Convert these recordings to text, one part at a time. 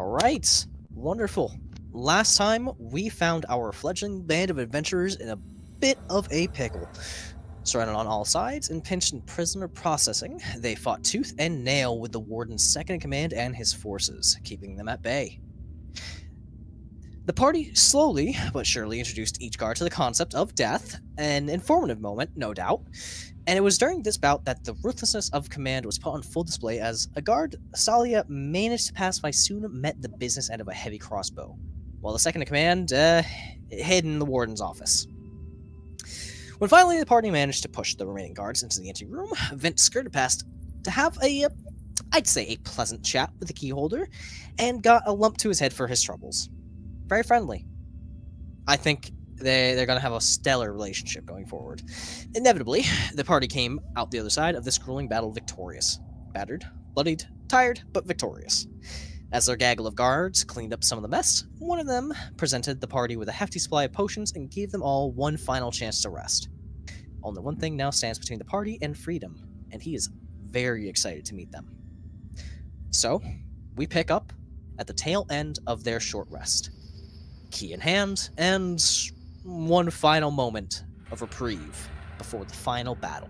Alright, wonderful. Last time, we found our fledgling band of adventurers in a bit of a pickle. Surrounded on all sides and pinched in prisoner processing, they fought tooth and nail with the Warden's second-in-command and his forces, keeping them at bay. The party slowly but surely introduced each guard to the concept of death, an informative moment, no doubt, and it was during this bout that the ruthlessness of command was put on full display as a guard Tsalia managed to pacify soon met the business end of a heavy crossbow, while the second-in-command hid in the Warden's office. When finally the party managed to push the remaining guards into the anteroom, Vint skirted past to have I'd say a pleasant chat with the keyholder, and got a lump to his head for his troubles. Very friendly. I think they're going to have a stellar relationship going forward. Inevitably, the party came out the other side of this grueling battle victorious. Battered, bloodied, tired, but victorious. As their gaggle of guards cleaned up some of the mess, one of them presented the party with a hefty supply of potions and gave them all one final chance to rest. Only one thing now stands between the party and freedom, and he is very excited to meet them. So, we pick up at the tail end of their short rest. Key in hand, and one final moment of reprieve before the final battle.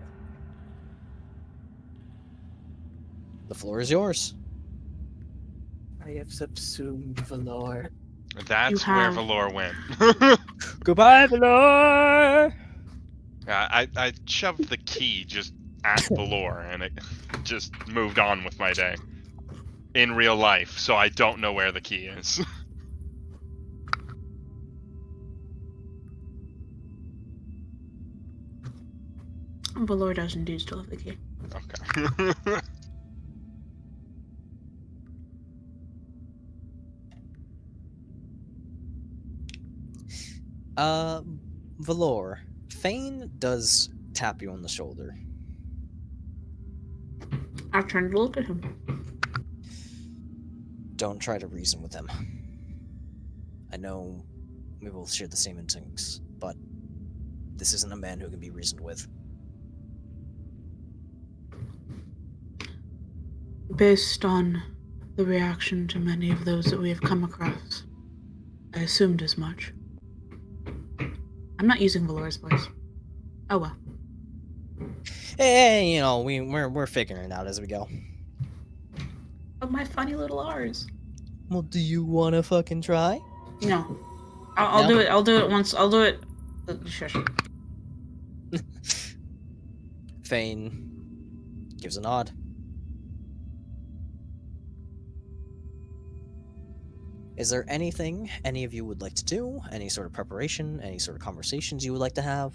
The floor is yours. I have subsumed Valor. That's where Valor went. Goodbye, Valor! I shoved the key just at Valor, and it just moved on with my day. In real life, so I don't know where the key is. Valor does indeed still have the key. Okay. Valor, Fane does tap you on the shoulder. I've turned to look at him. Don't try to reason with him. I know we both share the same instincts, but this isn't a man who can be reasoned with. Based on the reaction to many of those that we have come across, I assumed as much. I'm not using Valor's voice. Oh well. Hey, you know, we're figuring it out as we go. Oh, my funny little R's. Well, do you want to fucking try? No. I'll do it. I'll do it once. I'll do it. Shush. Fane gives a nod. Is there anything any of you would like to do? Any sort of preparation? Any sort of conversations you would like to have?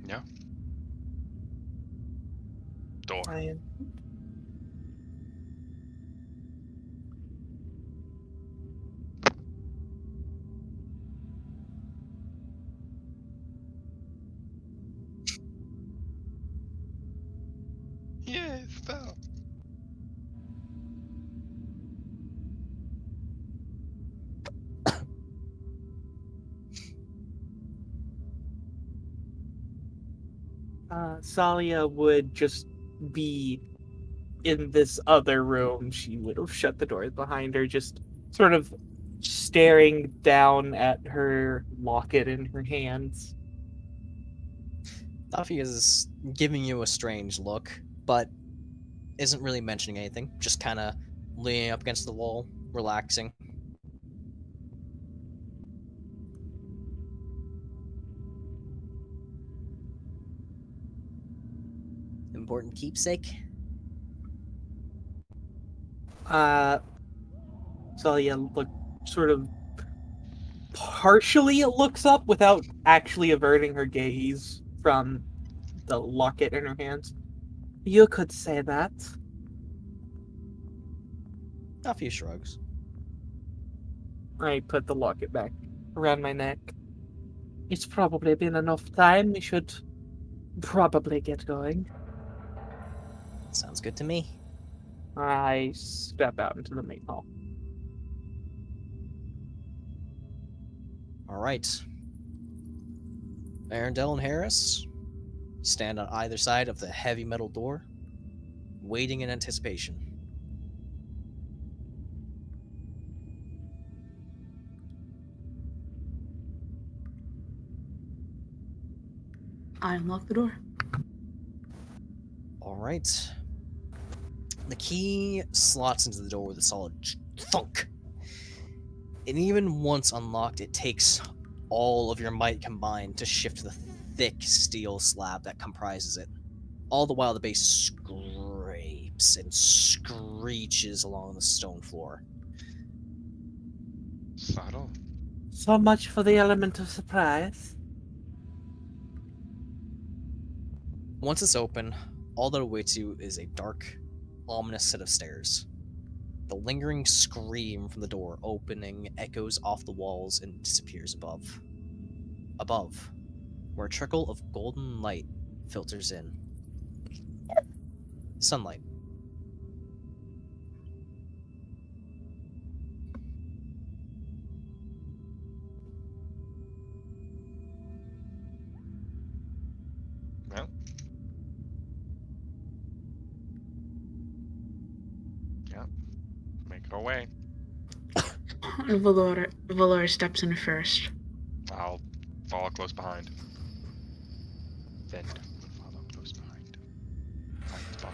No. Door. I am. Yeah, it fell. Tsalia would just be in this other room. She would have shut the doors behind her, just sort of staring down at her locket in her hands. Duffy is giving you a strange look, but isn't really mentioning anything. Just kind of leaning up against the wall, relaxing. Important keepsake? Tsalia sort of partially looks up without actually averting her gaze from the locket in her hands. You could say that. Duffy shrugs. I put the locket back around my neck. It's probably been enough time. We should probably get going. Sounds good to me. I step out into the main hall. All right. Arendelle and Harris, stand on either side of the heavy metal door, waiting in anticipation. I unlock the door. All right. The key slots into the door with a solid thunk. And even once unlocked, it takes all of your might combined to shift the thick steel slab that comprises it. All the while, the base scrapes and screeches along the stone floor. Subtle. So much for the element of surprise. Once it's open, all that awaits you is a dark, ominous set of stairs. The lingering scream from the door opening echoes off the walls and disappears above. Above, where a trickle of golden light filters in. Sunlight. Well. Yeah. Make it away. Valor steps in first. I'll follow close behind. Vint will follow close behind. Vint Buzz.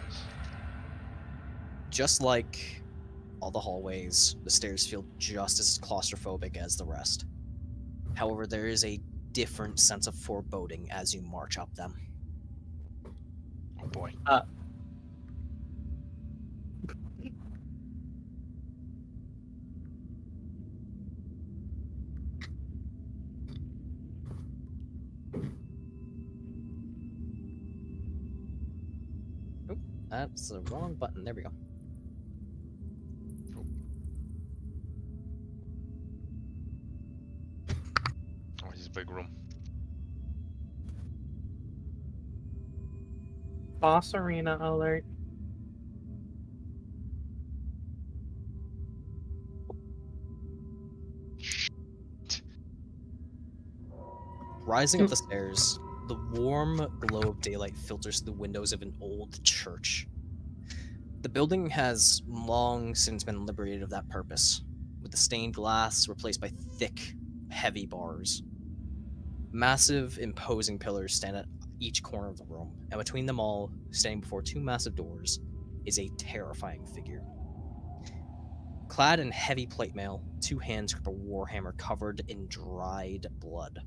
Just like all the hallways, the stairs feel just as claustrophobic as the rest. However, there is a different sense of foreboding as you march up them. Oh boy. That's the wrong button. There we go. Oh, this is a big room. Boss arena alert. Rising up the stairs, the warm glow of daylight filters through the windows of an old church. The building has long since been liberated of that purpose, with the stained glass replaced by thick, heavy bars. Massive, imposing pillars stand at each corner of the room, and between them all, standing before two massive doors, is a terrifying figure. Clad in heavy plate mail, two hands grip a warhammer covered in dried blood.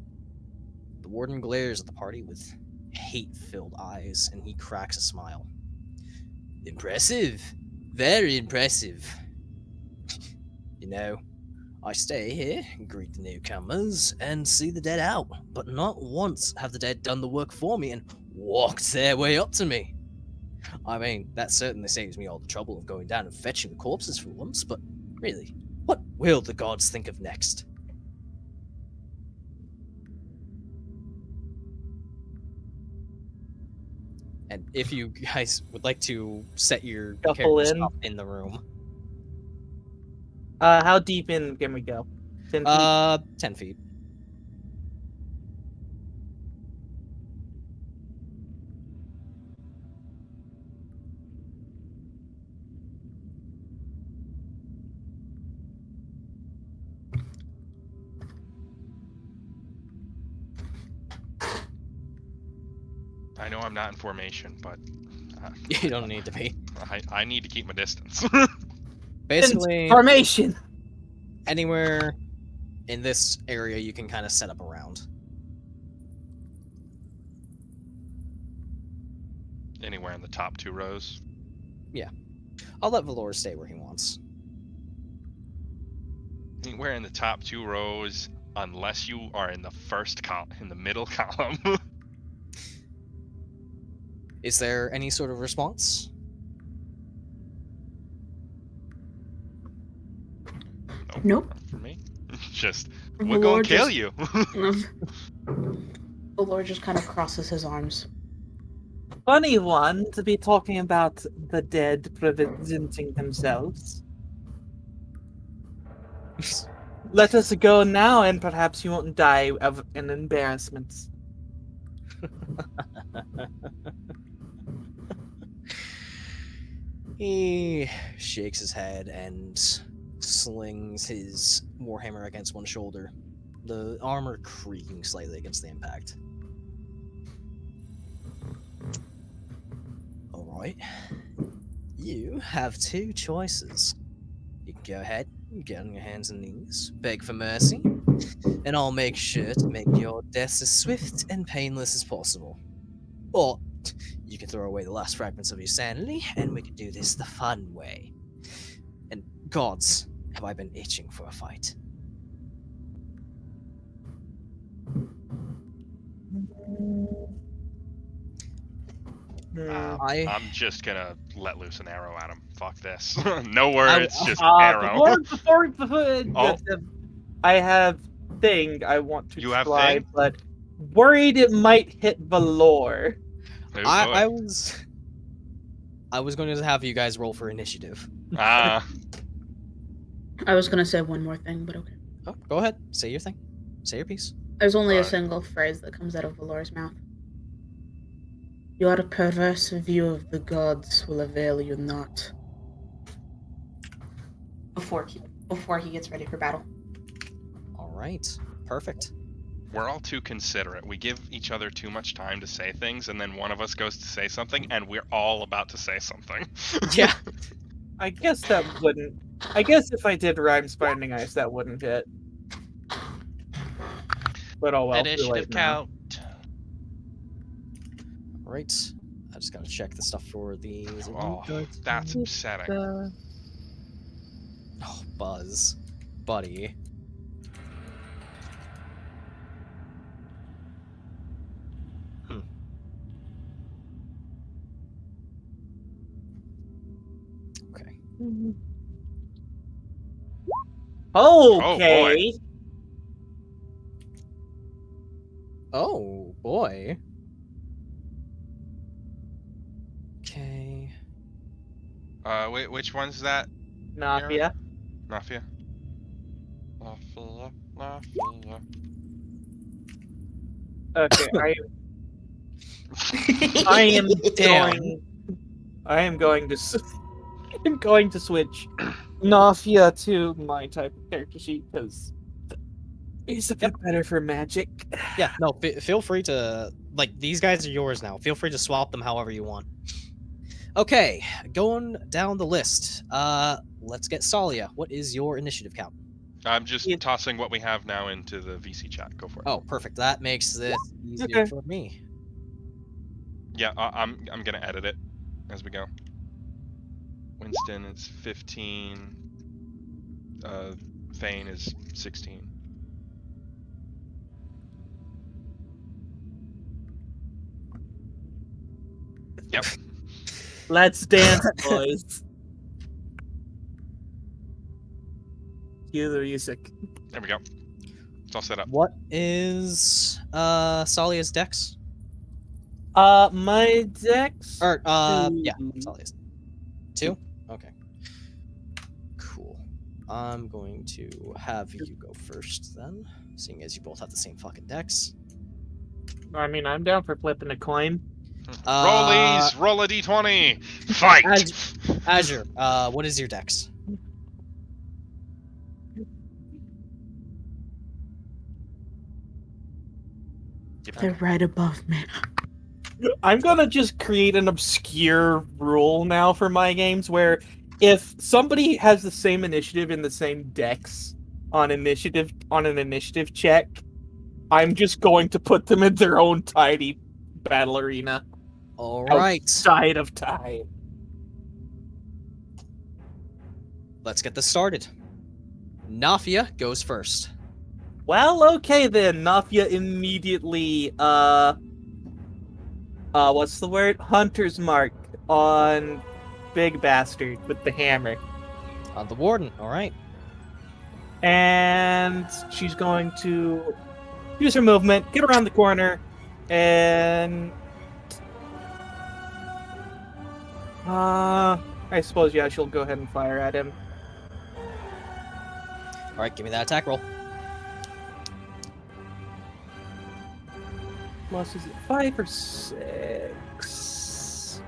The Warden glares at the party with hate-filled eyes, and he cracks a smile. Impressive. Very impressive. You know, I stay here, greet the newcomers, and see the dead out, but not once have the dead done the work for me and walked their way up to me. I mean, that certainly saves me all the trouble of going down and fetching the corpses for once, but really, what will the gods think of next? And if you guys would like to set your Shuffle characters in. up in the room, How deep in can we go? 10 feet? 10 feet. I know I'm not in formation, but You don't need to be. I need to keep my distance. Basically, Formation! anywhere in this area you can kind of set up around. Anywhere in the top 2 rows. I'll let Valor stay where he wants. Anywhere in the top 2 rows, unless you are in the first in the middle column. Is there any sort of response? Nope. Not for me. Just, The we're gonna Lord kill just- you. Valor just kind of crosses his arms. Funny one to be talking about the dead presenting themselves. Let us go now, and perhaps you won't die of an embarrassment. He shakes his head and slings his warhammer against one shoulder, the armor creaking slightly against the impact. Alright. You have two choices. You can go ahead and get on your hands and knees, beg for mercy, and I'll make sure to make your deaths as swift and painless as possible. Or you can throw away the last fragments of your sanity, and we can do this the fun way. And gods, have I been itching for a fight. I'm just gonna let loose an arrow at him. Fuck this. No words, just arrow. Oh. I have thing I want to You have try, thing? but worried it might hit Valor. Oh, I boy. was going to have you guys roll for initiative. I was gonna say one more thing, but okay. Oh, go ahead. Say your thing. Say your piece. There's only a Right. single phrase that comes out of Valor's mouth. Your perverse view of the gods will avail you not. Before he gets ready for battle. All right. Perfect. We're all too considerate. We give each other too much time to say things, and then one of us goes to say something, and we're all about to say something. Yeah. I guess that wouldn't. I guess if I did Rhymes Binding Ice, that wouldn't hit. But oh well. too Initiative late now. count. All right. I just gotta check the stuff for these. Oh, that's upsetting. Oh, Buzz, buddy. Okay. Okay. Oh boy. Okay. Wait, which one's that? Nafia. Mafia? Mafia. Okay, I am Damn. going to I'm going to switch Nafia to my type of character sheet because it's a bit better for magic. Yeah. No. Feel free to these guys are yours now. Feel free to swap them however you want. Okay. Going down the list. Let's get Tsalia. What is your initiative count? I'm just tossing what we have now into the VC chat. Go for it. Oh, perfect. That makes this easier Okay. for me. Yeah, I'm gonna edit it as we go. Winston is 15. Thane is 16. Yep. Let's dance, boys. Cue the music. There we go. It's all set up. What is Salia's dex? My dex. Or yeah, Two. Salia's 2. Okay. Cool. I'm going to have you go first then, seeing as you both have the same fucking dex. I mean, I'm down for flipping a coin. Rollies, roll a d20. Fight. Azure, what is your dex? They're right above me. I'm gonna just create an obscure rule now for my games where if somebody has the same initiative in the same dex on an initiative check, I'm just going to put them in their own tiny battle arena. All right. Outside of time. Let's get this started. Nafia goes first. Well, okay then. Nafia immediately, what's the word? Hunter's mark on Big Bastard with the hammer. On the Warden, all right. And she's going to use her movement, get around the corner, and... I suppose, yeah, she'll go ahead and fire at him. All right, give me that attack roll. plus, is it 5 or 6?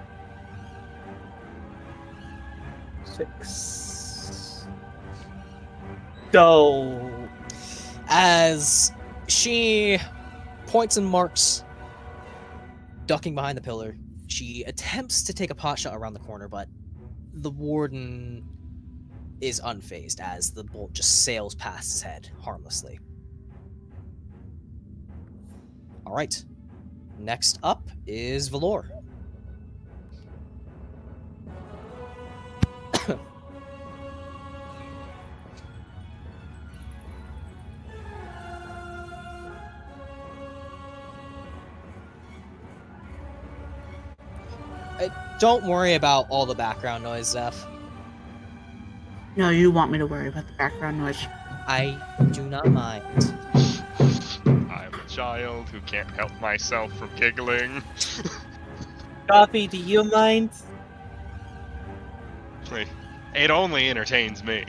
6. Go. As she points and marks, ducking behind the pillar, she attempts to take a pot shot around the corner, but the warden is unfazed as the bolt just sails past his head harmlessly. All right. Next up is Valor. Don't worry about all the background noise, Zeph. No, you want me to worry about the background noise. I do not mind. I'm a child who can't help myself from giggling. Coffee, do you mind? It only entertains me.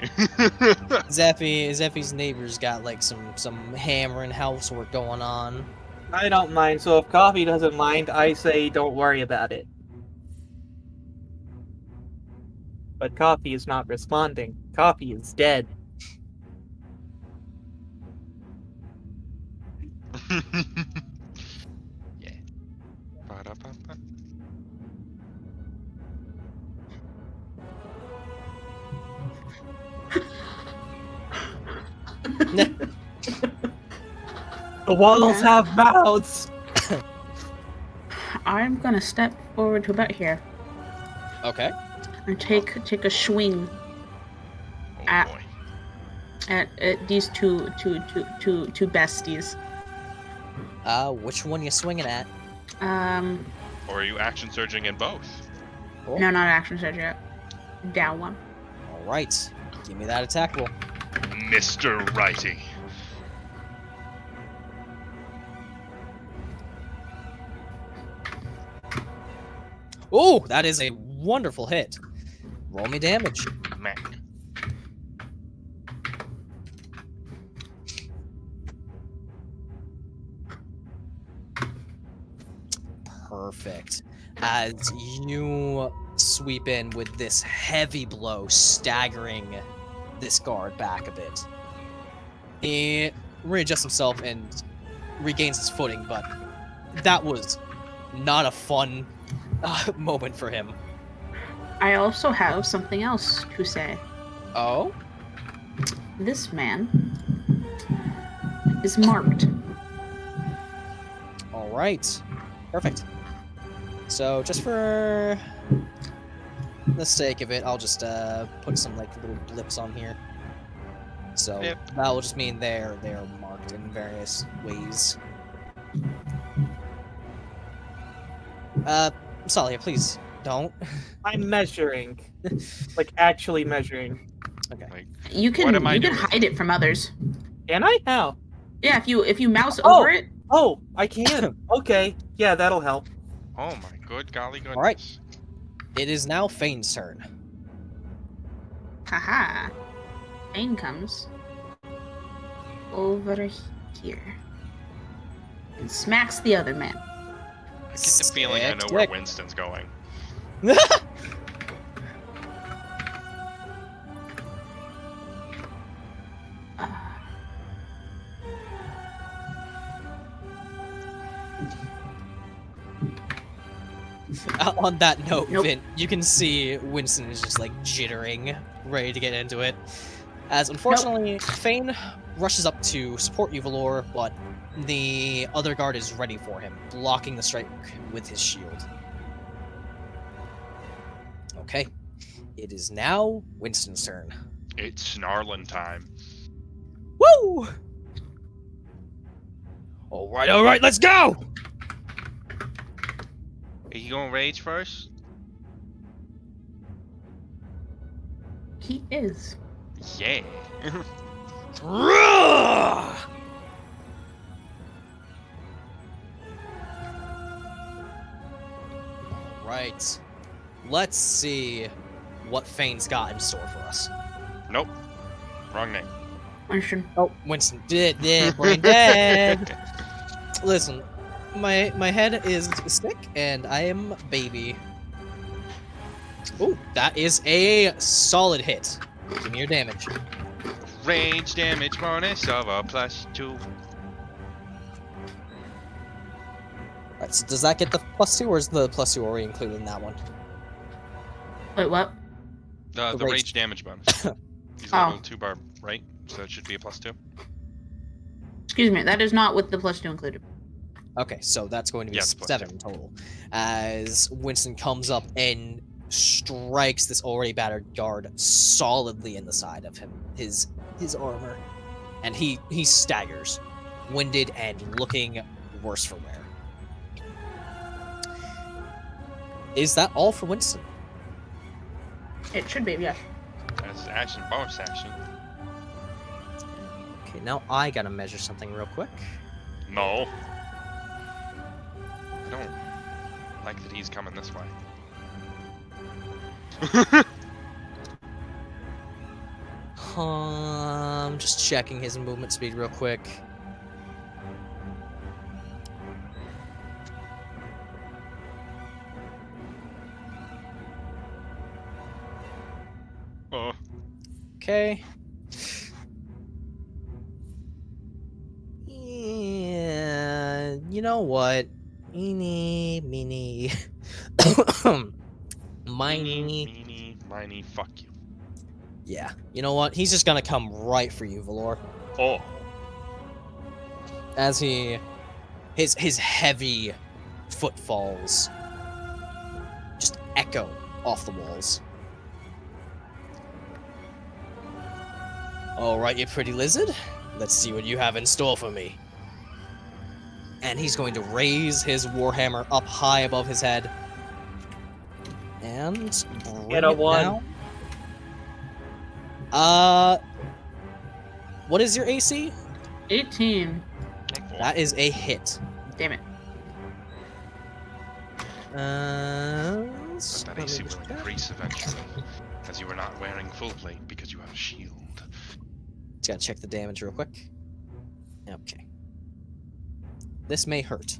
Zeffy's neighbor's got like some hammering housework going on. I don't mind, so if Coffee doesn't mind, I say don't worry about it. But Coffee is not responding. Coffee is dead. Yeah. Ba-da-ba-ba. The walls have mouths! I'm gonna step forward to about here Okay. and take a swing Oh at- boy. at these two besties. Which one you swinging at? Or are you action surging in both? Cool. No, not action surge yet. Down one. All right. Give me that attack roll. Mr. Righty. Oh, that is a wonderful hit. Roll me damage. Man. Perfect. As you sweep in with this heavy blow, staggering this guard back a bit. He readjusts himself and regains his footing, but that was not a fun moment for him. I also have something else to say. Oh? This man is marked. All right. Perfect. So just for the sake of it, I'll just put some like little blips on here. So Yep. that will just mean they're marked in various ways. Tsalia, please don't. I'm measuring. Like, actually measuring. Okay. Like, You can What am I you can doing? hide it from others. Can I? How? Yeah, if you mouse Oh! over it. Oh, I can. Okay. Yeah, that'll help. oh my good golly goodness. All right. It is now Fane's turn. Haha. Fane comes over here and smacks the other man. I get the feeling I know Sick, where sick. Winston's going. On that note, Nope. Vint, you can see Winston is just like jittering, ready to get into it. As unfortunately, Fane rushes up to support you, Valor, but the other guard is ready for him, blocking the strike with his shield. Okay. It is now Winston's turn. It's snarling time. Woo! Alright, let's go! Are you gonna rage first? He is. Yeah. Right. Let's see what Fane's got in store for us. Nope. Wrong name. Winston. Oh, Winston. Brain dead. Listen, my head is sick, and I am baby. Oh, that is a solid hit. Give me your damage. Range damage bonus of a +2. Alright, so does that get the +2, or is the +2 already included in that one? Wait, what? The rage. rage damage bonus. He's Oh. level 2 barb, right? So it should be a +2. Excuse me, that is not with the +2 included. Okay, so that's going to be Yeah, it's +2. 7 total. As Winston comes up and strikes this already battered guard solidly in the side of him, his armor, and he staggers, winded and looking worse for wear. Is that all for Winston? It should be, yes. That's action, bonus action. Okay, now I gotta measure something real quick. No. I don't like that he's coming this way. Just checking his movement speed real quick. Oh. Okay. Yeah, you know what? Eeny, meeny, miny. Miny, fuck you. Yeah, you know what? He's just gonna come right for you, Valor. Oh. As his heavy footfalls just echo off the walls. All right, you pretty lizard. Let's see what you have in store for me. And he's going to raise his warhammer up high above his head. And bring Get a it 1. down. What is your AC? 18. That is a hit. Damn it. But that AC will increase eventually, as you are not wearing full plate because you have a shield. Just gotta check the damage real quick. Okay. This may hurt,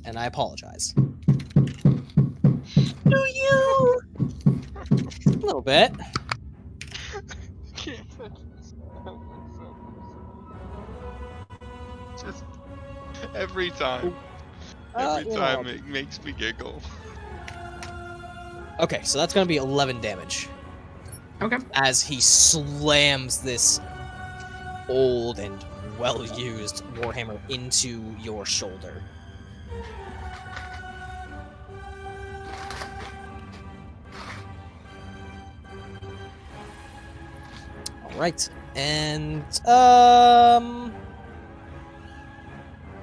and I apologize. Do you? A little bit. Just every time. Every time it makes me giggle. Okay, so that's gonna be 11 damage. Okay. As he slams this old and well-used warhammer into your shoulder. All right, and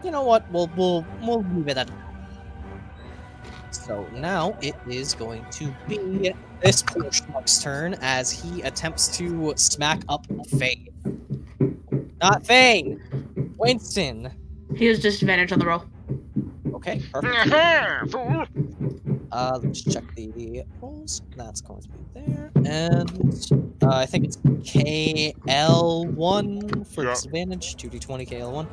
you know what? We'll leave it at. So now it is going to be this poor schmuck's turn as he attempts to smack up Fane. Not Fane! Winston! He has disadvantage on the roll. Okay, perfect. Let's check the rolls. That's going to be there. And I think it's KL1 for disadvantage. 2d20 KL1.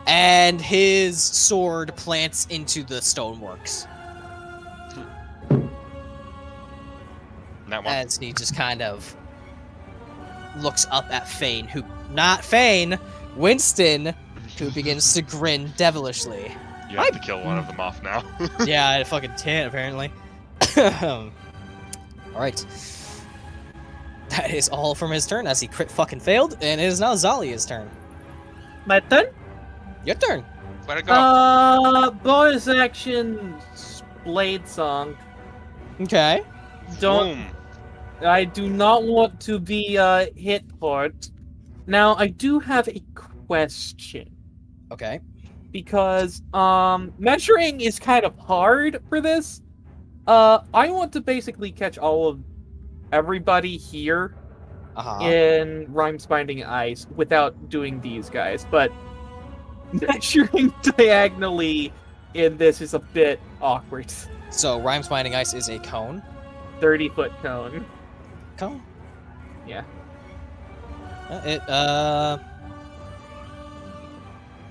And his sword plants into the stoneworks. That one. As he just kind of looks up at Fane, who, not Fane, Winston, who begins to grin devilishly. You have to kill one of them off now. Yeah, I fucking can't, apparently. Alright. That is all from his turn, as he crit fucking failed, and it is now Tsalia's turn. My turn? Your turn. Where'd it go? Bonus action Blade Song. Okay. Boom. I do not want to be hit hard. Now, I do have a question. Okay. Because measuring is kind of hard for this. I want to basically catch all of everybody here in Rhymes Binding Ice without doing these guys, but measuring diagonally in this is a bit awkward. So, Rhymes Binding Ice is a cone. 30-foot cone. Cone? Yeah.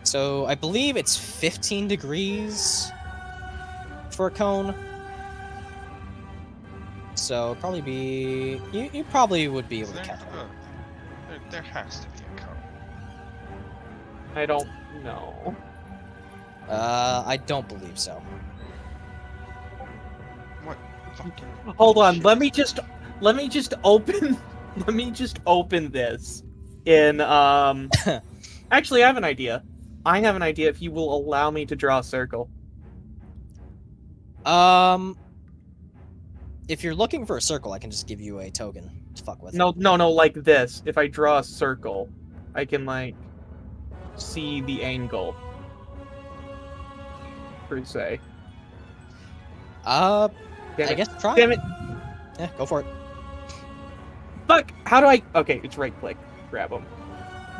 So I believe it's 15 degrees for a cone. So probably be you probably would be able to catch it. There has to be a cone. I don't know. I don't believe so. What fucking Hold on. shit. Let me just open. Let me just open this. In Actually, I have an idea. I have an idea. If you will allow me to draw a circle. If you're looking for a circle, I can just give you a token to fuck with. No, like this. If I draw a circle, I can like see the angle. Per se. I Damn it. guess try. Damn it! Yeah, go for it. Fuck! How do I? Okay, it's right click. Grab them.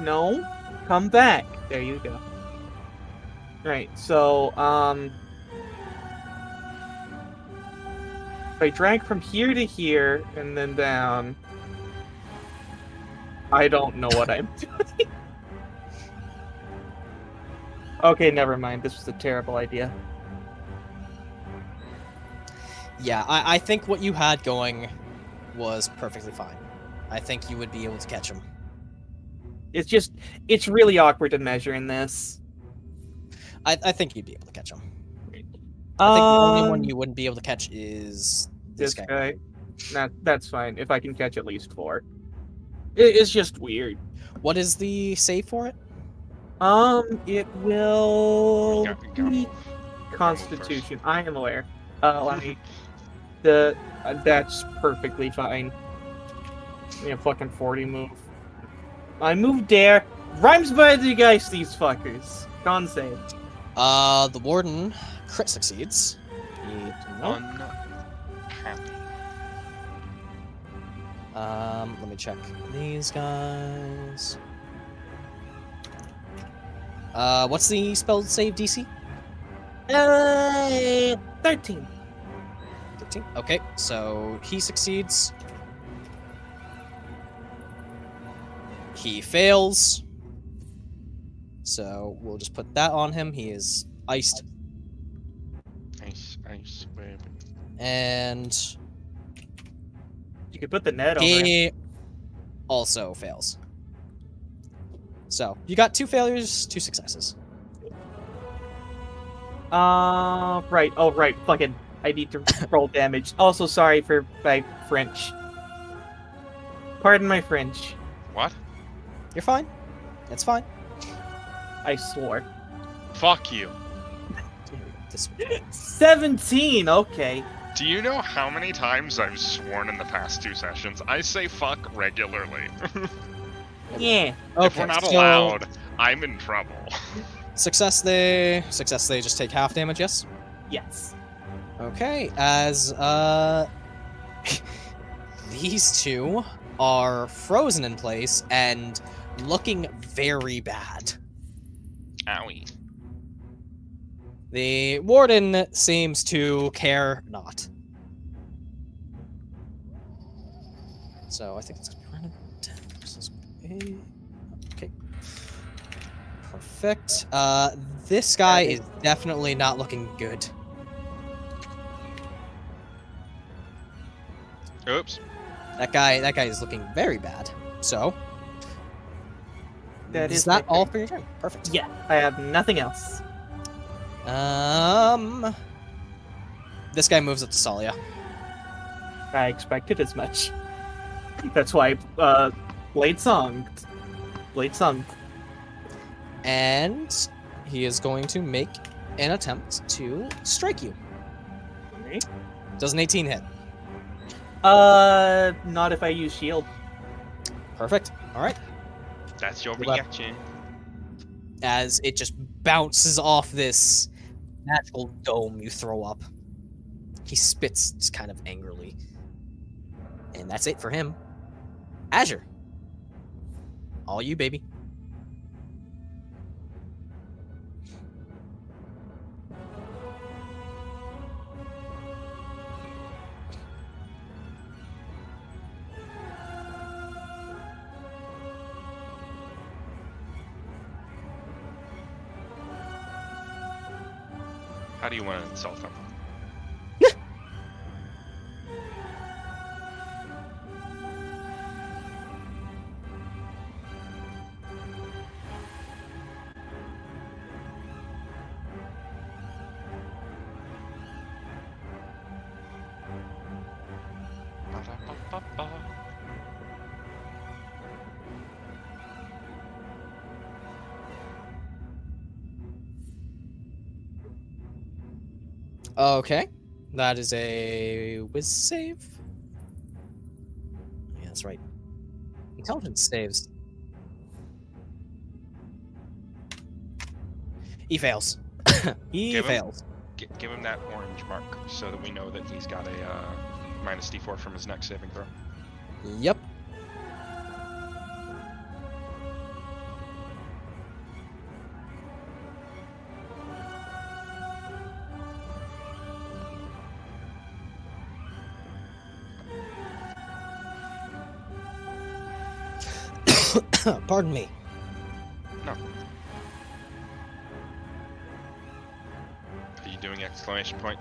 No, come back. There you go. Right. So if I drag from here to here and then down, I don't know what I'm doing. Okay, never mind. This was a terrible idea. Yeah, I think what you had going was perfectly fine. I think you would be able to catch him. It's really awkward to measure in this. I think you'd be able to catch him. I think the only one you wouldn't be able to catch is this guy. That's fine. If I can catch at least 4. It's just weird. What is the save for it? It will Go. be Constitution. I am aware. Let me. That's perfectly fine. Yeah, fucking 40 move. I moved there. Rhymes by the guys, these fuckers. Con save. The Warden crit succeeds. Nope. Unhappy. Let me check these guys. What's the spell save DC? 13. 13. Okay, so he succeeds. He fails. So we'll just put that on him. He is iced. Ice, baby. And You could put the net over him. he also fails. So you got 2 failures, 2 successes. Right. Oh, right. Fucking. I need to roll damage. Also, sorry for my French. Pardon my French. What? You're fine. It's fine. I swore. Fuck you. This 17. Okay. Do you know how many times I've sworn in the past 2 sessions? I say fuck regularly. Yeah. If we're not allowed, I'm in trouble. Success, they just take half damage, yes? Yes. Okay, as these two are frozen in place and looking very bad. Owie. The Warden seems to care not. So I think it's gonna be random 10 versus 8. Okay. Perfect. This guy is definitely not looking good. Oops. That guy is looking very bad. So That is is that my all turn. for your turn? Perfect. Yeah. I have nothing else. This guy moves up to Tsalia. I expected as much. That's why, Blade Song. And he is going to make an attempt to strike you. Okay. Does an 18 hit? Not if I use shield. Perfect. All right. That's your Good luck. reaction. As it just bounces off this magical dome you throw up. He spits just kind of angrily. And that's it for him. Azure. All you, baby. How do you want to insult them? Ba-da-ba-ba-ba. Okay, that is a whiz save. Yeah, that's right. Intelligence saves. He fails. He Give him- fails. Give him that orange mark so that we know that he's got a minus D4 from his next saving throw. Yep. Pardon me. No. Are you doing exclamation point?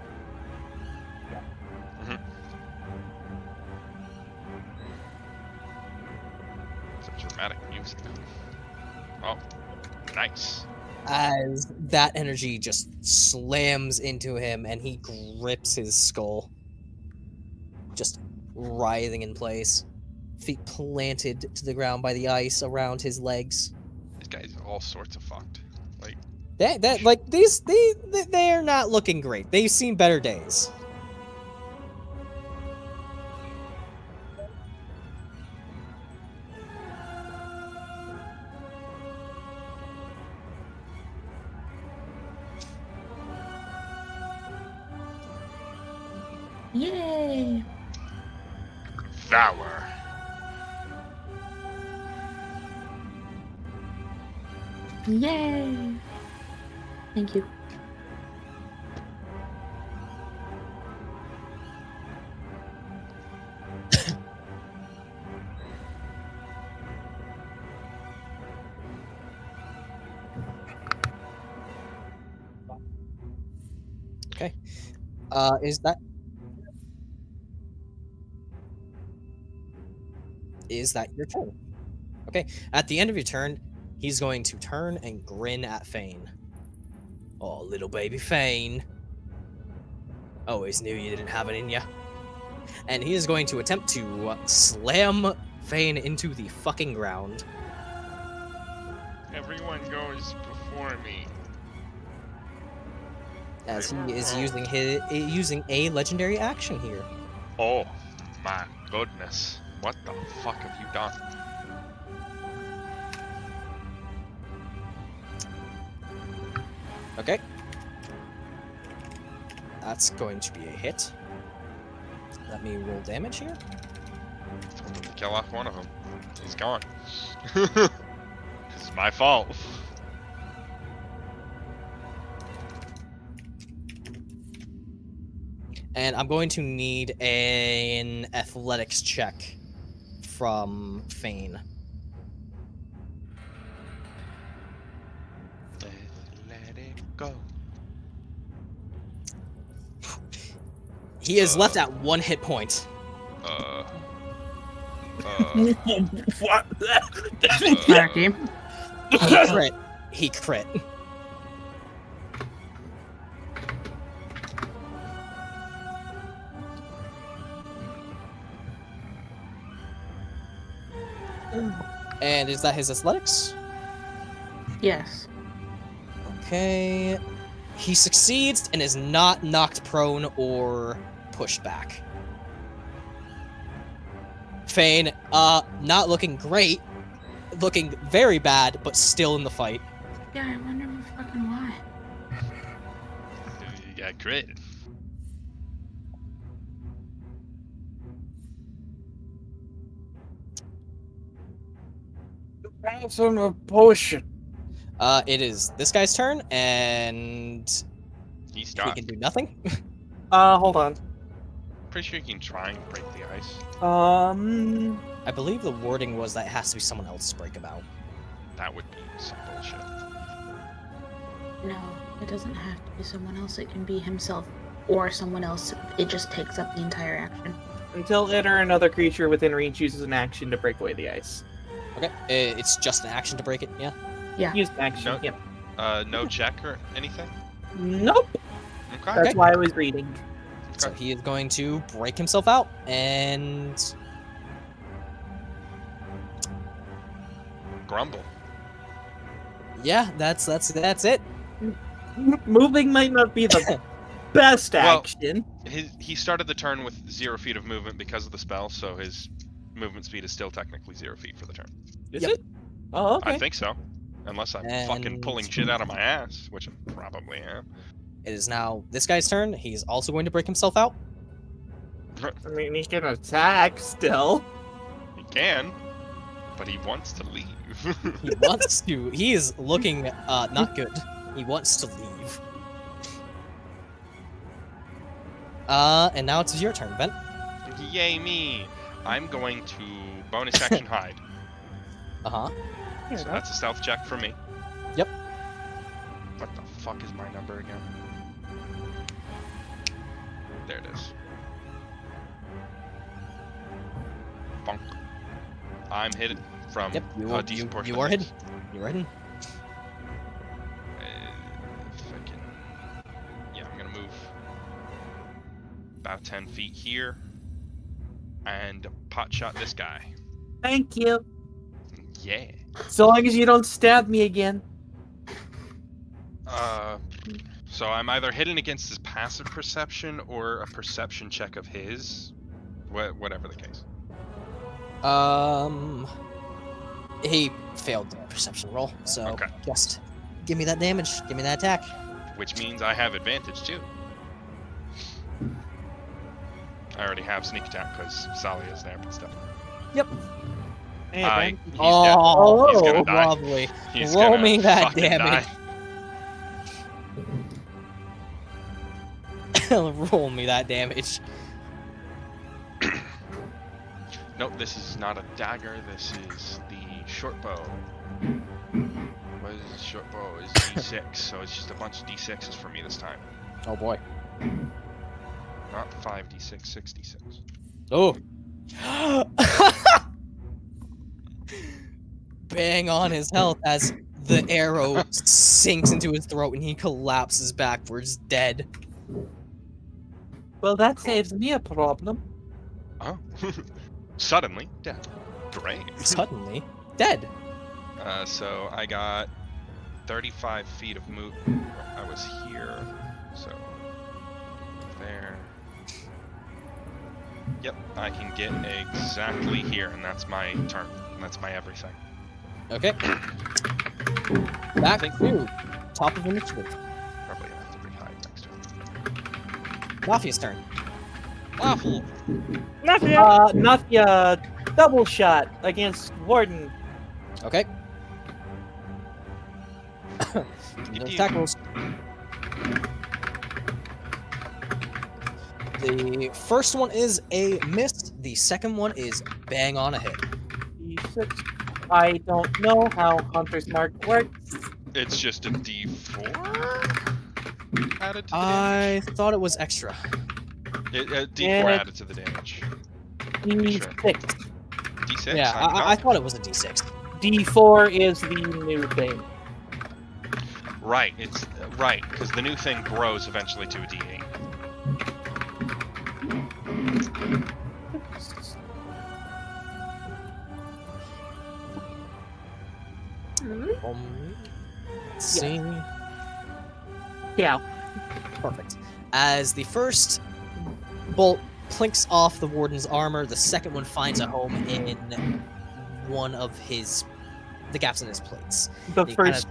Yeah. Mm-hmm. Some dramatic music. Oh, nice. As that energy just slams into him and he grips his skull, just writhing in place, feet planted to the ground by the ice around his legs. This guy's all sorts of fucked. Like, They're not looking great. They've seen better days. Yay! Valor. Yay! Thank you. Okay. Is that your turn? Okay. At the end of your turn, he's going to turn and grin at Fane. Oh, little baby Fane. Always knew you didn't have it in ya. And he is going to attempt to slam Fane into the fucking ground. Everyone goes before me. As he is using a legendary action here. Oh my goodness. What the fuck have you done? Okay. That's going to be a hit. Let me roll damage here. Told him to kill off one of them. He's gone. It's my fault. And I'm going to need an athletics check from Fane. Let it go. He is left at 1 hit point. What? Sparky. He crit. And is that his athletics? Yes. Okay. He succeeds and is not knocked prone or pushed back. Fane, not looking great. Looking very bad, but still in the fight. Yeah, I wonder fucking why. You got crit. Have some potion. It is this guy's turn, and He's he stuck. can do nothing. Hold on. Pretty sure you can try and break the ice. I believe the wording was that it has to be someone else to break about. That would be some bullshit. No, it doesn't have to be someone else. It can be himself or someone else. It just takes up the entire action. Until it or another creature within reach uses an action to break away the ice. Okay, it's just an action to break it, yeah? Yeah. Use an action, No. yep. No check or anything? Nope. Okay. That's why I was reading. So he is going to break himself out, and... Grumble. Yeah, that's it. Moving might not be the best Well, action. He started the turn with 0 feet of movement because of the spell, so his movement speed is still technically 0 feet for the turn. Is Yep. it? Oh, okay. I think so. Unless I'm fucking And- pulling shit out of my ass, which I probably am. It is now this guy's turn. He's also going to break himself out. I mean, he can attack still. He can, but he wants to leave. He wants to. He is looking not good. He wants to leave. And now it's your turn, Vint. Yay me! I'm going to bonus action hide. Uh-huh. So that's a stealth check for me. Yep. What the fuck is my number again? There it is. Bonk. I'm hidden from Yep, a decent portion you are of hidden. this. You are hidden. Fucking... Yeah, I'm gonna move about 10 feet here and pot shot this guy. Thank you. Yeah. So long as you don't stab me again. So I'm either hidden against his passive perception or a perception check of his, whatever the case. He failed the perception roll, so Okay. just give me that damage. Give me that attack. Which means I have advantage too. I already have sneak attack because Tsalia is there, but still. Yep. Hey, He's dead. Oh, He's gonna die. lovely. He's Roll gonna me that fucking damage. Roll me that damage. Die. Nope, this is not a dagger. This is the short bow. What is the short bow? Is D6, so it's just a bunch of D6s for me this time. Oh boy. Not 5d6, 6d6. Oh. Bang on his health as the arrow sinks into his throat and he collapses backwards, dead. Well, that saves me a problem. Oh. Suddenly dead. Great. Suddenly, dead. So I got 35 feet of move. I was here, so there. Yep, I can get exactly here, and that's my turn. And that's my everything. Okay. Back to top of initiative. Probably have to re-hide next turn. Mafia's turn. Waffle. Nafia, double shot against Warden. Okay. Those attack rolls. The first one is a miss. The second one is bang on a hit. D6. I don't know how Hunter's Mark works. It's just a D4 added to the I damage. thought it was extra. D4 Yeah. added to the damage. D6. D6. Yeah, I'm I thought it was a d6. D4 is the new thing. Right, it's right because the new thing grows eventually to a D8. Let's see. Yeah. Perfect. As the first bolt plinks off the warden's armor, the second one finds a home in one of the gaps in his plates. The He first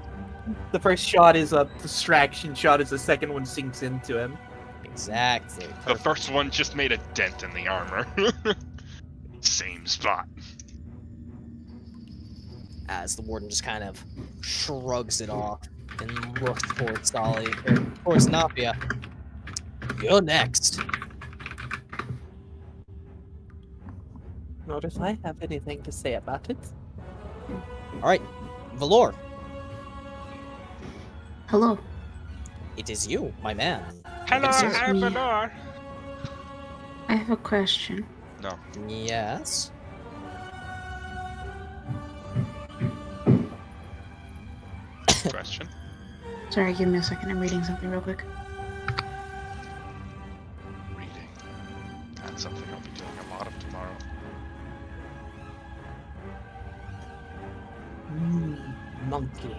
first shot is a distraction shot as the second one sinks into him. Exactly. The Perfect. first one just made a dent in the armor. Same spot. As the warden just kind of shrugs it off and looks towards Tsalia, or towards Nafia. You're next. Not if I have anything to say about it. All right, Valor. Hello. It is you, my man. Hello, Yes, sir. Harpenor. I have a question. No. Yes. Question. Sorry, give me a second. I'm reading something real quick. Reading. That's something I'll be doing a lot of tomorrow. Monkey.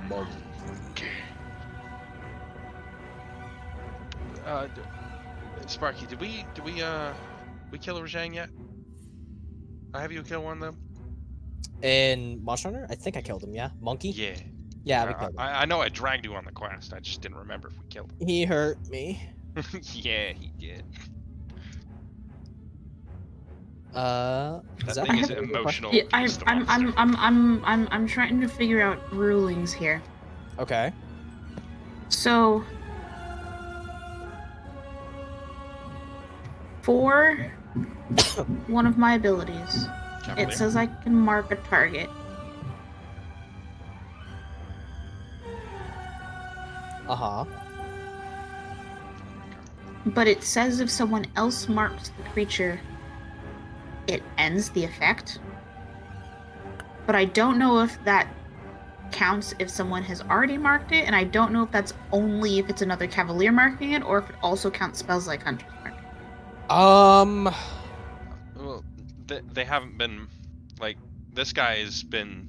Monkey. Sparky, did we kill a Rajang yet? I have you kill one of them? In Monster Hunter? I think I killed him, yeah? Monkey? Yeah. Yeah, we killed him. I know I dragged you on the quest. I just didn't remember if we killed He hurt me. him. Yeah, he did. That That thing is an emotional. Yeah, beast of monster. I'm trying to figure out rulings here. Okay. So, for one of my abilities, Cavalier? it says I can mark a target. Uh-huh. But it says if someone else marks the creature, it ends the effect. But I don't know if that counts if someone has already marked it, and I don't know if that's only if it's another Cavalier marking it, or if it also counts spells like Hunter's Mark. Well, they haven't been like this guy has been.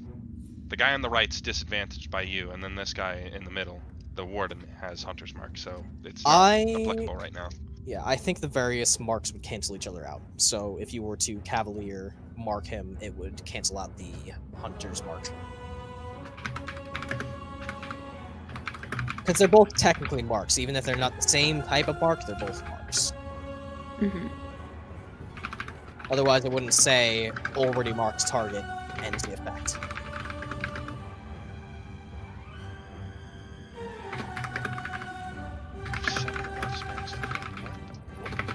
The guy on the right's disadvantaged by you, and then this guy in the middle, the Warden, has Hunter's Mark, so it's not applicable right now. Yeah, I think the various marks would cancel each other out. So if you were to Cavalier mark him, it would cancel out the Hunter's Mark. Because they're both technically marks. Even if they're not the same type of mark, they're both marks. Mm-hmm. Otherwise, it wouldn't say already marked target ends the effect.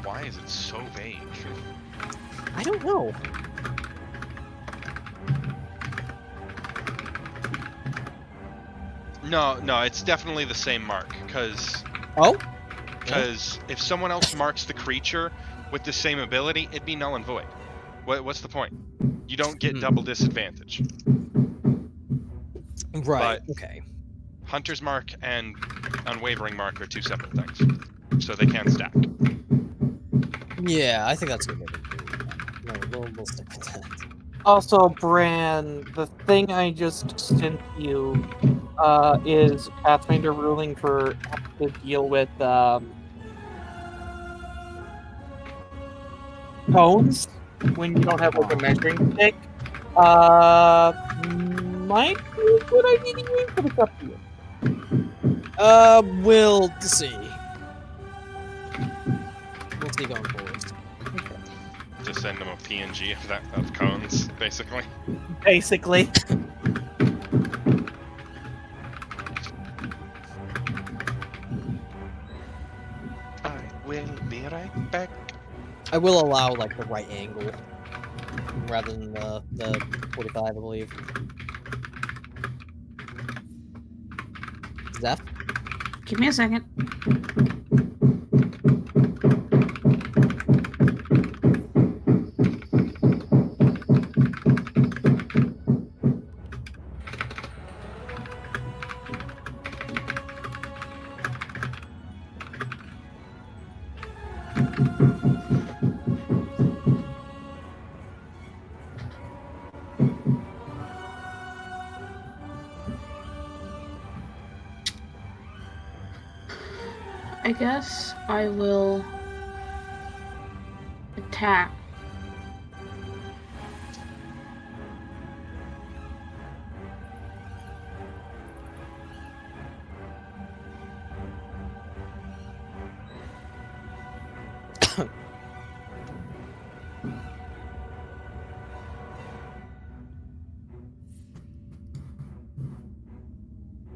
Why is it so vague? I don't know. No, it's definitely the same mark, because Oh? if someone else marks the creature with the same ability, it'd be null and void. What's the point? You don't get double disadvantage. Right, But- okay. Hunter's Mark and Unwavering Mark are two separate things, so they can stack. Yeah, I think that's a good. No, we'll stick with that. Also, Bran, the thing I just sent you is Pathfinder ruling for how to deal with tones when you don't have like a measuring stick. Might be a good idea to use, but it's up to you. We'll see. We'll see going forward. Just send them a PNG of cones, basically. Basically. I will be right back. I will allow like the right angle rather than the 45, I believe. Zeph? Give me a second. I guess I will attack.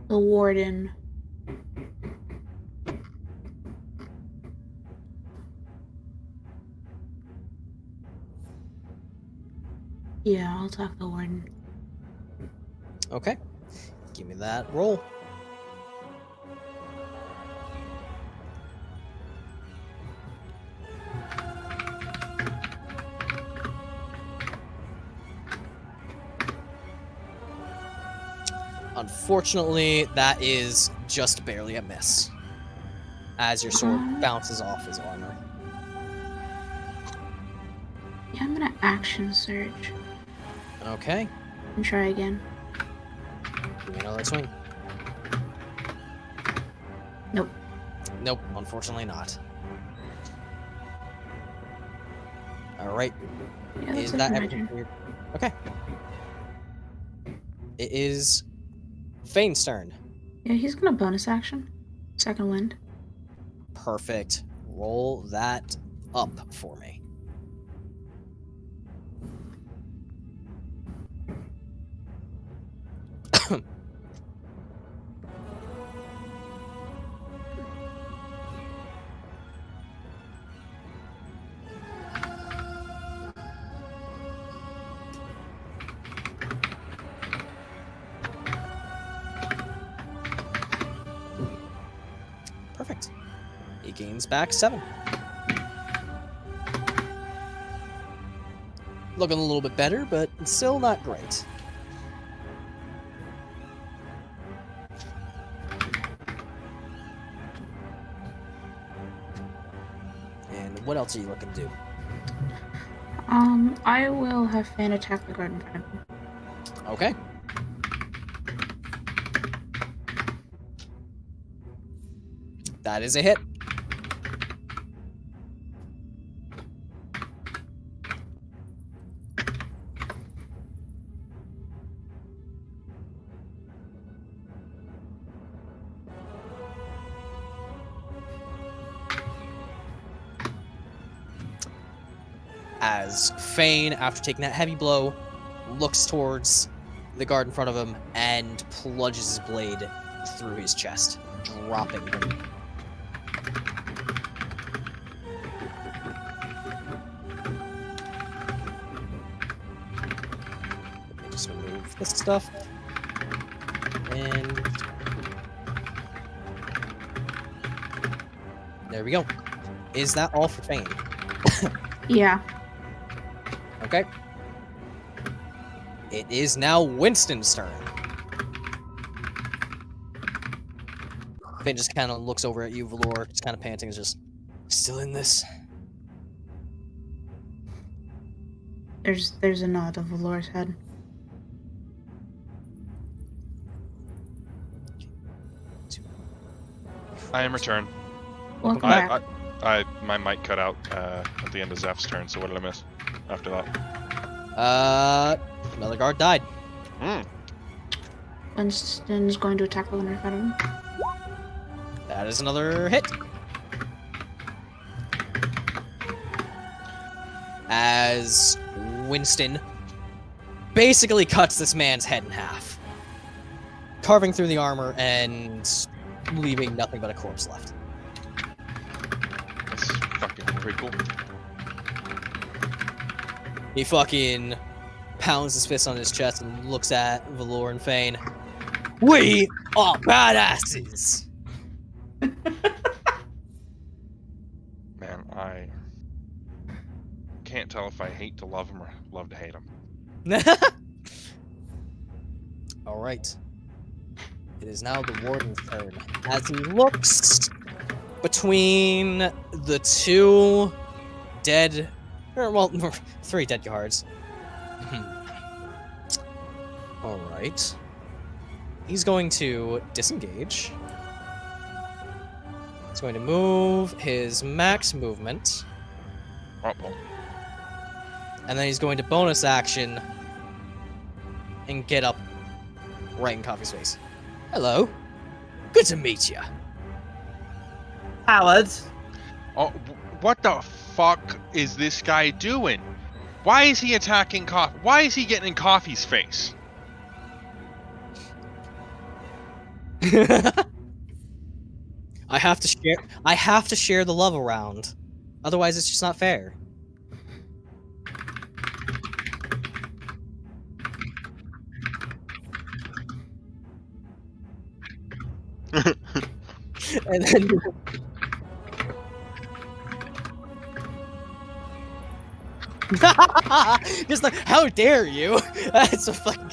The Warden. Yeah, I'll attack the Warden. Okay. Give me that roll. Unfortunately, that is just barely a miss. As your sword bounces off his armor. Yeah, I'm gonna action surge Okay. and try again. Give me another swing. Nope. Nope, unfortunately not. Alright. Yeah, that's Is it that for my everything turn. for your... Okay. It is Fane's turn. Yeah, he's gonna bonus action. Second wind. Perfect. Roll that up for me. Perfect. He gains back 7. Looking a little bit better, but still not great. And what else are you looking to do? I will have Fan attack the guard in front of him. Okay. That is a hit. As Fane, after taking that heavy blow, looks towards the guard in front of him and plunges his blade through his chest, dropping him. Let me just remove this stuff. And there we go. Is that all for Fane? Yeah. Okay. It is now Winston's turn. Finn just kind of looks over at you, Valor, just kind of panting, is just still in this. There's a nod of Valor's head. I am returned. Welcome back. My mic cut out at the end of Zeph's turn, so what did I miss after that? Another guard died. Winston's going to attack the one in front of him. That is another hit. As Winston basically cuts this man's head in half, carving through the armor and leaving nothing but a corpse left. That's fucking pretty cool. He fucking pounds his fist on his chest and looks at Valor and Fane. We are badasses! Man, I can't tell if I hate to love him or love to hate him. Alright. It is now the Warden's turn. As he looks between the two dead... well, 3 dead guards. Alright. He's going to disengage. He's going to move his max movement. Uh-oh. And then he's going to bonus action and get up right in Coffee's face. Hello. Good to meet you. Howard. Oh, what the fuck is this guy doing? Why is he attacking Coffee? Why is he getting in Coffee's face? I have to share the love around. Otherwise it's just not fair. And then just like, how dare you? That's a fucking...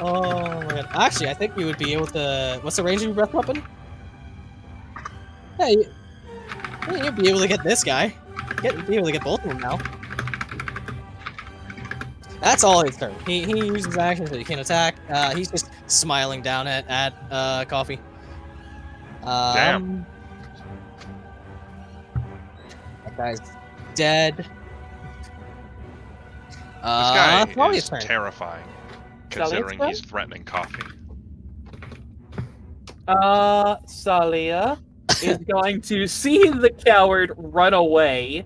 Oh my god. Actually, I think we would be able to. What's the range of your breath weapon? Hey, you'd be able to get this guy. You'd be able to get both of them now. That's all his turn. He uses action so he can attack. He's just smiling down at Coffee. Damn. That guy's dead. This guy Thalia's is turn. terrifying, Thalia's considering turn? he's threatening Coffee. Tsalia is going to see the coward run away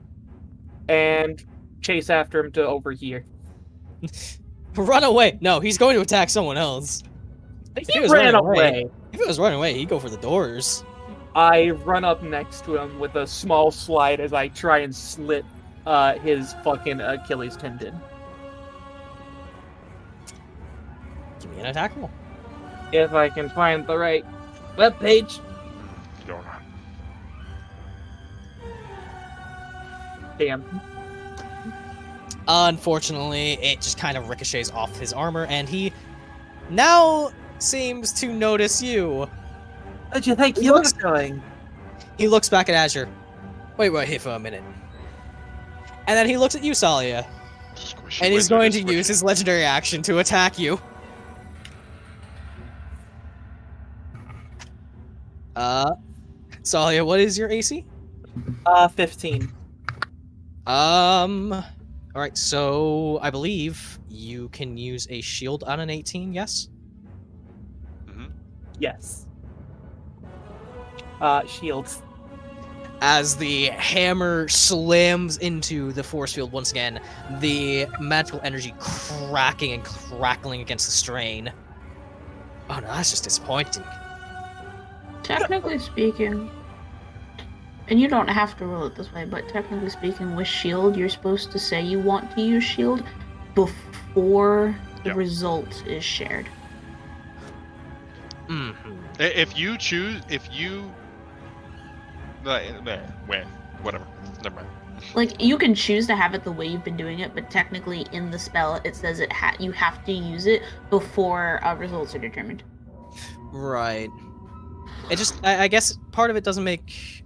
and chase after him to over here. Run away! No, he's going to attack someone else. He was ran running away. If it was running away, he'd go for the doors. I run up next to him with a small slide as I try and slit his fucking Achilles tendon. Give me an attack roll. If I can find the right webpage. You don't know. Damn. Unfortunately, it just kind of ricochets off his armor, and he now seems to notice you. What'd you think He you looks- was doing? He looks back at Azure. Wait here for a minute. And then he looks at you, Tsalia, Squishy and he's wizard going is to squishy. use his legendary action to attack you. Tsalia, what is your AC? 15. Alright, so I believe you can use a shield on an 18, yes? Yes. Shields. As the hammer slams into the force field once again, the magical energy cracking and crackling against the strain. Oh no, that's just disappointing. Technically speaking, and you don't have to roll it this way, but technically speaking, with shield, you're supposed to say you want to use shield before the Yeah. result is shared. Mm-hmm. If you choose, whatever, never mind. Like, you can choose to have it the way you've been doing it, but technically in the spell, it says you have to use it before results are determined. Right. It just, I guess part of it doesn't make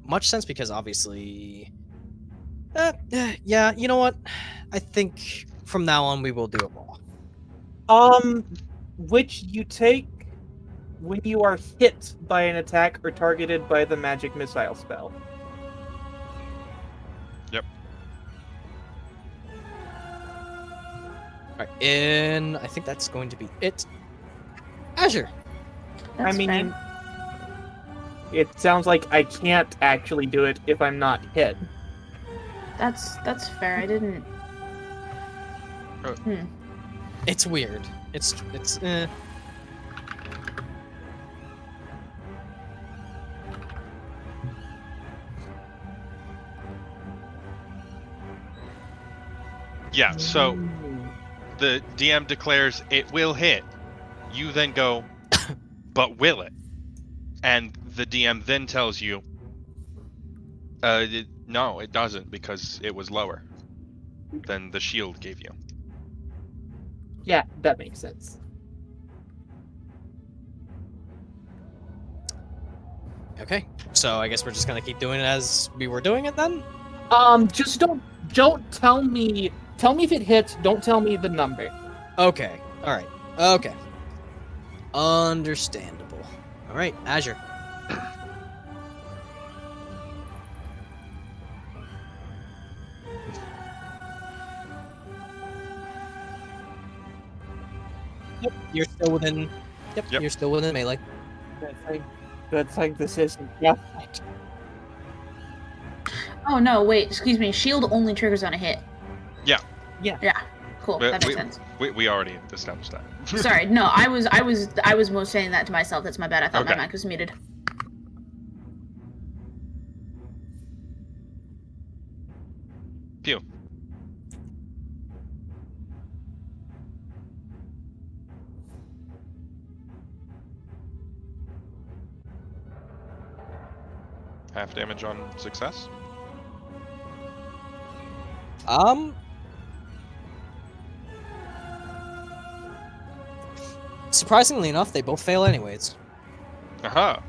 much sense because obviously... yeah, you know what? I think from now on we will do it all. Which you take when you are hit by an attack or targeted by the magic missile spell. Yep. Alright, and I think that's going to be it. Azure! That's I mean, fair. it sounds like I can't actually do it if I'm not hit. That's fair. I didn't. It's weird. It's Yeah, so Ooh. the DM declares it will hit. You then go, but will it? And the DM then tells you, no, it doesn't because it was lower than the shield gave you. Yeah, that makes sense. okay. So I guess we're just gonna keep doing it as we were doing it then? Just don't tell me. Tell me if it hits. Don't tell me the number. Okay. Alright. Okay. Understandable. Alright, Azure. Yep, you're still within. Yep, Yep. you're still within melee. Good thing this isn't Deathlight. Oh no! Wait, excuse me. Shield only triggers on a hit. Yeah. Yeah. Cool. But That makes sense. We already established that. Sorry. No, I was most saying that to myself. That's my bad. I thought Okay. my mic was muted. Pew. Half damage on success. surprisingly enough, they both fail anyways. Aha.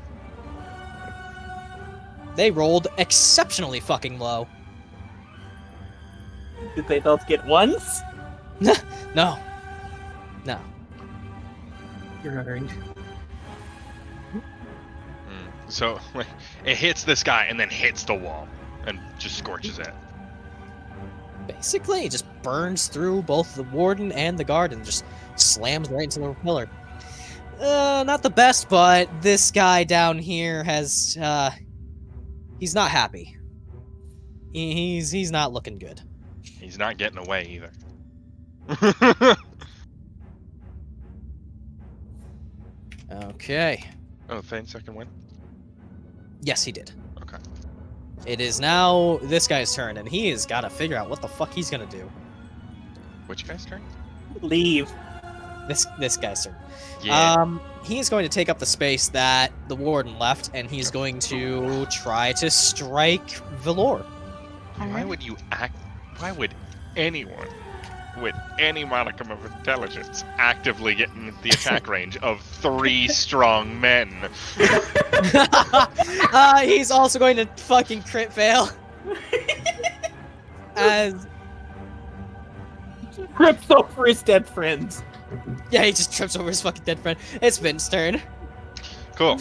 They rolled exceptionally fucking low. Did they both get ones? No. No. You're orange. So it hits this guy and then hits the wall and just scorches it. Basically, it just burns through both the Warden and the guard and just slams right into the pillar. Not the best, but this guy down here has, he's not happy. He's not looking good. He's not getting away either. Okay. Oh, Thane second win? Yes, he did. Okay. It is now this guy's turn, and he has got to figure out what the fuck he's gonna do. Which guy's turn? Leave. This guy's turn. Yeah. He is going to take up the space that the Warden left, and he's going to try to strike Valor. Why would you act? Why would anyone with any modicum of intelligence actively get in the attack range of 3 strong men? He's also going to fucking crit fail. As Trips over his dead friends. yeah, he just trips over his fucking dead friend. It's Vint's turn. Cool.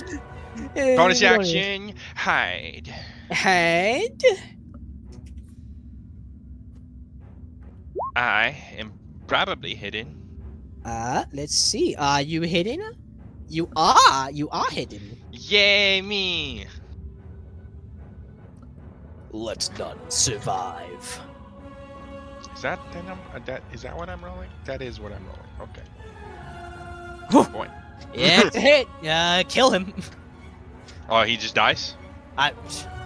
Bonus action, hide. Hide. I am probably hidden. Let's see. Are you hidden? You are hidden. Yay me! Let none survive. Is that is that what I'm rolling? That is what I'm rolling. Okay. Whew. Boy. Yeah, it's a hit. Kill him. Oh, he just dies?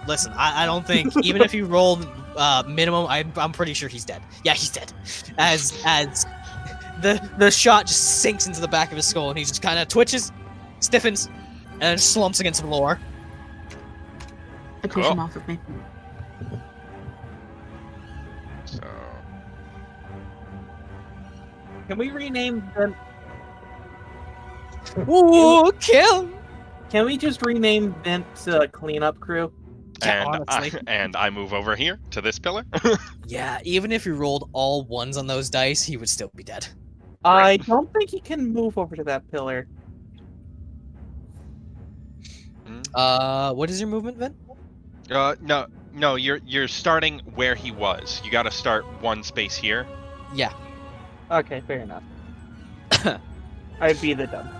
Listen, I don't think, even if you rolled minimum, I'm pretty sure he's dead. Yeah, he's dead. As the shot just sinks into the back of his skull, and he just kind of twitches, stiffens, and then slumps against the floor. I push him off of me. So Can we rename them? Ooh, kill! Can we just rename Vint to Cleanup Crew? Yeah, and honestly. I move over here to this pillar. Yeah, even if you rolled all ones on those dice, he would still be dead. I don't think he can move over to that pillar. What is your movement, Vin? No, you're starting where he was. You got to start one space here. Yeah. Okay, fair enough. I'd be the dumb.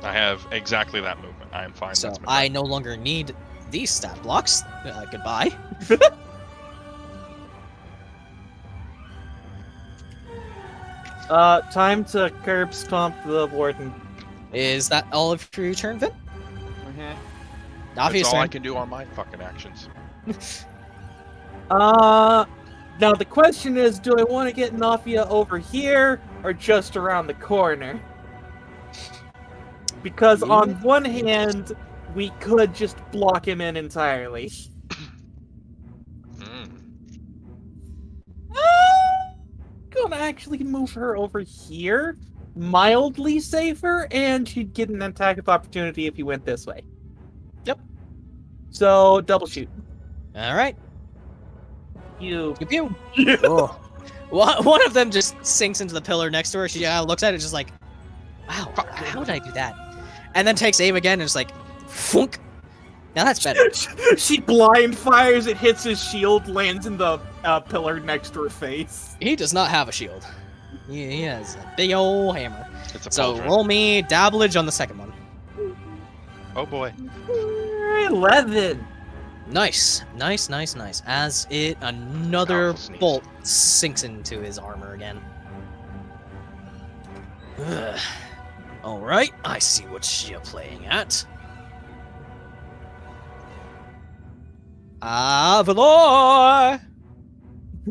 I have exactly that movement. I am fine. So That's my I turn. no longer need these stat blocks. Goodbye. Time to curb stomp the Warden. Is that all of your turn, Vin? That's Obviously. all I can do on my fucking actions. Now the question is, do I want to get Nafia over here or just around the corner? Because on one hand, we could just block him in entirely. Gonna actually move her over here. Mildly safer, and she'd get an attack of opportunity if he went this way. Yep. So, double shoot. All right. You. Pew pew. Oh. One of them just sinks into the pillar next to her. She looks at it just like, wow, how did I do that? And then takes aim again and just like, funk. Now that's better. She blind fires, it hits his shield, lands in the pillar next to her face. He does not have a shield. He has a big old hammer. It's a So pauldron. roll me dabblage on the second one. Oh boy. 11. Nice. As another Powerful sneeze. bolt sinks into his armor again. Ugh. All right, I see what you're playing at. Valor!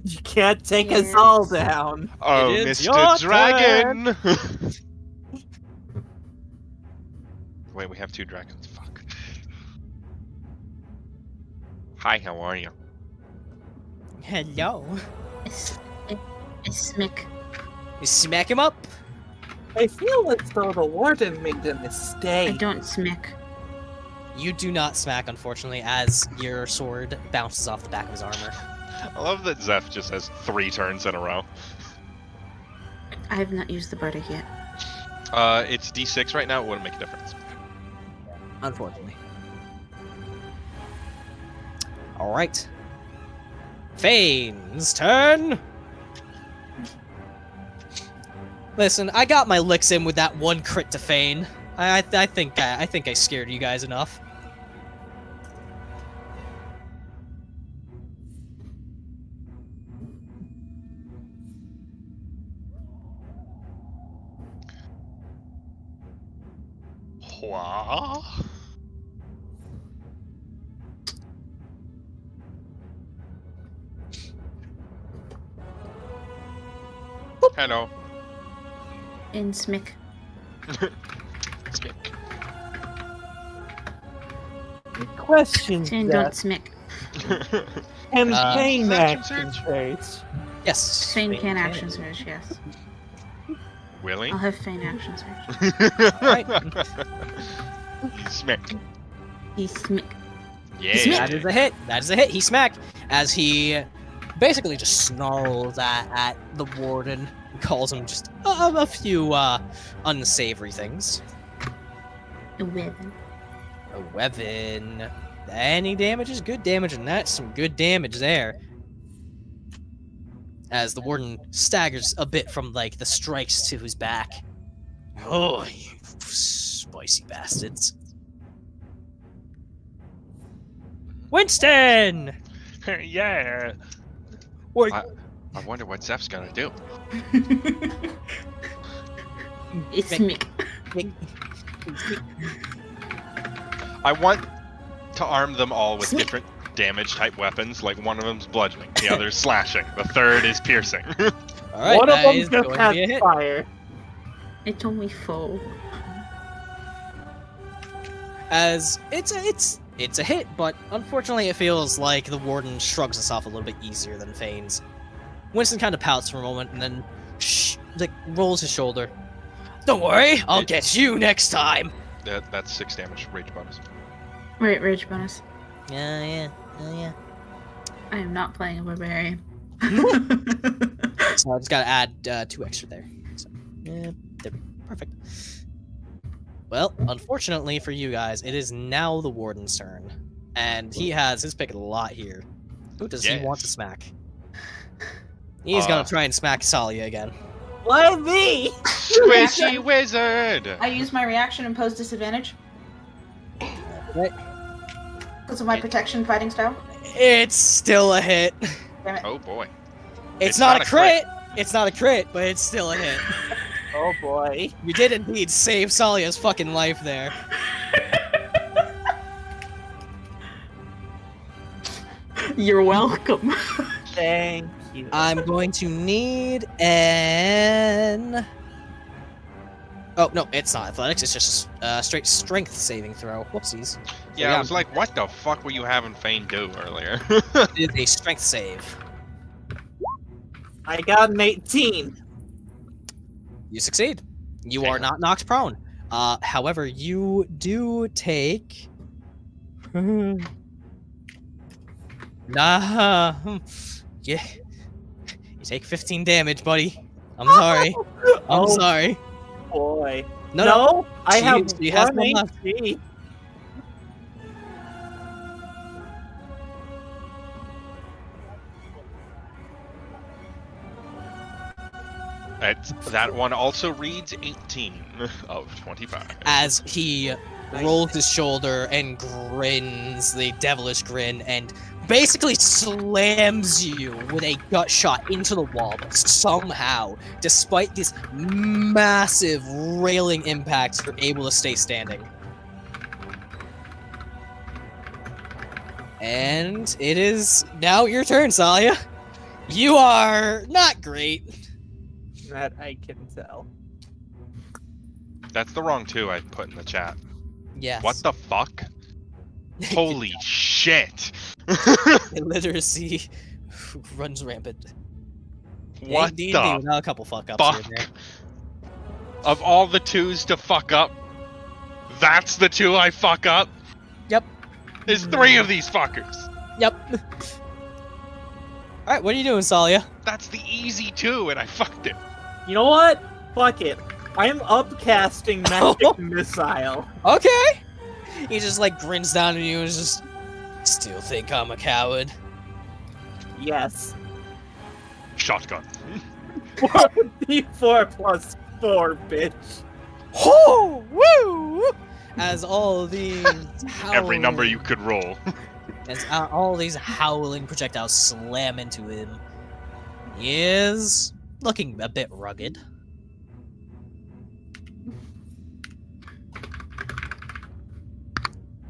You can't take us all down. Oh, It is your Mr. Dragon! Wait, we have 2 dragons. Fuck. Hi, how are you? Hello. I smick. You smack him up. I feel as though the warden made a mistake. I don't smick. You do not smack, unfortunately, as your sword bounces off the back of his armor. I love that Zeph just has 3 turns in a row. I have not used the bardic yet. It's D6 right now. It wouldn't make a difference. Unfortunately. Alright. Fane's turn! Listen, I got my licks in with that one crit to Fane. I think I scared you guys enough. Wah? Hello. In smick. Questions And don't smick. and action pain action surge? traits. Yes. Feign Fane can action surge, yes. Willie? I'll have feign action surge. Alright. Smack. He smick. Yeah. That is a hit. That is a hit. He smacked as he basically just snarls at the warden and calls him just a few unsavory things. A weapon. A weapon. Any damage is good damage, and that's some good damage there. As the warden staggers a bit from like the strikes to his back. Oh, you spicy bastards. Winston! Yeah. Or I wonder what Zeph's gonna do. It's smick. I want to arm them all with different damage type weapons. Like one of them's bludgeoning, the other's slashing, the third is piercing. Alright, One of that them is just going to be a has hit. fire. It's only foe. As it's a hit, but unfortunately it feels like the warden shrugs us off a little bit easier than Fane's. Winston kind of pouts for a moment and then rolls his shoulder. Don't worry, I'll get you next time. That's 6 damage rage bonus. Right, rage bonus. Yeah. I am not playing a barbarian. So I just gotta add 2 extra there. So, yeah, they're perfect. Well, unfortunately for you guys, it is now the warden's turn, and he has his pick of the lot here. Who does he want to smack? He's gonna try and smack Tsalia again. Why me? Squishy wizard! I use my reaction and pose disadvantage Right. because of my protection fighting style. It's still a hit. Damn it. Oh boy. It's not a crit. It's not a crit, but it's still a hit. Oh boy. You did indeed save Salia's fucking life there. You're welcome. Thank you. I'm going to need an... Oh, no, it's not athletics. It's just a straight strength saving throw. Whoopsies. Yeah, I was like, what the fuck were you having Fane do earlier? It is a strength save. I got an 18. You succeed. You are Damn. not knocked prone. However, you do take... Yeah. You take 15 damage, buddy. I'm sorry. I'm Oh. sorry. Boy. No, I She- have she has 1 one left. HP. That one also reads 18 of 25. As he rolls his shoulder and grins, the devilish grin, and basically slams you with a gut shot into the wall. But somehow, despite this massive railing impact, you're able to stay standing. And it is now your turn, Tsalia. You are not great. That I can tell. That's the wrong 2 I put in the chat. Yes. What the fuck? Holy shit! Illiteracy runs rampant. What D&D the without a couple fuck ups fuck? here, man. Of all the 2s to fuck up, that's the 2 I fuck up? Yep. There's 3 of these fuckers. Yep. Alright, what are you doing, Tsalia? That's the easy 2, and I fucked it. You know what? Fuck it. I am upcasting magic missile. Okay. He just like grins down at you and is just still think I'm a coward. Yes. Shotgun. 4d4 plus 4, bitch. Ho! Woo! As all these Every number you could roll. as all these howling projectiles slam into him, he is looking a bit rugged.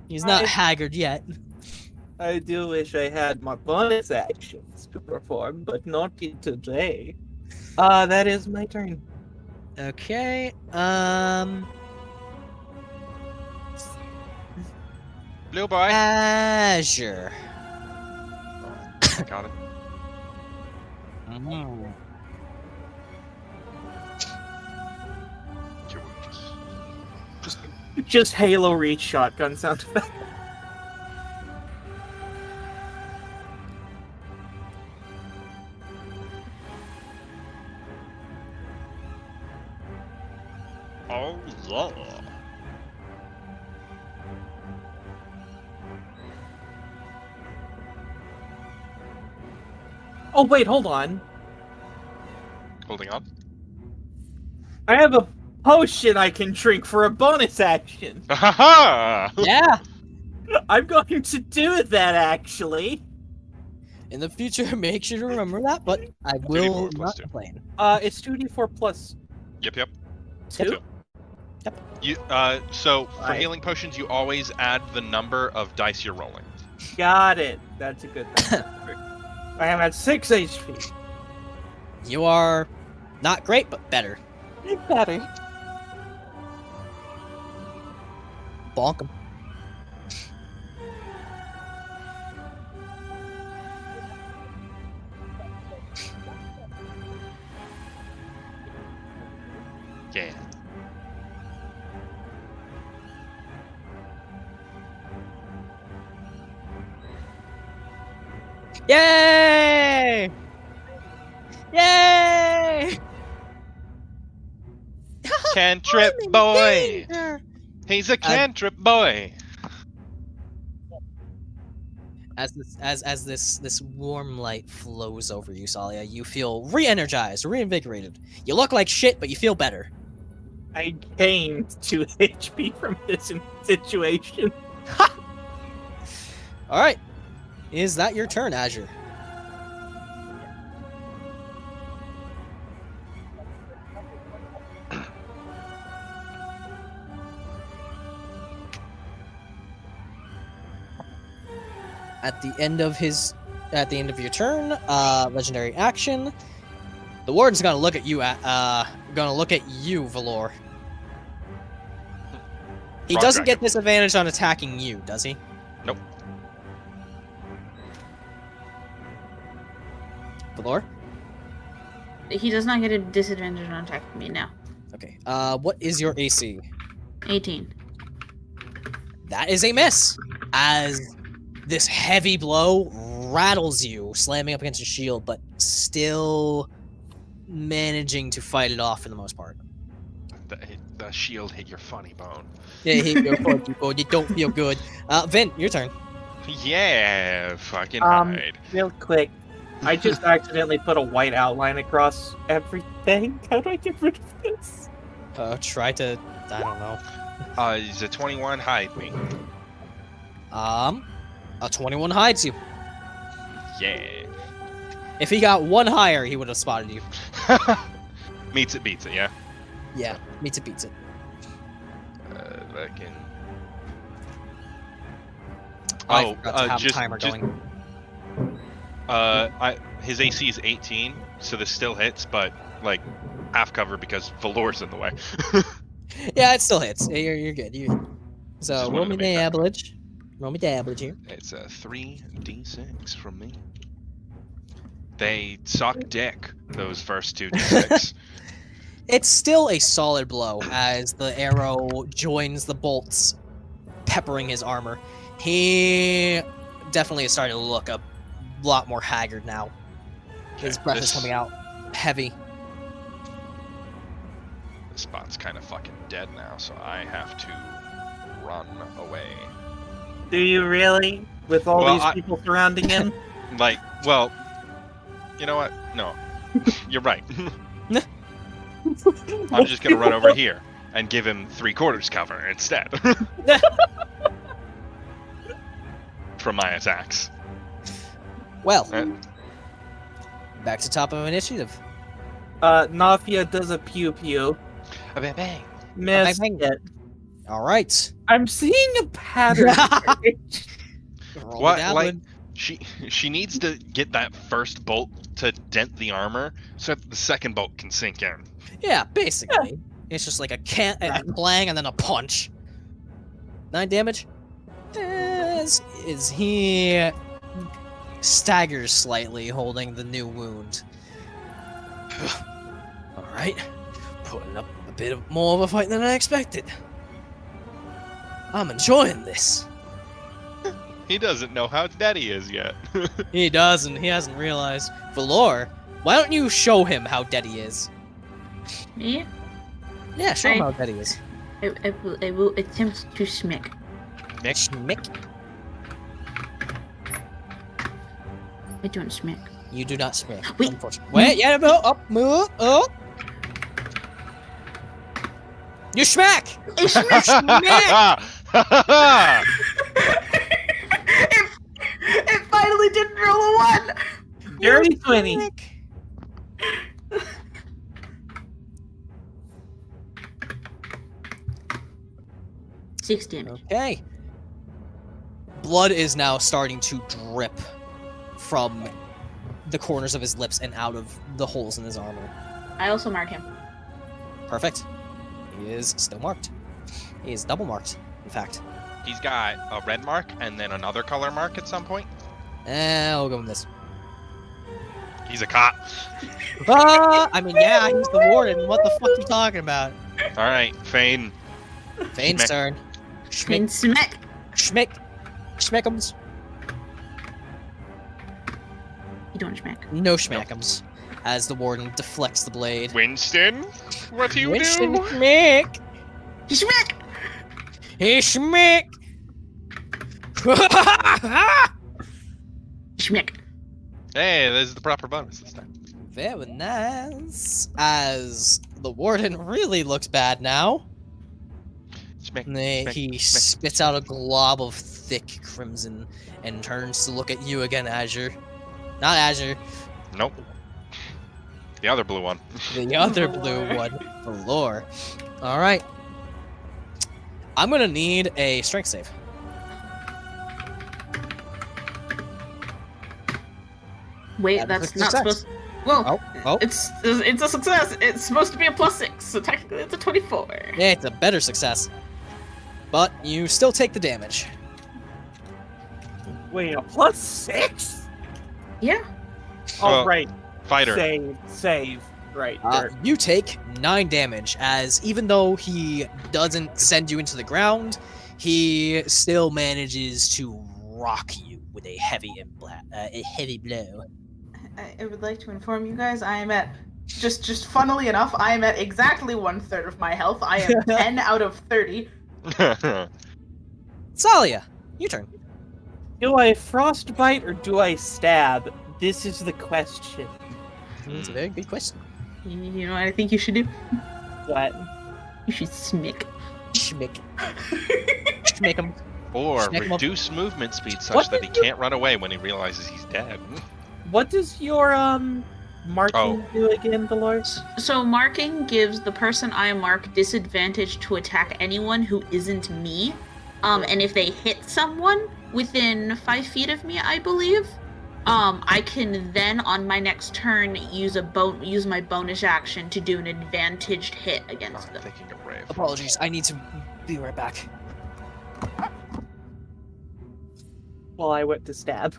He's not haggard yet. I do wish I had my bonus actions to perform, but not today. That is my turn. Okay. Blue boy. Azure. Got it. Mm. Just Halo Reach shotgun sound effect. Oh, yeah. Oh wait, hold on. Holding on. I have a potion I can drink for a bonus action. Ha ha! Yeah. I'm going to do that actually. In the future, make sure to remember that, but I 2d4 will plus not 2. complain. It's 2d4 plus Yep. 2. Yep. You so for Right. healing potions, you always add the number of dice you're rolling. Got it. That's a good thing. I am at 6 HP. You are not great, but better. Better. Bonk him. Yeah. Yay! Yay! Cantrip I'm in boy. danger! He's a cantrip boy. As this warm light flows over you, Tsalia, you feel re-energized, reinvigorated. You look like shit, but you feel better. I gained 2 HP from this situation. All right, is that your turn, Azure? At the end of your turn, legendary action, the Warden's gonna look at you. Valor. He Rock doesn't dragon. get disadvantage on attacking you, does he? Nope. Valor? He does not get a disadvantage on attacking me now. Okay. What is your AC? 18. That is a miss. As this heavy blow rattles you, slamming up against your shield, but still managing to fight it off for the most part. The shield hit your funny bone. Yeah, hit your funny bone. You don't feel good. Vint, your turn. Yeah, fucking hide. Real quick, I just accidentally put a white outline across everything. How do I get rid of this? Try to, I don't know. Is a 21 hide me? A 21 hides you. Yeah. If he got one higher, he would have spotted you. Meets it, beats it, yeah? Yeah, meets it, beats it. Fucking... I Oh, forgot to have a timer going. His AC is 18, so this still hits, but, like, half cover because Valor's in the way. Yeah, it still hits. You're good. You're good. So Just roll wanted me to make that damage. Roll me damage here. It's a 3d6 from me. They suck dick, those first 2d6. It's still a solid blow as the arrow joins the bolts, peppering his armor. He definitely is starting to look a lot more haggard now. His breath is coming out heavy. The spot's kind of fucking dead now, so I have to run away. Do you really? With all Well, these people surrounding him? Like, well, you know what? No. You're right. I'm just gonna run over here and give him 3/4 cover instead. From my attacks. Well, Uh, back to top of initiative. Nafia does a pew pew. bang, bang. Missed bang, bang. it. All right. I'm seeing a pattern. Roll What, down like, with- she needs to get that first bolt to dent the armor so that the second bolt can sink in. Yeah, basically. It's just like a clang and then a punch. 9 damage. Is he staggers slightly, holding the new wound. All right, putting up a bit more of a fight than I expected. I'm enjoying this. He doesn't know how dead he is yet. He doesn't. He hasn't realized. Valor, why don't you show him how dead he is? Me? Yeah, show him I- how dead he is. I will attempt to smack. Schmick. I don't smack. You do not smack. Wait. Unfortunately. Wait, yeah, move up, move up. You smack! I smack! It finally didn't roll a 1! Dirty 20. Six damage. Okay. Blood is now starting to drip from the corners of his lips and out of the holes in his armor. I also mark him. Perfect. He is still marked. He is double marked, in fact. He's got a red mark and then another color mark at some point. I'll go with this. He's a cop. I mean, yeah, he's the warden. What the fuck are you talking about? All right, Fane. Fane's Schmick. turn. And smack! Schmick. Schmickums. You don't smack. No schmackums. As the warden deflects the blade. Winston, what do you Winston do? Schmick. Smack! Hey, Schmick. Smack. Hey, this is the proper bonus this time. Very nice. As the warden really looks bad now. Schmick, And schmick, he schmick. spits out a glob of thick crimson and turns to look at you again, Azure. Not Azure, Nope. The other blue one. the other blue one, Valor. Alright. I'm gonna need a strength save. Wait, That is that's a not success. supposed. Well, Oh. it's a success. It's supposed to be a +6, so technically it's a 24. Yeah, it's a better success. But you still take the damage. Wait, a +6? Yeah. Oh, Well, right. Fighter. Save. Right. there. You take 9 damage, as even though he doesn't send you into the ground, he still manages to rock you with a heavy blow. I would like to inform you guys, I am at, just funnily enough, I am at exactly 1/3 of my health. I am 10 out of 30. Tsalia, your turn. Do I frostbite or do I stab? This is the question. It's a very good question. You know what I think you should do? What? You should smack. Schmick. Schmick him. Or Schmick 'em up. reduce movement speed such What that did he can't run away when he realizes he's dead. What does your marking do again, Dolores? So marking gives the person I mark disadvantage to attack anyone who isn't me. And if they hit someone within 5 feet of me, I believe, I can then on my next turn use my bonus action to do an advantaged hit I'm against them. thinking of Rave. Apologies, I need to be right back. Well, I went to stab.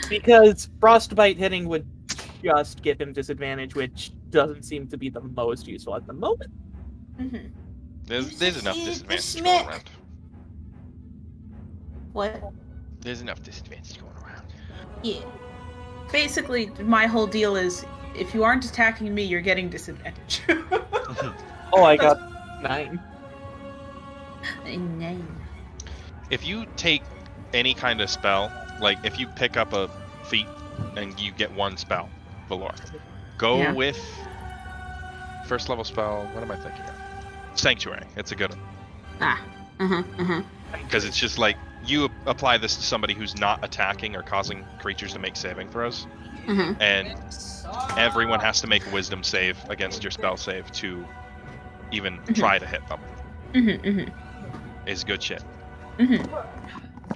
Because frostbite hitting would just give him disadvantage, which doesn't seem to be the most useful at the moment. Mm-hmm. There's enough succeed the disadvantage going Schmick. around. What? There's enough disadvantage going around. Yeah. Basically, my whole deal is if you aren't attacking me, you're getting disadvantage. Oh, I got 9. 9. If you take any kind of spell, like if you pick up a feat and you get one spell, Valor, go Yeah. with first level spell. What am I thinking of? Sanctuary. It's a good one. Because it's just like you apply this to somebody who's not attacking or causing creatures to make saving throws, and everyone has to make a wisdom save against your spell save to even try to hit them. Is good shit.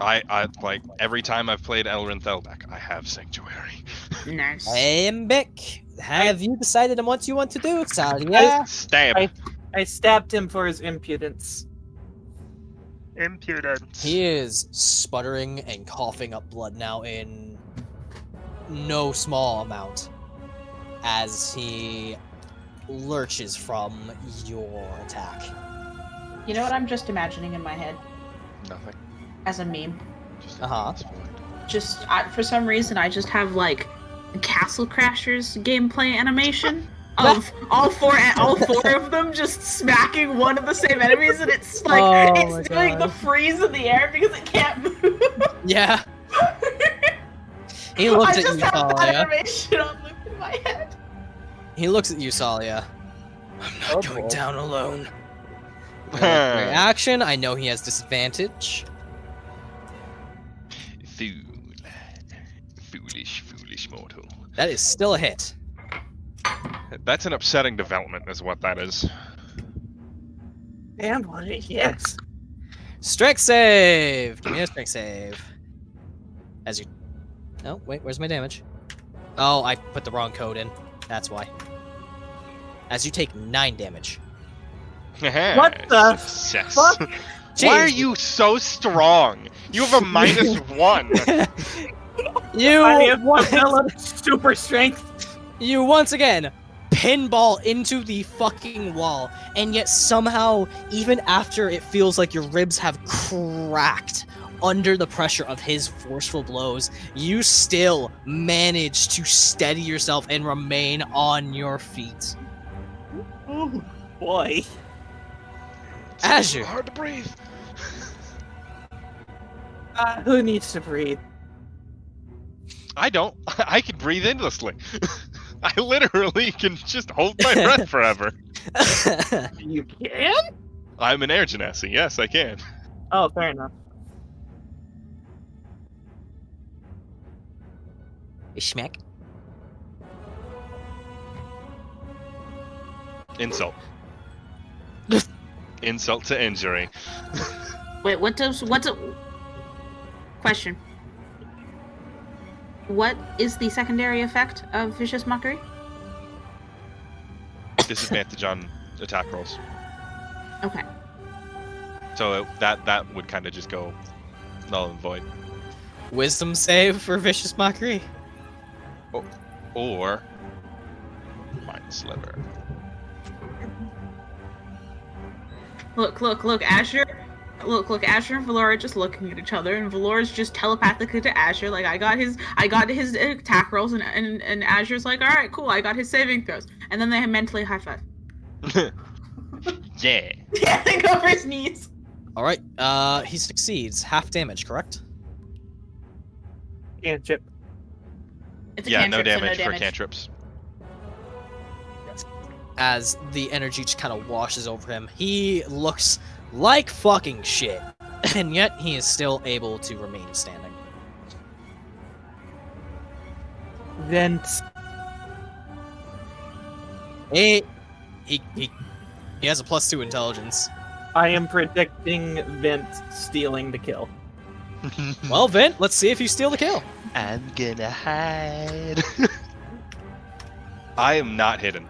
I like every time I've played Elrin Thelbeck, I have Sanctuary. Nice. And Bick, have you decided on what you want to do, Tsalia? Stab. I stabbed him for his impudence. Impudence. He is sputtering and coughing up blood now in no small amount as he lurches from your attack. You know what I'm just imagining in my head Nothing. as a meme? Just Just for some reason, I just have like Castle Crashers gameplay animation of all four of them just smacking one of the same enemies, and it's like it's doing the freeze in the air because it can't move. Yeah. He looks I at just you, have that Tsalia. animation on loop in my head. He looks at you, Tsalia. I'm not Oh, going boy. down alone. Reaction, I know he has disadvantage. Foolish mortal. That is still a hit. That's an upsetting development, is what that is. And what a hit. Strength save! Give me a strength save. As you... Oh, wait, where's my damage? Oh, I put the wrong code in. That's why. As you take 9 damage. What the Success. fuck? Why are Jeez. you so strong? You have a -1. I have You, one hell of super strength. you once again pinball into the fucking wall, and yet somehow, even after it feels like your ribs have cracked under the pressure of his forceful blows, you still manage to steady yourself and remain on your feet. Oh boy. Azure. It's hard to breathe. Who needs to breathe? I don't. I can breathe endlessly. I literally can just hold my breath forever. You can? I'm an air genasi. Yes, I can. Oh, fair enough. Schmeck. Insult. Insult to injury. Wait, what's a question? What is the secondary effect of vicious mockery? Disadvantage on attack rolls. Okay. So that would kind of just go null and void. Wisdom save for vicious mockery. Or mind sliver. Look, Azure. Look, Azure and Valor are just looking at each other, and Valor's just telepathically to Azure, like, I got his attack rolls, and Azure's like, alright, cool, I got his saving throws. And then they mentally high five. Yeah. Yeah, they go for his knees. Alright, he succeeds. Half damage, correct? Cantrip. It's a Yeah, no cantrip, so damage for cantrips. As the energy just kind of washes over him, he looks like fucking shit, and yet he is still able to remain standing. Vint. He has a +2 intelligence. I am predicting Vint stealing the kill. Well, Vint, let's see if you steal the kill. I'm gonna hide. I am not hidden.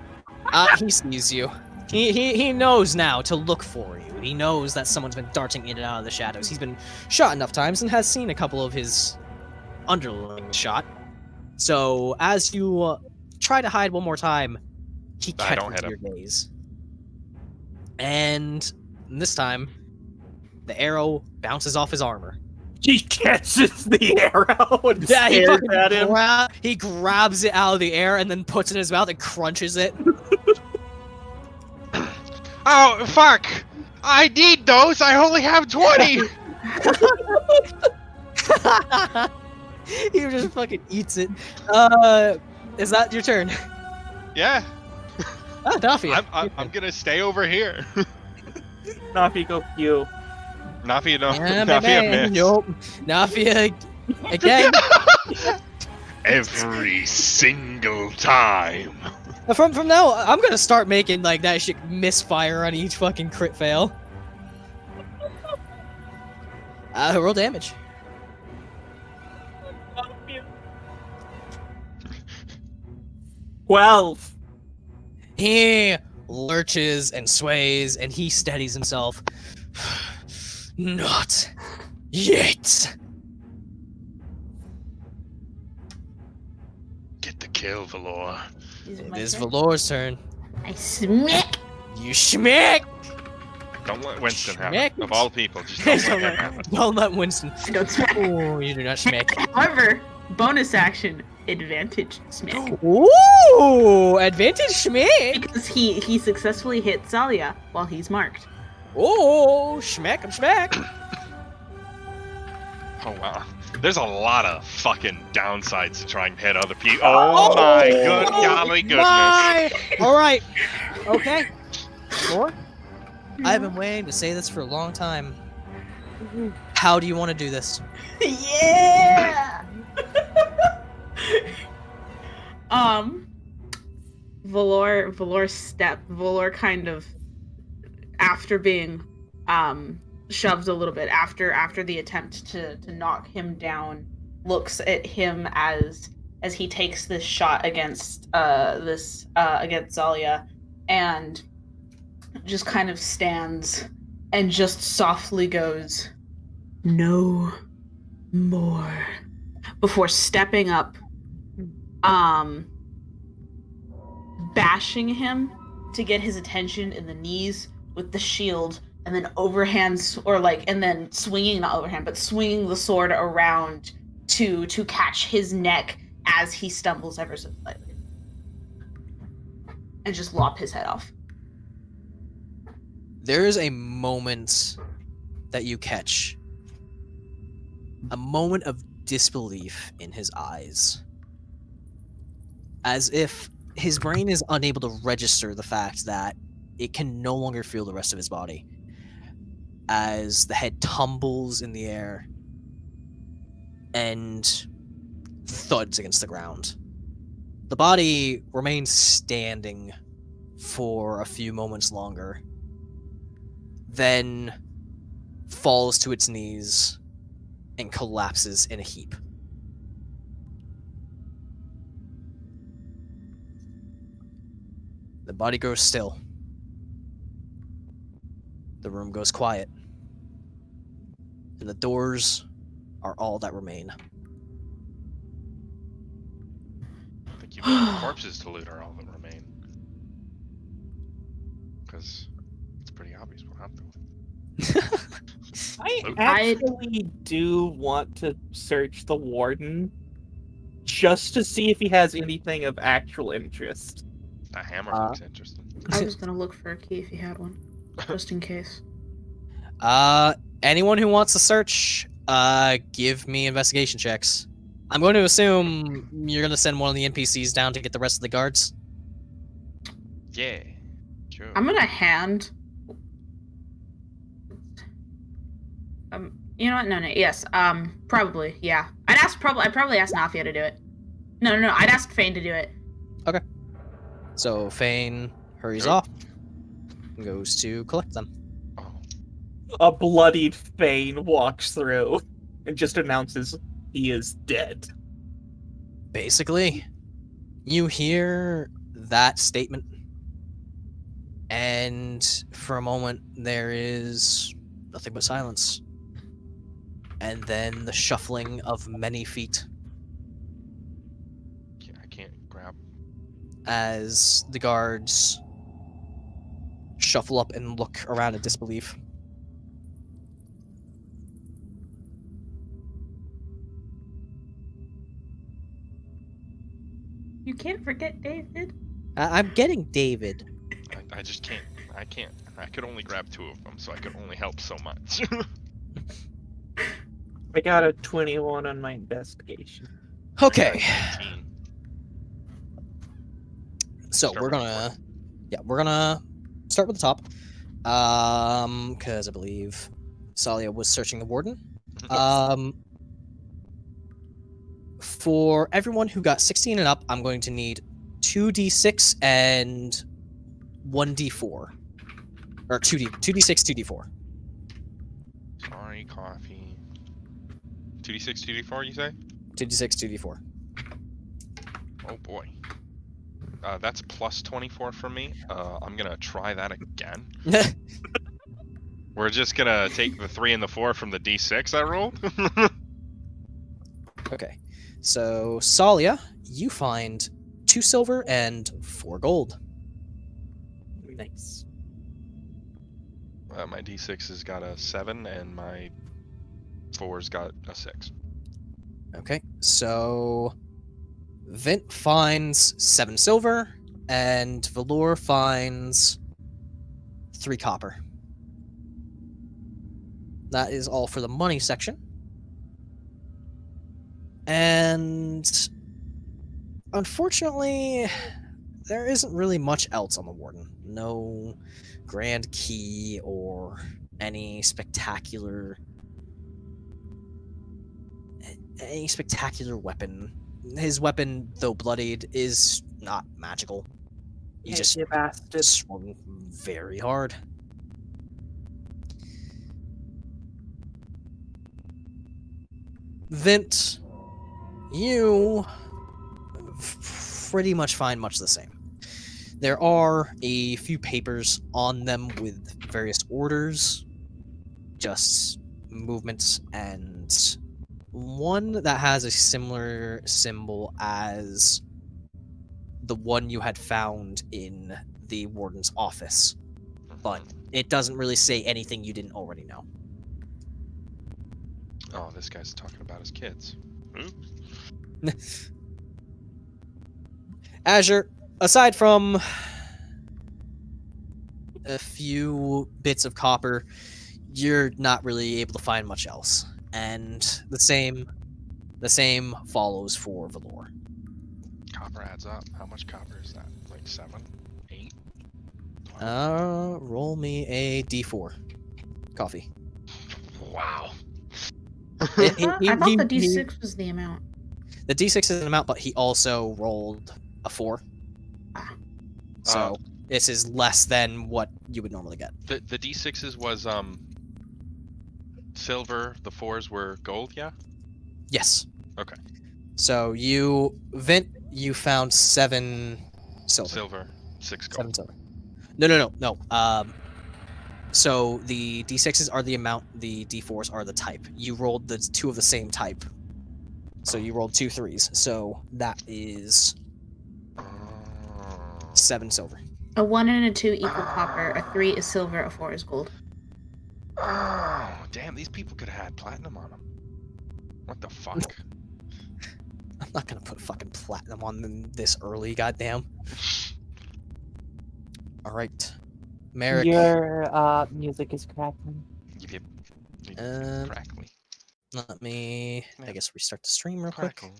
He sees you. He knows now to look for you. He knows that someone's been darting in and out of the shadows. He's been shot enough times and has seen a couple of his underlings shot. So as you try to hide one more time, he I don't catches hit your gaze. And this time, the arrow bounces off his armor. He catches the arrow and Yeah, he stares fucking at him. he grabs it out of the air and then puts it in his mouth and crunches it. Oh, fuck! I need those! I only have 20! He just fucking eats it. Is that your turn? Yeah, Ah, Dafia. I'm gonna stay over here. Nafi, go you. Nafia, no. Yeah, Nafia baby. missed. Nope. Nafia again. Every single time. From now, I'm gonna start making like that shit misfire on each fucking crit fail. Roll damage. 12. He lurches and sways, and he steadies himself. Not yet. Get the kill, Valor. It is Valor's turn. I smack. You schmick! Don't let Winston have Schmick. it. Of all people, just don't let him have it. Don't let Winston. I don't smack. Oh, you do not schmick. However, bonus action, advantage smack. Ooh, advantage schmick. Because he successfully hit Tsalia while he's marked. Oh, schmack him, schmack. Oh, wow. There's a lot of fucking downsides to trying to hit other people. Oh, my good golly goodness. All right. Okay. Four. I've been waiting to say this for a long time. How do you want to do this? Yeah. Valor kind of, after being shoved a little bit after the attempt to knock him down, looks at him as he takes this shot against against Tsalia, and just kind of stands and just softly goes, "No more," before stepping up, bashing him to get his attention in the knees with the shield, and then and then swinging, not overhand, but swinging the sword around to catch his neck as he stumbles ever so slightly, and just lop his head off. There is a moment that you catch. A moment of disbelief in his eyes. As if his brain is unable to register the fact that it can no longer feel the rest of his body. As the head tumbles in the air and thuds against the ground. The body remains standing for a few moments longer, then falls to its knees and collapses in a heap. The body grows still. The room goes quiet. And the doors are all that remain. I think you mean the corpses to loot are all that remain. Because it's pretty obvious what happened. I Luke? actually do want to search the Warden just to see if he has anything of actual interest. That hammer looks interesting. I was gonna look for a key if you had one, just in case. Anyone who wants to search, give me investigation checks. I'm going to assume you're going to send one of the NPCs down to get the rest of the guards. Yeah. Sure. I'm gonna hand. You know what? No. Yes. Probably. Yeah. I'd probably ask Nafia to do it. No. I'd ask Fane to do it. So Fane hurries off and goes to collect them. Oh. A bloodied Fane walks through and just announces he is dead. Basically, you hear that statement, and for a moment there is nothing but silence. And then the shuffling of many feet. I can't grab. as the guards shuffle up and look around in disbelief. You can't forget David. I'm getting David. I just can't. I can't. I could only grab 2 of them, so I could only help so much. I got a 21 on my investigation. Okay, 19. so Start we're with gonna start with the top, because I believe Tsalia was searching the warden. For everyone who got 16 and up, I'm going to need 2d6 and 1d4, or 2d6, 2d4. Sorry, coffee. 2d6, 2d4, you say? 2d6, 2d4. Oh boy. That's plus 24 from me. I'm gonna try that again. We're just gonna take the 3 and the 4 from the d6 I rolled. Okay, so Tsalia, you find 2 silver and 4 gold. Nice. My d6 has got a 7 and my 4's got a 6. Okay, so Vint finds 7 silver, and Valor finds 3 copper. That is all for the money section. And unfortunately, there isn't really much else on the Warden. No grand key or any spectacular weapon. His weapon, though bloodied, is not magical. He Yeah, just you bastard. swung very hard. Vint, you pretty much find much the same. There are a few papers on them with various orders, just movements, and one that has a similar symbol as the one you had found in the warden's office, but it doesn't really say anything you didn't already know. Oh, this guy's talking about his kids. Oops. Azure, aside from a few bits of copper, you're not really able to find much else. And the same follows for Valor. Copper adds up. How much copper is that? Like 7? 8? 12? Roll me a d4. Coffee. Wow. I thought the D6 was the amount. The d6 is an amount, but he also rolled a 4. So this is less than what you would normally get. The d6s was silver, the 4s were gold, yeah? Yes. Okay. So Vint, you found 7 silver. Silver, 6 gold. 7 silver. No. So the d6s are the amount, the d4s are the type. You rolled the 2 of the same type. So you rolled 2 3s. So that is 7 silver. A 1 and a 2 equal copper. A 3 is silver. A 4 is gold. Oh, damn, these people could have had platinum on them. What the fuck? I'm not gonna put fucking platinum on them this early, goddamn. Alright. Merrick. Your music is cracking. Yep. Crackly. Let me, I guess, restart the stream real quick. Crackle.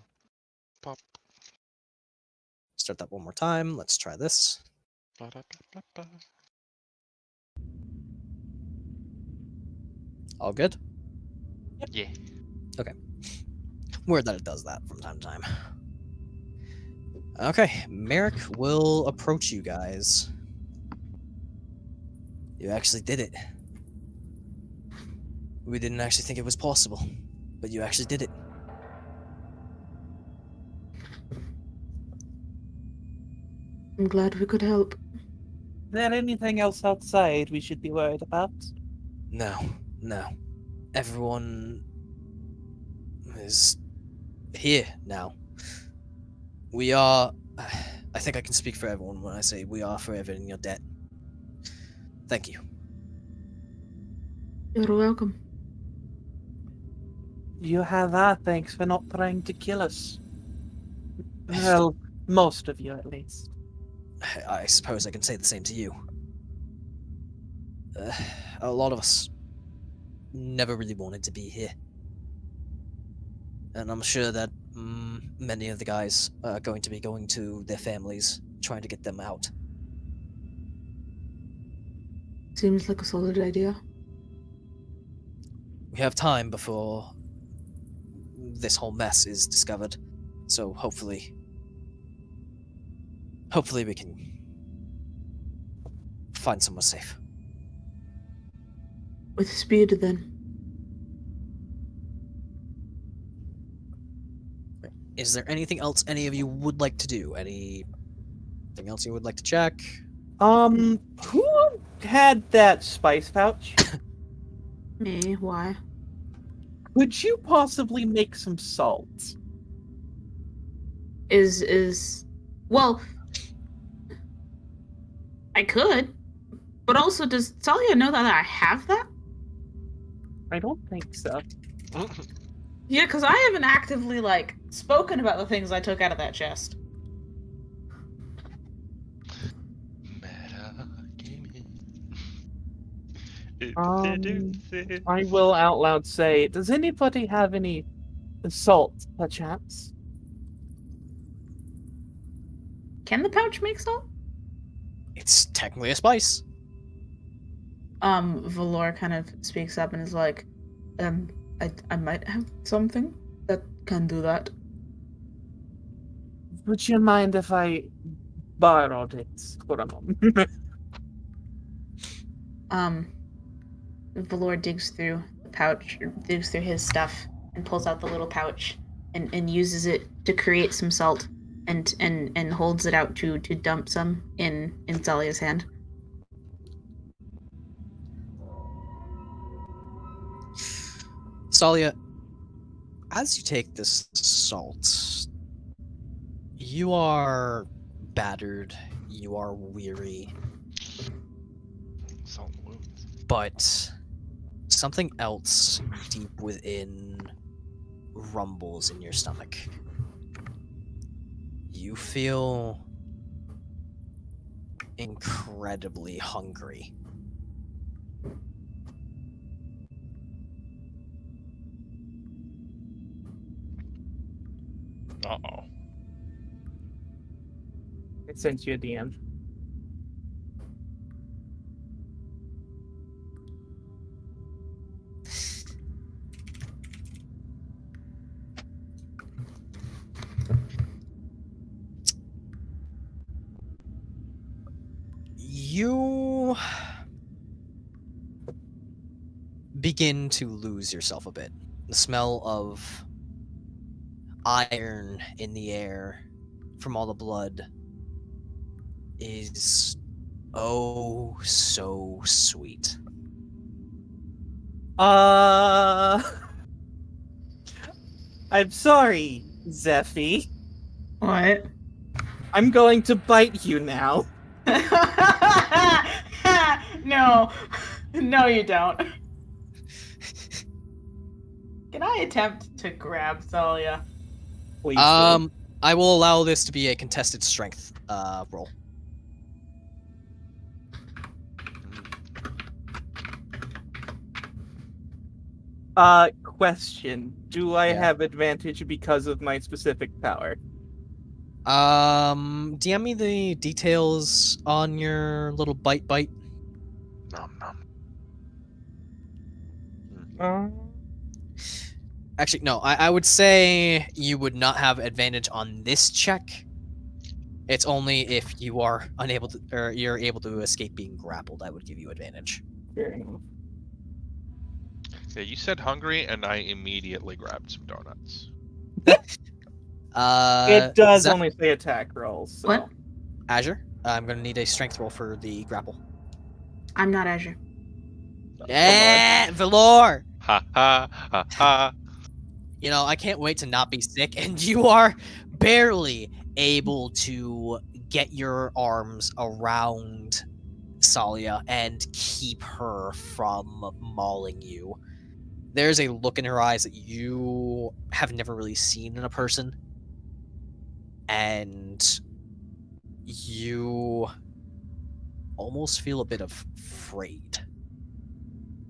Pop. Start that one more time. Let's try this. Blah, blah, blah, blah, blah. All good? Yeah. Weird that it does that from time to time. Okay, Merrick will approach you guys. You actually did it. We didn't actually think it was possible, but you actually did it. I'm glad we could help. Is there anything else outside we should be worried about? No. Everyone is here now. We are I think I can speak for everyone when I say we are forever in your debt. Thank you. You're welcome. You have our thanks for not trying to kill us. Well, most of you at least. I suppose I can say the same to you. A lot of us never really wanted to be here. And I'm sure that many of the guys are going to be going to their families, trying to get them out. Seems like a solid idea. We have time before this whole mess is discovered, so hopefully we can find somewhere safe. With speed, then. Is there anything else any of you would like to do? Anything else you would like to check? Who had that spice pouch? Me? Why? Could you possibly make some salt? Well, I could, but also, does Tsalia know that I have that? I don't think so. Yeah, because I haven't actively, spoken about the things I took out of that chest. Meta gaming. I will out loud say, does anybody have any salt, perchance? Can the pouch make salt? It's technically a spice. Valor kind of speaks up and is like, I might have something that can do that. Would you mind if I borrowed it for a moment? Valor digs through the pouch, or digs through his stuff, and pulls out the little pouch, and uses it to create some salt, and holds it out to dump some in Tsalia's hand. Tsalia, as you take this salt, you are battered, you are weary, Salt wounds. but something else deep within rumbles in your stomach. You feel incredibly hungry. Uh-oh. I sent you a DM. You begin to lose yourself a bit. The smell of iron in the air from all the blood is oh so sweet. I'm sorry, Zephy. What? I'm going to bite you now. No. No, you don't. Can I attempt to grab Tsalia? Please do. I will allow this to be a contested strength roll. Question. Do I Yeah. have advantage because of my specific power? DM me the details on your little bite. Nom nom. Actually, no, I would say you would not have advantage on this check. It's only if you are unable to, or you're able to escape being grappled, I would give you advantage. Fair enough. Yeah, you said hungry, and I immediately grabbed some donuts. It does Zep- only say attack rolls. So. What? Azure, I'm going to need a strength roll for the grapple. I'm not Azure. Valor! Ha ha ha ha. You know, I can't wait to not be sick, and you are barely able to get your arms around Tsalia and keep her from mauling you. There's a look in her eyes that you have never really seen in a person, and you almost feel a bit of afraid.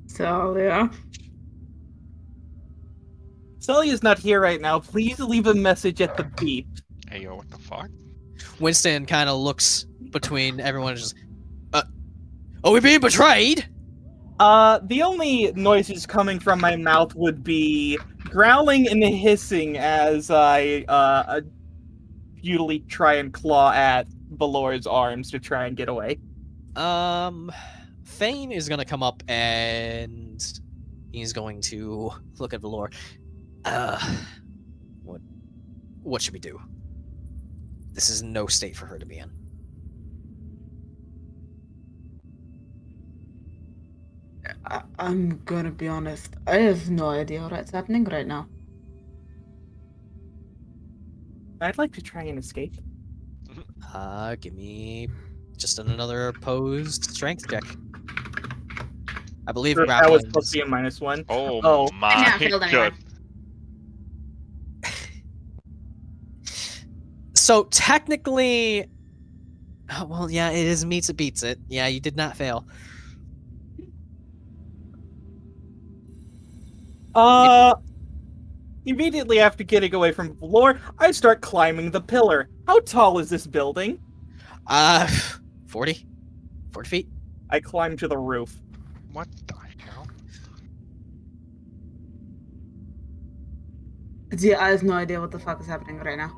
Tsalia. Tsalia's not here right now. Please leave a message at the beep. Hey, yo, what the fuck? Winston kind of looks between everyone and just, are we being betrayed? The only noises coming from my mouth would be growling and hissing as I futilely try and claw at Valor's arms to try and get away. Thane is gonna come up and he's going to look at Valor. What should we do? This is no state for her to be in. I'm gonna be honest. I have no idea what's happening right now. I'd like to try and escape. Give me just another opposed strength check. I believe That was grappling supposed to be a -1. Oh, my Yeah, failed anyway. god. So technically, well, yeah, it is meets it beats it. Yeah, you did not fail. Immediately after getting away from Valor, I start climbing the pillar. How tall is this building? 40 feet. I climb to the roof. What the hell? Yeah, I have no idea what the fuck is happening right now.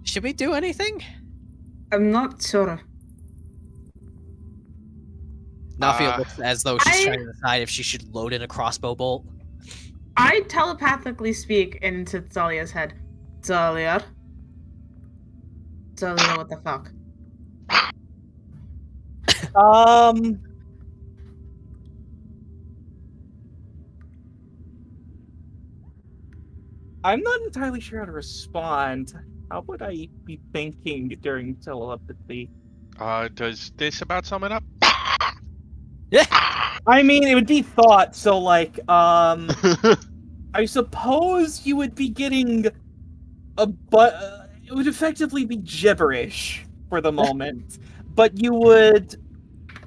Should we do anything? I'm not sure. Nafia looks as though she's trying to decide if she should load in a crossbow bolt. I telepathically speak into Tsalia's head. Tsalia, what the fuck? I'm not entirely sure how to respond. How would I be thinking during telepathy? Does this about sum it up? Yeah. I mean, it would be thought, so like, I suppose you would be getting it would effectively be gibberish for the moment, but you would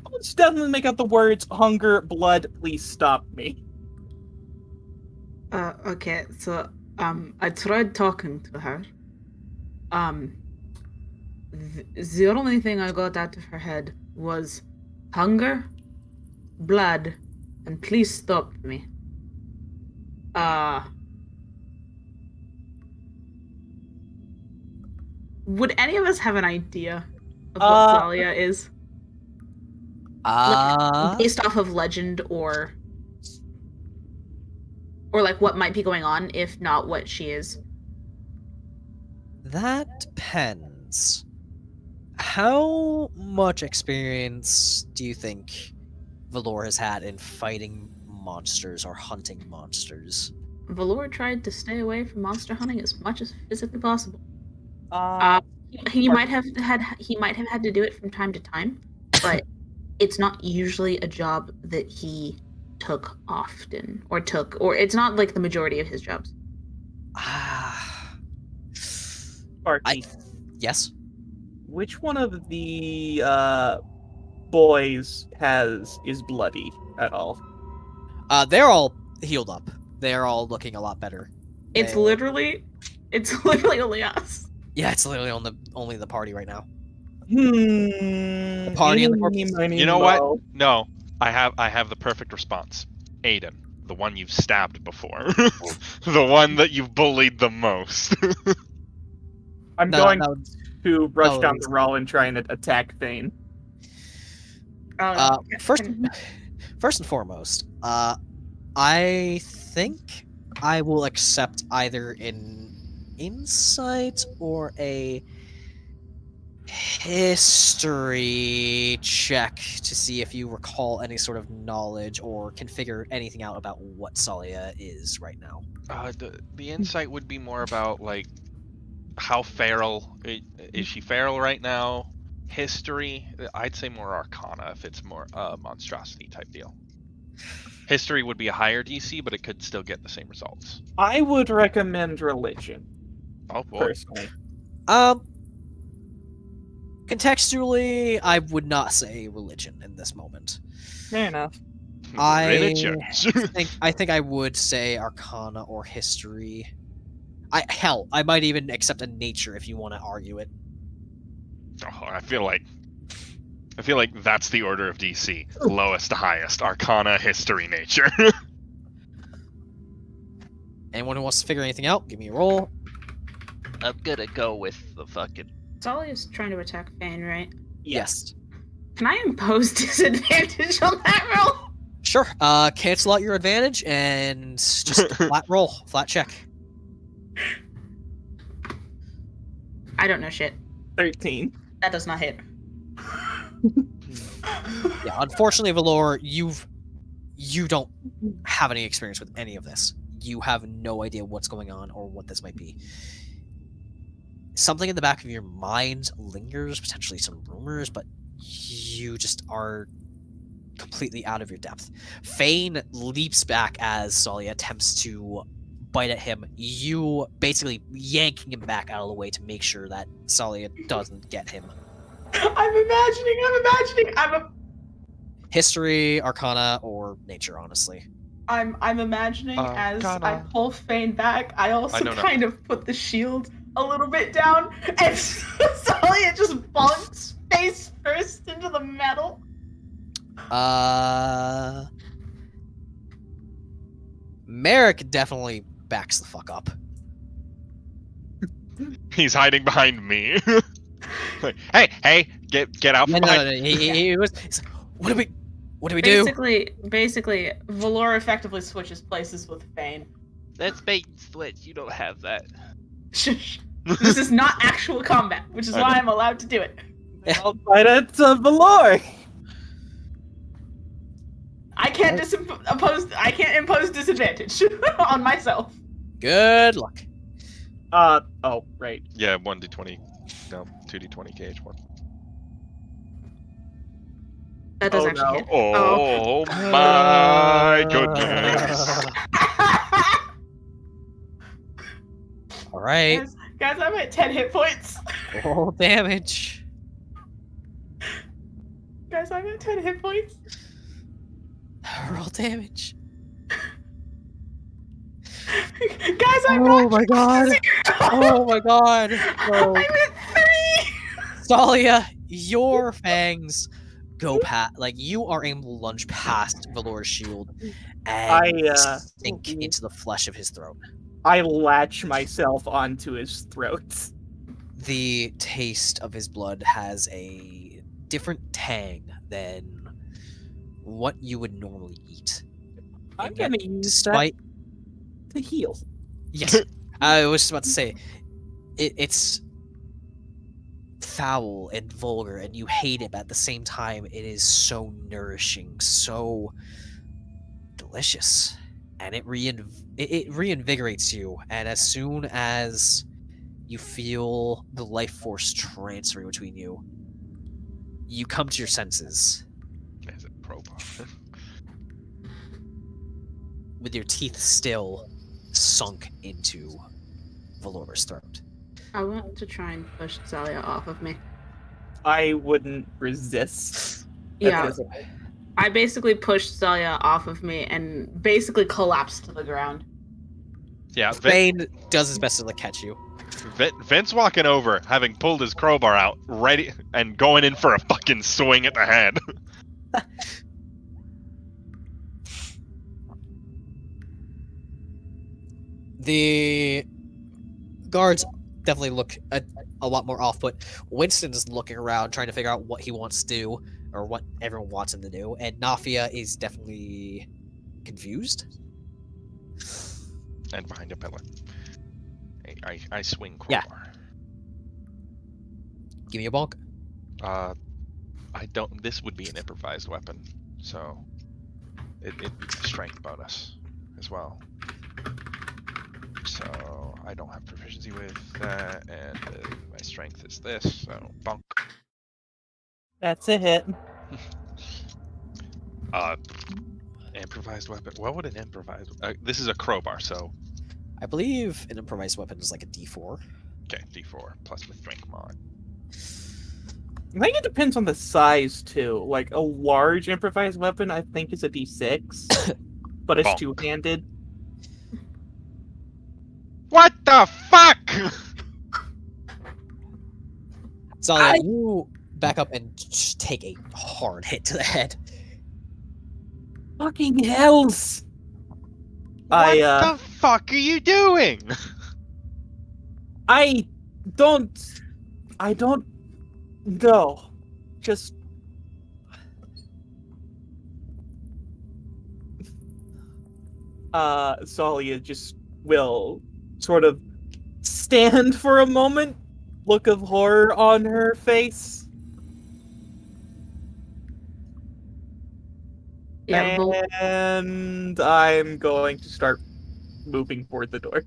almost definitely make out the words hunger, blood, please stop me. Okay, so, I tried talking to her. The only thing I got out of her head was hunger, blood, and please stop me. Would any of us have an idea of what Tsalia is? Based off of legend or like what might be going on, if not what she is. That depends. How much experience do you think Valor has had in fighting monsters or hunting monsters? Valor tried to stay away from monster hunting as much as physically possible. He might have had to do it from time to time, but it's not usually a job that he took often, or it's not like the majority of his jobs. Sparky, Yes? which one of the boys is bloody at all? They're all healed up. They're all looking a lot better. It's literally only us. Yeah, it's literally only the party right now. The party and the corpses. You know what? No, I have the perfect response. Aiden, the one you've stabbed before. The one that you've bullied the most. I'm going to rush down the roll and try and attack Thane. First and foremost, I think I will accept either an insight or a history check to see if you recall any sort of knowledge or can figure anything out about what Tsalia is right now. The insight would be more about like how feral is she feral right now? History, I'd say more Arcana if it's more monstrosity type deal. History would be a higher DC, but it could still get the same results. I would recommend religion. Oh boy. Personally. Contextually, I would not say religion in this moment. Fair enough. I think I would say Arcana or History. I might even accept a Nature if you want to argue it. Oh, I feel like that's the order of DC. Lowest to highest. Arcana, History, Nature. Anyone who wants to figure anything out, give me a roll. I'm gonna go with the fucking. Tsalia's trying to attack Fane, right? Yes. Can I impose disadvantage on that roll? Sure. Cancel out your advantage and just flat roll, flat check. I don't know shit. 13. That does not hit. Yeah, unfortunately, Valor, you don't have any experience with any of this. You have no idea what's going on or what this might be. Something in the back of your mind lingers, potentially some rumors, but you just are completely out of your depth. Fane leaps back as Tsalia attempts to bite at him, you basically yanking him back out of the way to make sure that Tsalia doesn't get him. I'm imagining. History, Arcana, or Nature, honestly. I'm imagining as I Arcana. pull Fane back, I also know. kind of put the shield a little bit down, and Tsalia just bonks face first into the metal. Merrick definitely backs the fuck up. He's hiding behind me. Like, hey, get out from No, behind. he was. He's like, what do we do? Basically, Valor effectively switches places with Fane. That's bait and switch. You don't have that. Shush. This is not actual combat, which is why I'm allowed to do it. I'll fight at Valor. I can't impose disadvantage on myself. Good luck. Oh, right. Yeah, 1d20. No, 2d20 KH1. That does Oh, actually no. hit. Oh my goodness. All right. Guys, I'm at 10 hit points. Roll damage. Guys, I'm at 10 hit points. Roll damage. Guys, I'm Oh not my god. Oh my god. I'm at 3. Tsalia, your fangs go past, like you are able to lunge past Valor's shield and sink into the flesh of his throat. I latch myself onto his throat. The taste of his blood has a different tang than what you would normally eat. I'm And yet, gonna use despite that to heal. yes, I was just about to say it's foul and vulgar, and you hate it, but at the same time, it is so nourishing, so delicious, and it reinvigorates you. And as soon as you feel the life force transferring between you, you come to your senses Is it Probot? with your teeth still sunk into Valor's throat. I want to try and push Tsalia off of me. I wouldn't resist. Yeah. I basically pushed Tsalia off of me and basically collapsed to the ground. Yeah, Bane does his best to like, catch you. Vince walking over, having pulled his crowbar out, ready and going in for a fucking swing at the head. The guards definitely look a lot more off-put. Winston's looking around, trying to figure out what he wants to do, or what everyone wants him to do, and Nafia is definitely confused. And behind a pillar. I swing Yeah. crowbar. Give me a bonk. I don't. This would be an improvised weapon, so it'd be a strength bonus as well. So I don't have proficiency with that, and my strength is this. So bonk. That's a hit. Improvised weapon. What would an improvised? This is a crowbar, so I believe an improvised weapon is like a D4. okay, D4 plus my strength mod. I think it depends on the size too. Like a large improvised weapon, I think is a D6, but it's Bonk. two-handed. What the fuck? Tsalia, you back up and take a hard hit to the head. Fucking hells! What the fuck are you doing? I don't know. Just Tsalia just will sort of stand for a moment, look of horror on her face. Yeah, And I'm going to start moving toward the door.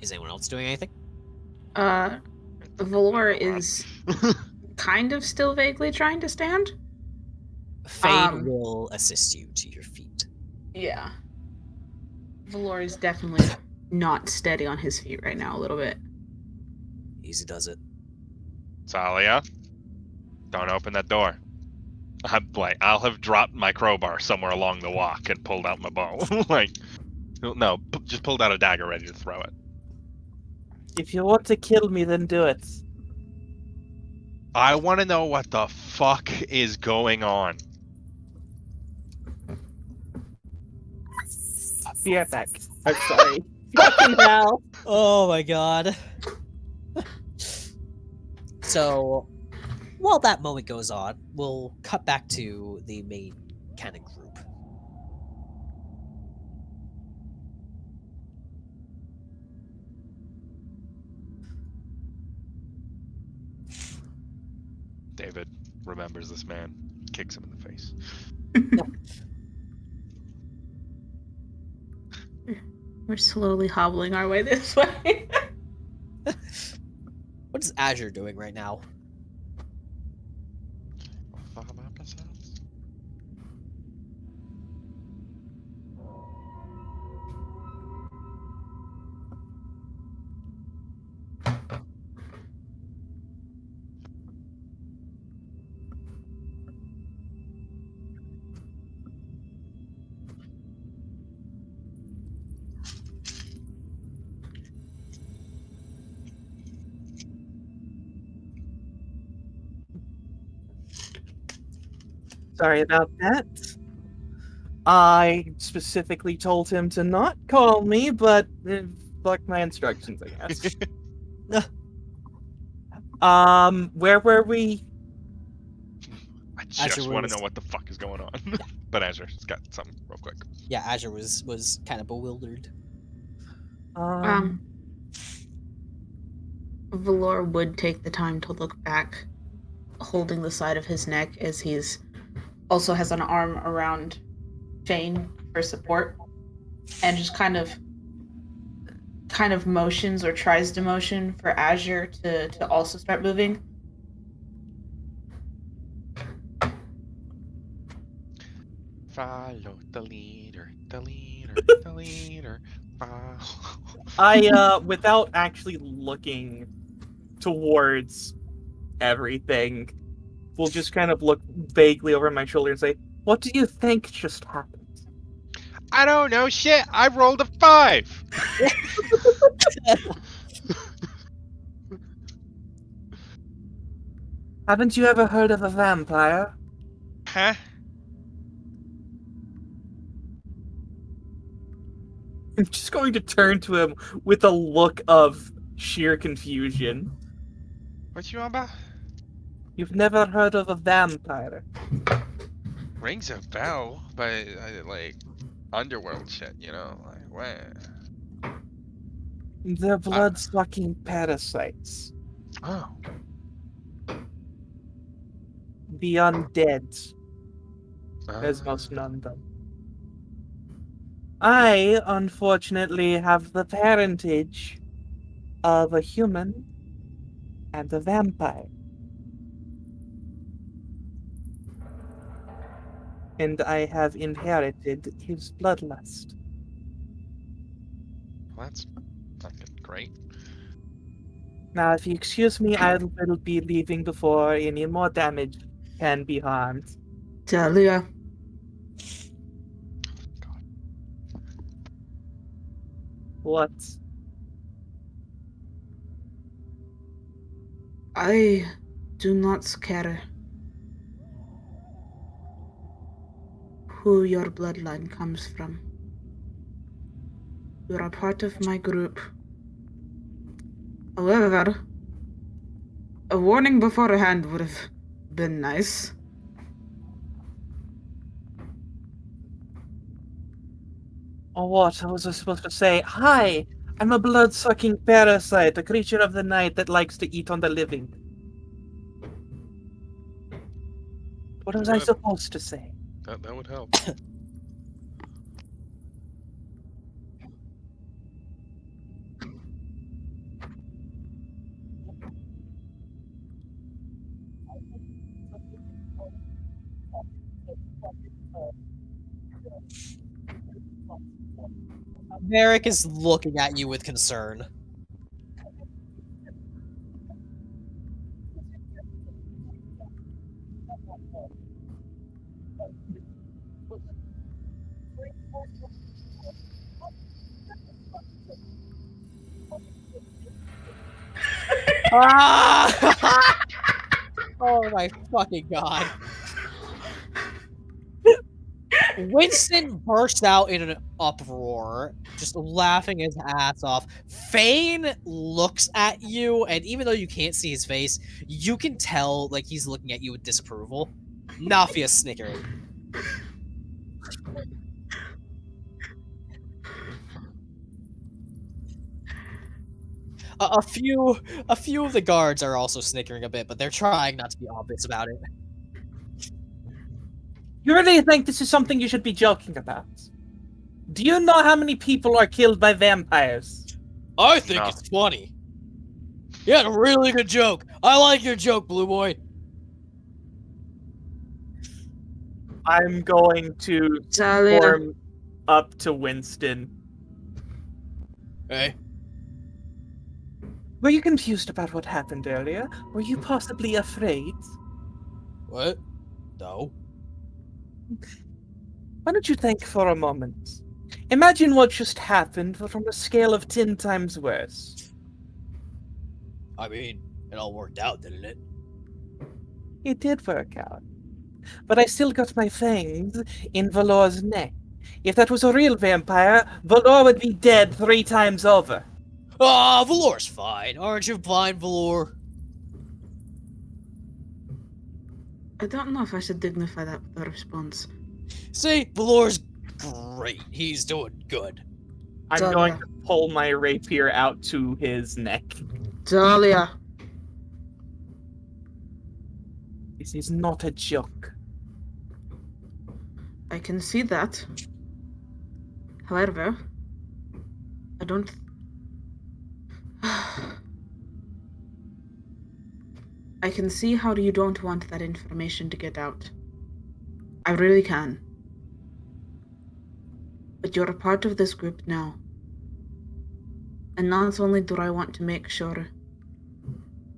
Is anyone else doing anything? Valor is kind of still vaguely trying to stand. Fade will assist you to your feet. Yeah. Valor is definitely not steady on his feet right now a little bit. Easy does it. Tsalia, don't open that door. I'll have dropped my crowbar somewhere along the walk and pulled out my bow. No, just pulled out a dagger ready to throw it. If you want to kill me, then do it. I want to know what the fuck is going on. Be right back. I'm sorry. Fucking hell. Oh my god. So, while that moment goes on, we'll cut back to the main kind of group. David remembers this man, kicks him in the face. We're slowly hobbling our way this way. What is Azure doing right now? Sorry about that. I specifically told him to not call me, but fuck my instructions, I guess. Where were we? I just Azure want was- to know what the fuck is going on. But Azure's got something real quick. Yeah, Azure was kind of bewildered. Valor would take the time to look back, holding the side of his neck as he's also has an arm around Fane for support, and just kind of motions or tries to motion for Azure to also start moving. Follow the leader, the leader, the leader. Follow. I, without actually looking towards everything, will just kind of look vaguely over my shoulder and say, "What do you think just happened?" I don't know shit. I rolled a 5. Haven't you ever heard of a vampire? Huh? I'm just going to turn to him with a look of sheer confusion. What you on about? You've never heard of a vampire? Rings a bell, but like underworld shit, you know, like what? They're blood-sucking parasites. Oh. The undead, as Ah. most know them. I, unfortunately, have the parentage of a human and a vampire. And I have inherited his bloodlust. Well, that's fucking great. Now, if you excuse me, I will be leaving before any more damage can be harmed. Tsalia, What? I do not care who your bloodline comes from. You are a part of my group. However, a warning beforehand would have been nice. Oh, what? Was I supposed to say? Hi, I'm a blood-sucking parasite, a creature of the night that likes to eat on the living. What was I supposed to say? That would help. Merrick is looking at you with concern. Ah! Oh my fucking god. Winston bursts out in an uproar, just laughing his ass off. Fane looks at you, and even though you can't see his face, you can tell like he's looking at you with disapproval. Nafia snickering. A few of the guards are also snickering a bit, but they're trying not to be obvious about it. You really think this is something you should be joking about? Do you know how many people are killed by vampires? I think No. it's funny. You had a really good joke. I like your joke, Blue Boy. I'm going to Tsalia, form up to Winston. Hey. Were you confused about what happened earlier? Were you possibly afraid? What? No. Why don't you think for a moment? Imagine what just happened, but on a scale of 10 times worse. I mean, it all worked out, didn't it? It did work out. But I still got my fangs in Valor's neck. If that was a real vampire, Valor would be dead 3 times over. Ah, Valor's fine. Aren't you fine, Valor? I don't know if I should dignify that with a response. See, Valor's great. He's doing good. I'm Tsalia. going to pull my rapier out to his neck. Tsalia, This is not a joke. I can see that. However, I don't... I can see how you don't want that information to get out. I really can. But you're a part of this group now. And not only do I want to make sure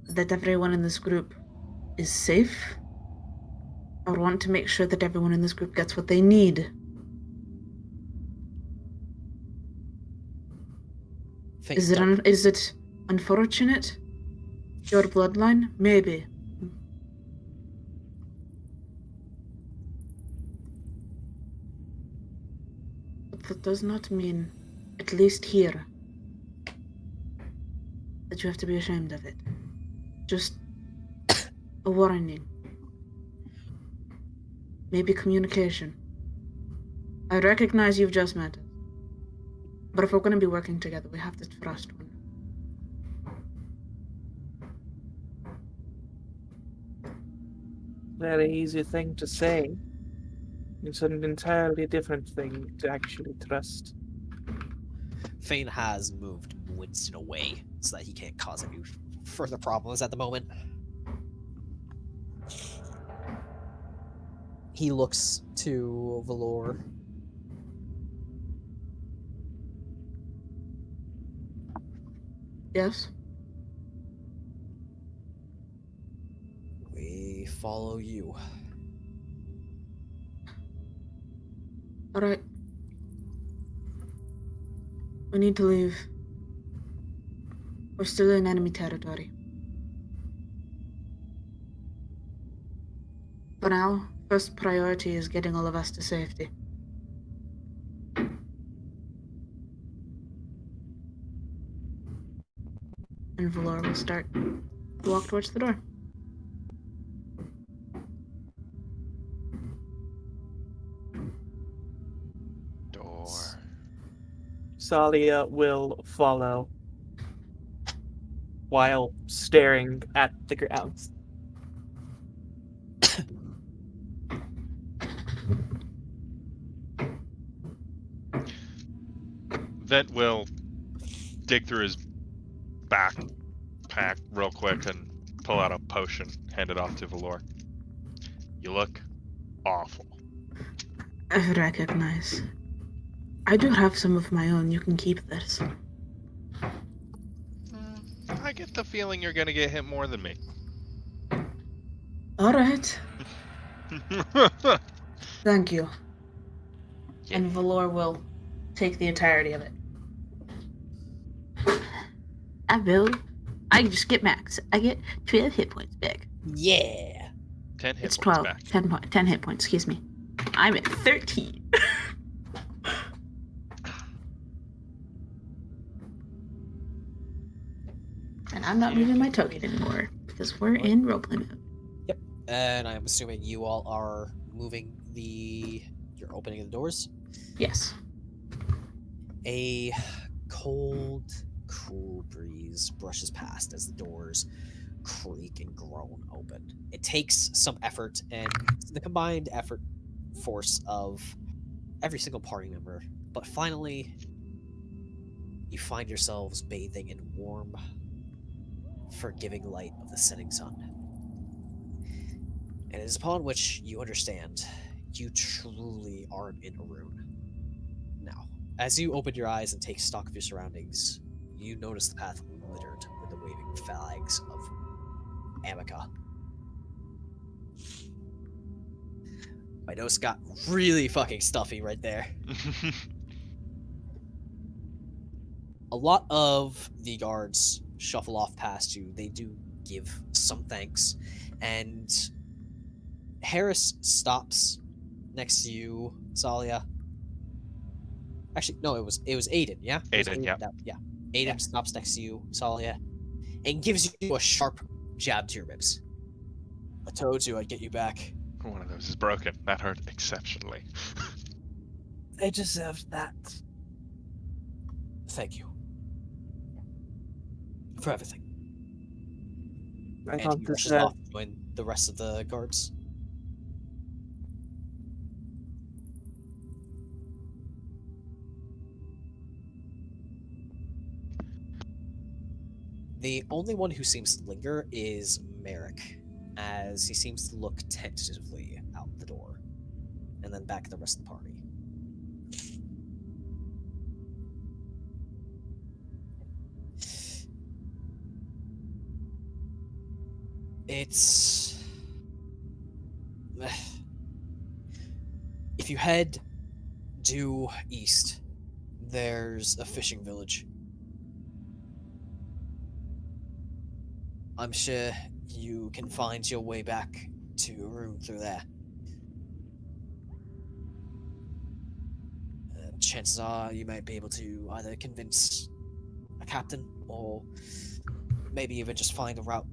that everyone in this group is safe, I want to make sure that everyone in this group gets what they need. Is it unfortunate? Your bloodline? Maybe. But that does not mean, at least here, that you have to be ashamed of it. Just a warning. Maybe communication. I recognize you've just met us. But if we're going to be working together, we have to trust one another. very easy thing to say. It's an entirely different thing to actually trust. Fane has moved Winston away so that he can't cause any further problems at the moment. He looks to Valor. Yes. We follow you. All right. We need to leave. We're still in enemy territory. For now, first priority is getting all of us to safety. And Valor will start to walk towards the door. Door. Tsalia will follow while staring at the ground. Vint will dig through his backpack real quick and pull out a potion, hand it off to Valor. You look awful. I recognize. I do have some of my own. You can keep this. I get the feeling you're gonna get hit more than me. All right. Thank you. Yeah. And Valor will take the entirety of it. I will. I just get max. I get 12 hit points back. Yeah. 10 hit It's points 12. back. 10 hit points, excuse me. I'm at 13. And I'm not moving my token anymore because we're in roleplay mode. Yep. And I'm assuming you all are moving you're opening the doors. Yes. A cold, cool breeze brushes past as the doors creak and groan open. It takes some effort and the combined force of every single party member, but finally you find yourselves bathing in warm, forgiving light of the setting sun. And it is upon which you understand you truly aren't in a ruin. Now, as you open your eyes and take stock of your surroundings, you notice the path littered with the waving flags of Amica. My nose got really fucking stuffy right there. A lot of the guards shuffle off past you. They do give some thanks. And Harris stops next to you, Tsalia. Actually, no, it was Aiden, yeah? It was Aiden, yeah. Yeah. Aiden stops next to you, Tsalia, and gives you a sharp jab to your ribs. I told you I'd get you back. One of those is broken. That hurt exceptionally. They deserved that. Thank you. For everything. I And don't he rushes deserve. off to join the rest of the guards. The only one who seems to linger is Merrick, as he seems to look tentatively out the door, and then back at the rest of the party. It's... If you head due east, there's a fishing village. I'm sure you can find your way back to your room through there. Chances are you might be able to either convince a captain or maybe even just find a route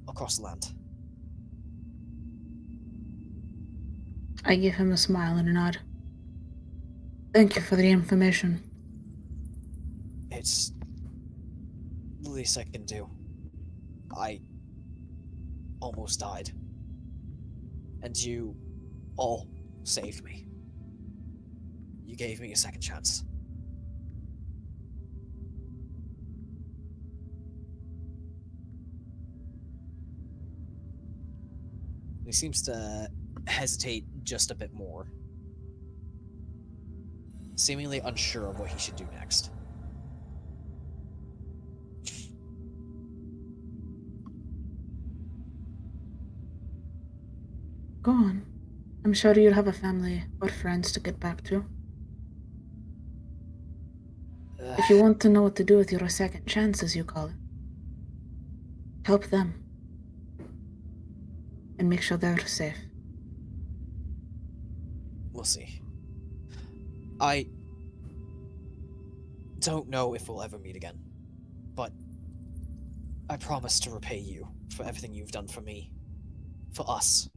across the land. I give him a smile and a nod. Thank you for the information. It's the least I can do. I almost died. And you all saved me. You gave me a second chance. He seems to hesitate just a bit more, seemingly unsure of what he should do next. Go on. I'm sure you'll have a family or friends to get back to. If you want to know what to do with your second chance, as you call it, help them. And make sure they're safe. We'll see. I don't know if we'll ever meet again, but I promise to repay you for everything you've done for me, for us.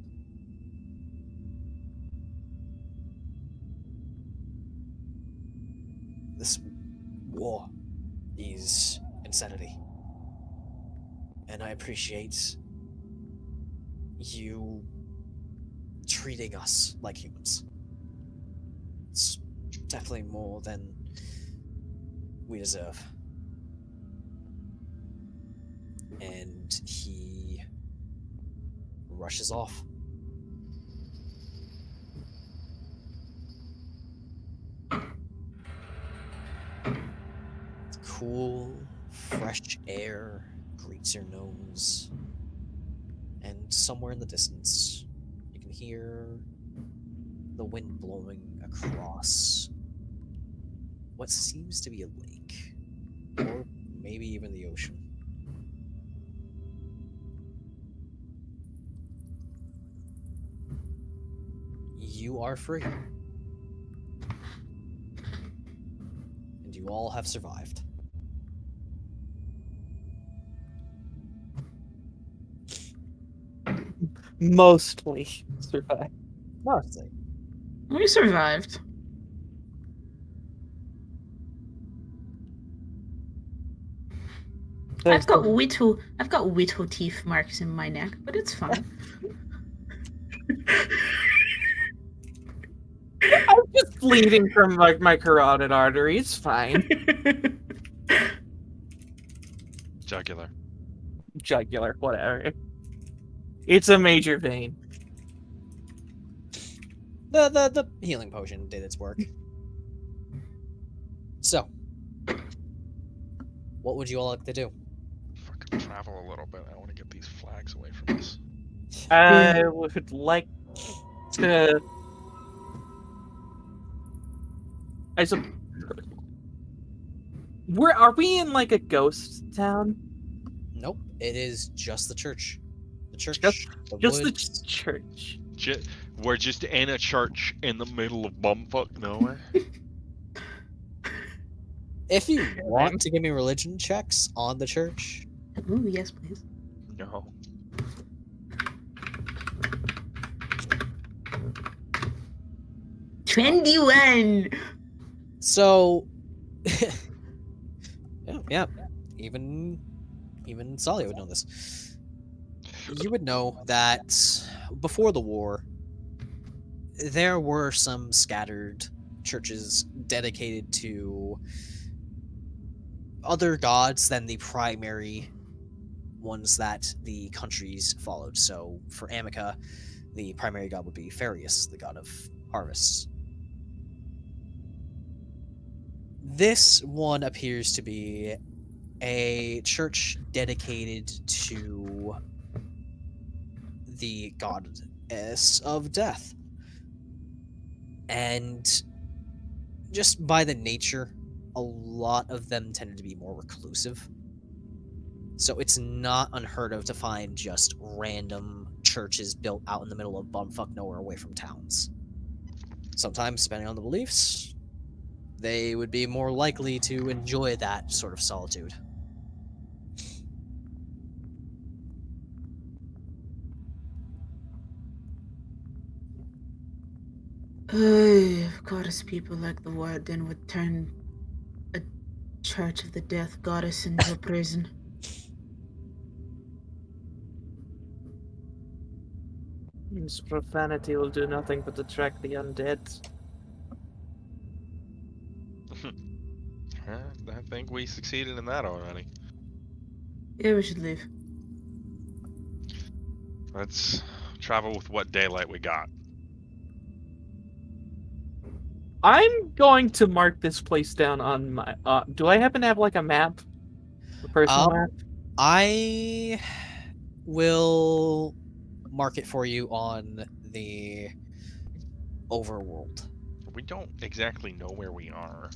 This war is insanity, and I appreciate you treating us like humans. It's definitely more than we deserve. And he rushes off. Cool, fresh air greets your nose. And somewhere in the distance, you can hear the wind blowing across what seems to be a lake, or maybe even the ocean. You are free. And you all have survived. Mostly survived. Mostly. We survived. I've got whittle teeth marks in my neck, but it's fine. I'm just bleeding from like my carotid artery. It's fine. Jugular. Jugular, whatever. It's a major vein. The healing potion did its work. So, what would you all like to do? Fucking travel a little bit. I want to get these flags away from us. I would like to. Where are we in like a ghost town? Nope, it is just the church. The church. Just the woods. church. We're just in a church in the middle of bumfuck nowhere. If you want to give me religion checks on the church. Ooh, yes, please. No. $21. So, yeah, even Tsalia would know this. You would know that before the war, there were some scattered churches dedicated to other gods than the primary ones that the countries followed. So, for Amica, the primary god would be Farius, the god of harvests. This one appears to be a church dedicated to the goddess of death. And just by the nature, a lot of them tended to be more reclusive. So it's not unheard of to find just random churches built out in the middle of bumfuck nowhere away from towns. Sometimes, depending on the beliefs, they would be more likely to enjoy that sort of solitude. Of course, people like the Warden would turn a Church of the Death Goddess into a prison. This profanity will do nothing but attract the undead. I think we succeeded in that already. Yeah, we should leave. Let's travel with what daylight we got. I'm going to mark this place down on my. Do I happen to have like a map? A personal map? I will mark it for you on the overworld. We don't exactly know where we are.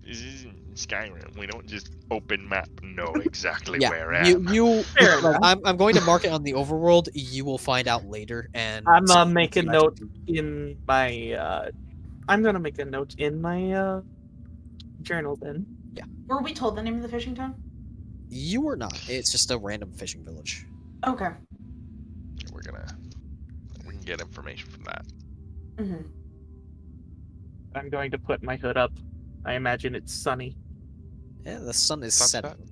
This isn't Skyrim. We don't just open map know exactly where I am. Fair enough. I'm going to mark it on the overworld. You will find out later, and I'm make a note in my. I'm gonna make a note in my journal then. Were we told the name of the fishing town? You were not. It's just a random fishing village. Okay. We can get information from that. Mm-hmm. I'm going to put my hood up. I imagine it's sunny. Yeah, the sun is Sunset? setting.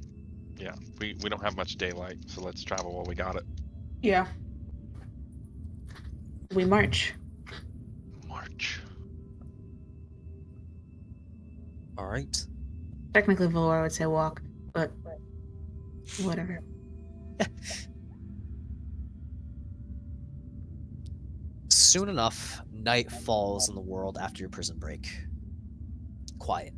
Yeah, we don't have much daylight, so let's travel while we got it. Yeah. We march. March. All right. Technically, Valor would say walk, but whatever. Soon enough, night falls in the world after your prison break. Quiet.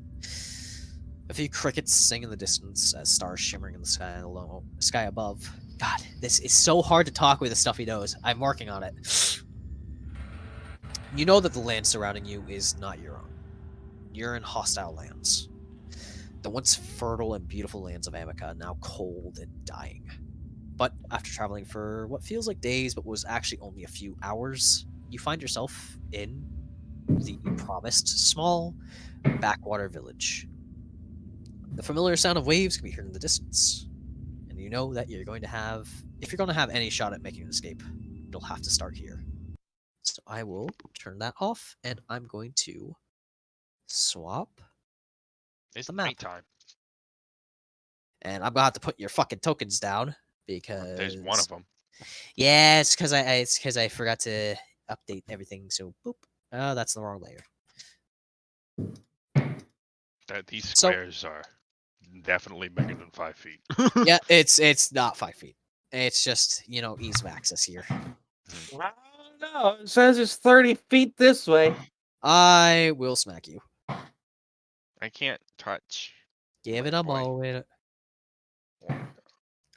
A few crickets sing in the distance as stars shimmering in the sky above. God, this is so hard to talk with the stuff he knows. I'm working on it. You know that the land surrounding you is not your own. You're in hostile lands. The once fertile and beautiful lands of Amica, now cold and dying. But after traveling for what feels like days, but was actually only a few hours, you find yourself in the promised small backwater village. The familiar sound of waves can be heard in the distance, and you know that you're going to have, if you're going to have any shot at making an escape, you'll have to start here. So I will turn that off, and I'm going to swap, It's the map. nighttime. and I'm gonna have to put your fucking tokens down because There's one of them. Yeah, it's because I forgot to update everything. So boop. Oh, that's the wrong layer. These So- squares are definitely bigger than 5 feet. Yeah, it's not 5 feet. It's just ease of access here. I don't know. It says it's 30 feet this way. I will smack you. I can't touch. Give my it a boy. moment.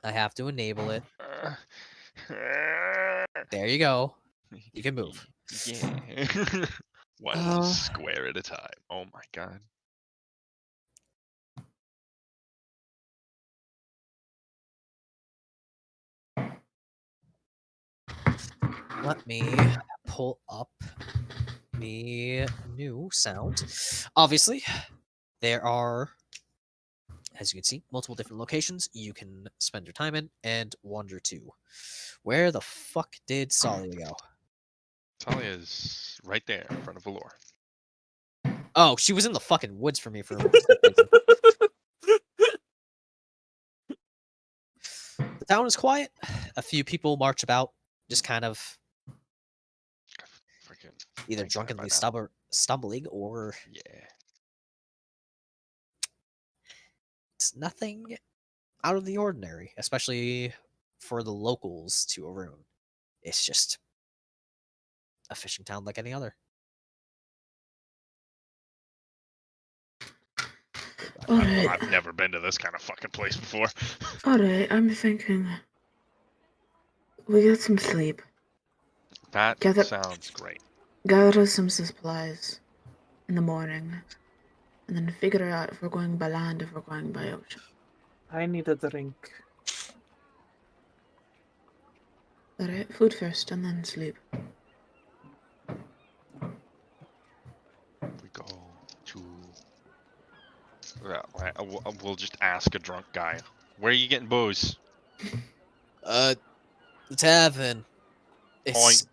I have to enable it. There you go. You can move. Yeah. One square at a time. Oh my god. Let me pull up the new sound. Obviously, there are, as you can see, multiple different locations you can spend your time in and wander to. Where the fuck did Tsalia go? Tsalia is right there in front of Valor. Oh, she was in the fucking woods for me for the town is quiet. A few people march about, just kind of Freaking either think that by drunkenly now. stumbling or Yeah. it's nothing out of the ordinary, especially for the locals to Arun. It's just a fishing town like any other. Alright, I've never been to this kind of fucking place before. alright, I'm thinking we get some sleep, That Gather- sounds great. gather some supplies in the morning, and then figure out if we're going by land, if we're going by ocean. I need a drink. Alright, food first and then sleep. We go to. We'll just ask a drunk guy. Where are you getting booze? The tavern. It's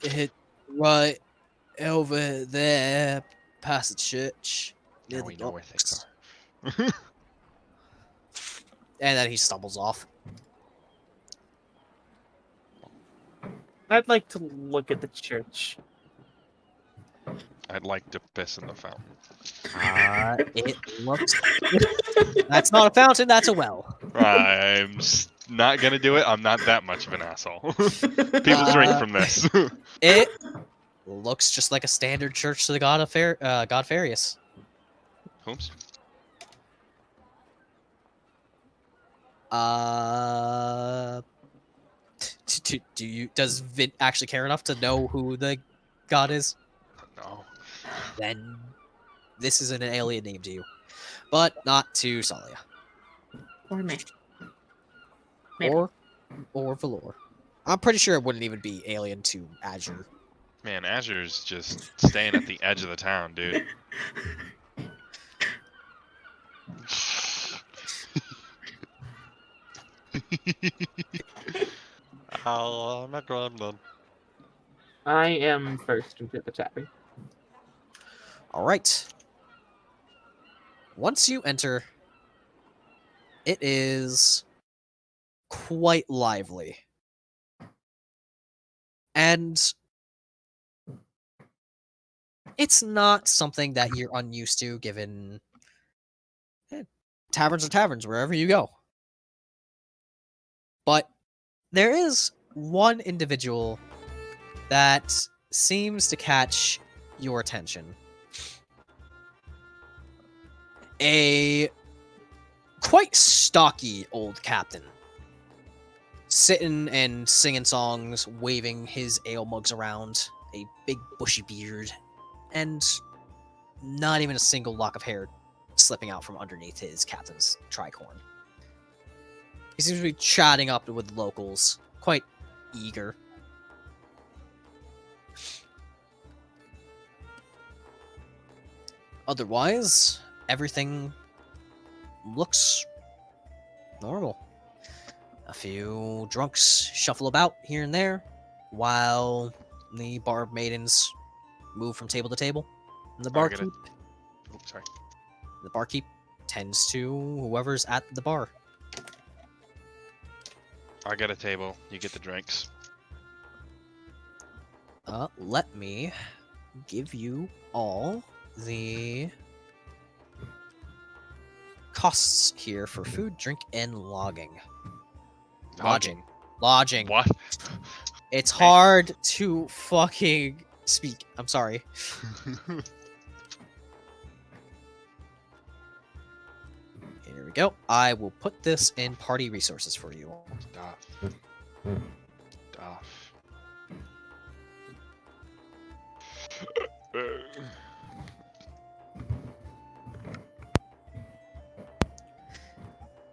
it right over there past the church. Near Now the we know where docks. things are. And then he stumbles off. I'd like to look at the church. I'd like to piss in the fountain. It looks. That's not a fountain. That's a well. I'm not gonna do it. I'm not that much of an asshole. People drink from this. It looks just like a standard church to the god of God Farius. Oops. Does Vint actually care enough to know who the god is? No. Then this is an alien name to you, but not to Tsalia Or me. Maybe. or Valor. I'm pretty sure it wouldn't even be alien to Azure. Man, Azure's just staying at the edge of the town, dude. I'm not done. I am first into the tavern. All right. Once you enter, it is quite lively. And it's not something that you're unused to, given taverns are taverns wherever you go. But there is one individual that seems to catch your attention. A quite stocky old captain, sitting and singing songs, waving his ale mugs around, a big bushy beard, and not even a single lock of hair slipping out from underneath his captain's tricorn. He seems to be chatting up with locals, quite eager. Otherwise, everything looks normal. A few drunks shuffle about here and there, while the bar maidens move from table to table. And the barkeep, Oops, sorry. the barkeep tends to whoever's at the bar. I get a table. You get the drinks. Let me give you all the costs here for food, drink, and lodging. Lodging. What? It's hard to fucking speak. I'm sorry. Here we go. I will put this in party resources for you. Stuff.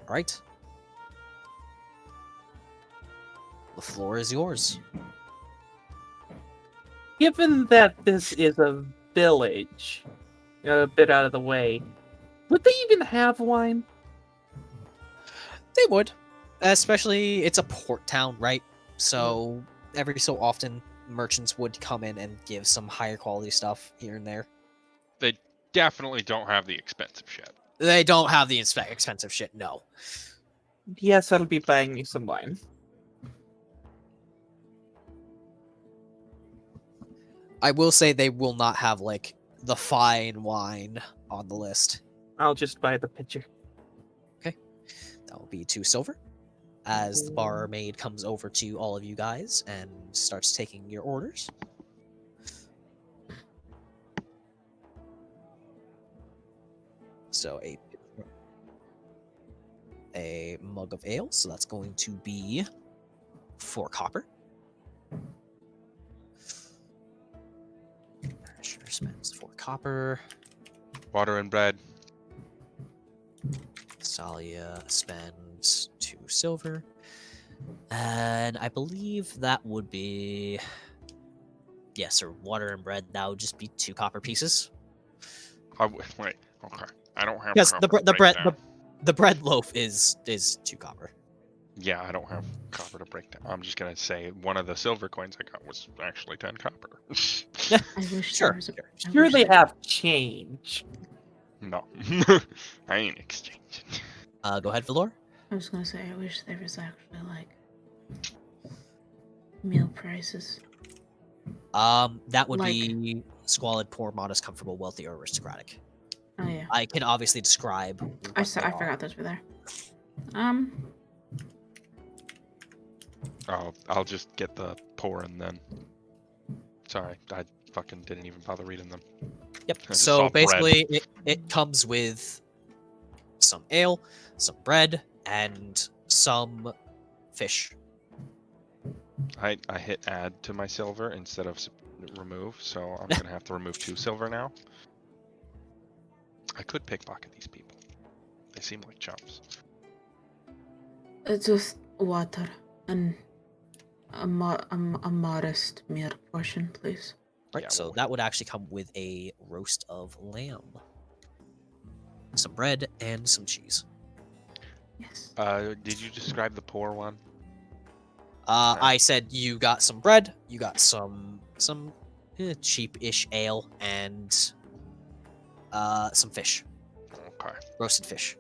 All right. The floor is yours. Given that this is a village, a bit out of the way, would they even have wine? They would. Especially, it's a port town, right? So every so often, merchants would come in and give some higher quality stuff here and there. They definitely don't have the expensive shit. They don't have the expensive shit, no. Yes, I'll be buying me some wine. I will say they will not have, like, the fine wine on the list. I'll just buy the pitcher. Okay. That will be 2 silver. As the barmaid comes over to all of you guys and starts taking your orders. So a mug of ale, so that's going to be 4 copper. Sure, spends 4 copper. Water and bread. Tsalia spends 2 silver. And I believe that would be... Yes, or water and bread, that would just be 2 copper pieces. Wait, okay. I don't have Yes, copper to the break bread down. the bread loaf is 2 copper. Yeah, I don't have copper to break down. I'm just gonna say one of the silver coins I got was actually 10 copper. I wish Sure. there was a. I Sure, wish they there- have change. No. I ain't exchanging. Go ahead, Valor. I was gonna say, I wish there was actually like meal prices? That would Like- be squalid, poor, modest, comfortable, wealthy, or aristocratic. Oh yeah, I can obviously describe. I what they are. forgot those were there. Oh, I'll just get the poor and then. Sorry, I fucking didn't even bother reading them. Yep. I just So saw bread. basically, it comes with some ale, some bread, and some fish. I hit add to my silver instead of remove, so I'm gonna have to remove 2 silver now. I could pickpocket these people. They seem like chumps. Just water and a modest meal portion, please. Right. Yeah, So well- that would actually come with a roast of lamb, some bread, and some cheese. Yes. Did you describe the poor one? I said you got some bread, you got some cheap-ish ale, and some fish, Okay. roasted fish.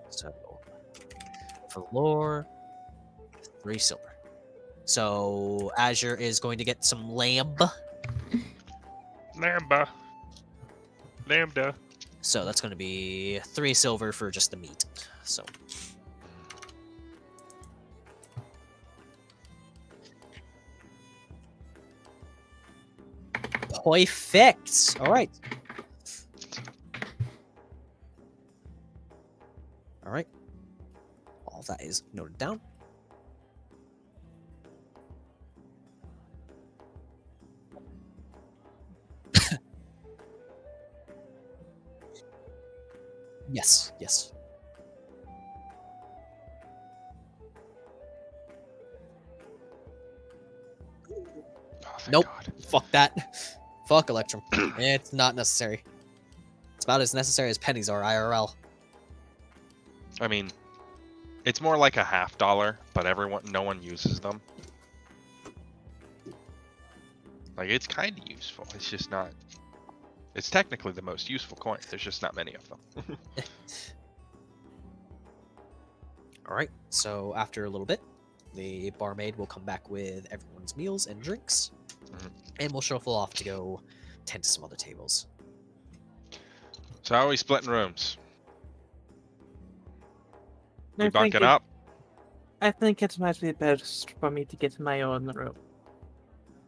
So, for lore, 3 silver. So Azure is going to get some lamb. Lambda. So that's going to be 3 silver for just the meat. So. Perfect. All right. All right. All of that is noted down. Yes. Yes. Oh, thank Nope. God. Fuck that. Fuck Electrum. It's not necessary. It's about as necessary as pennies are IRL. I mean, it's more like a $50, but no one uses them. Like, it's kind of useful. It's just not. It's technically the most useful coin. There's just not many of them. All right. So after a little bit, the barmaid will come back with everyone's meals and drinks, and we'll shuffle off to go tend to some other tables. So how are we splitting rooms? We I think bunking up? I think it might be best for me to get my own room.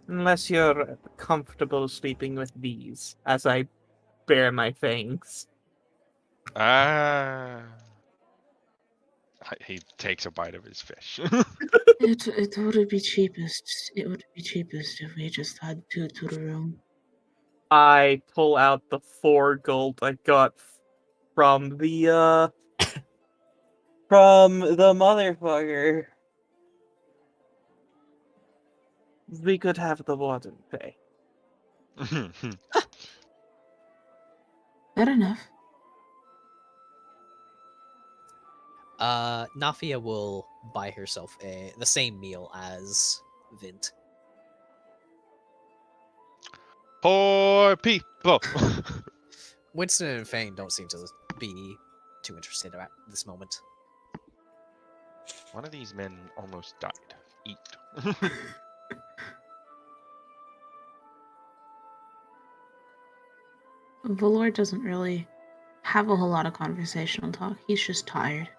Unless you're comfortable sleeping with these, as I bare my fangs. He takes a bite of his fish. It would be cheapest. It would be cheapest if we just had 2 to the room. I pull out the 4 gold I got from the motherfucker. We could have the warden pay. Fair enough. Nafia will buy herself the same meal as Vint. Poor people. Winston and Fane don't seem to be too interested at this moment. One of these men almost died. Eat. Valor doesn't really have a whole lot of conversational talk. He's just tired.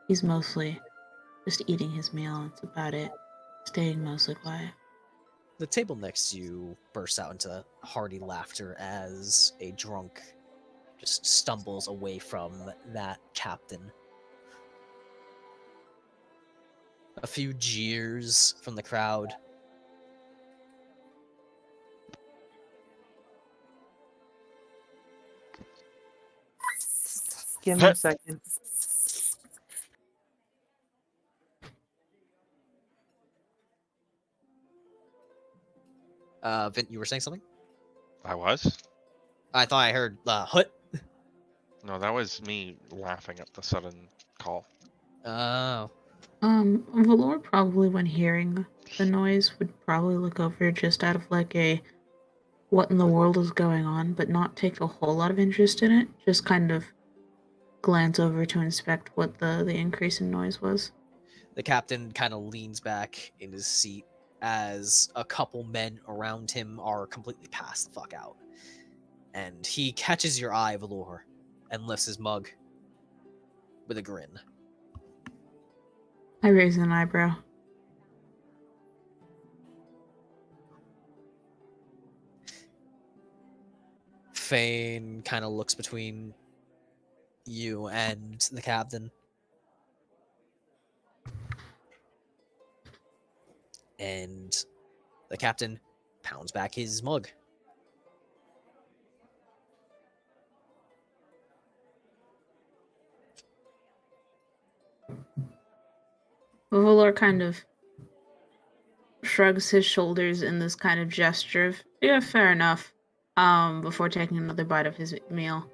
He's mostly just eating his meal. That's about it. Staying mostly quiet. The table next to you bursts out into hearty laughter as a drunk just stumbles away from that captain. A few jeers from the crowd. Give me a second. Vint, you were saying something? I was? I thought I heard Hut. No, that was me laughing at the sudden call. Oh. Valor probably, when hearing the noise, would probably look over just out of like a what in the world is going on, but not take a whole lot of interest in it. Just kind of glance over to inspect what the increase in noise was. The captain kind of leans back in his seat as a couple men around him are completely passed the fuck out. And he catches your eye, Valor, and lifts his mug with a grin. I raise an eyebrow. Fane kind of looks between you and the captain. And the captain pounds back his mug. Valor kind of shrugs his shoulders in this kind of gesture of, yeah, fair enough, before taking another bite of his meal.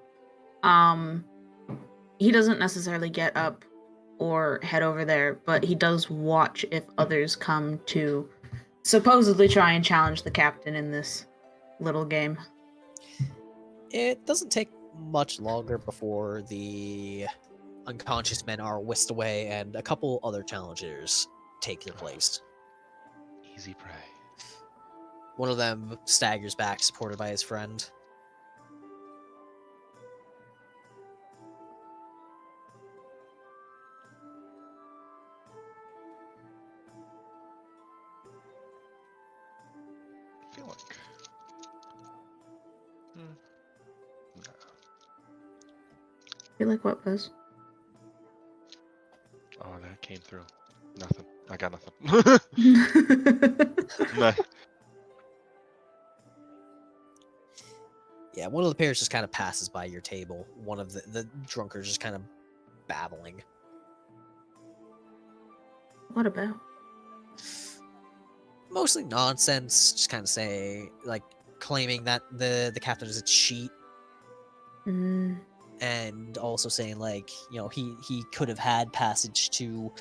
He doesn't necessarily get up or head over there, but he does watch if others come to supposedly try and challenge the captain in this little game. It doesn't take much longer before the unconscious men are whisked away and a couple other challengers take their place. Easy prey. One of them staggers back, supported by his friend. I feel like... No. Feel like what, Buzz? Oh, that came through. Nothing. I got nothing. No. Yeah, one of the pairs just kind of passes by your table. One of the drunkards just kind of babbling. What about? Mostly nonsense, just kind of say, like, claiming that the captain is a cheat. And also saying, like, you know, he could have had passage to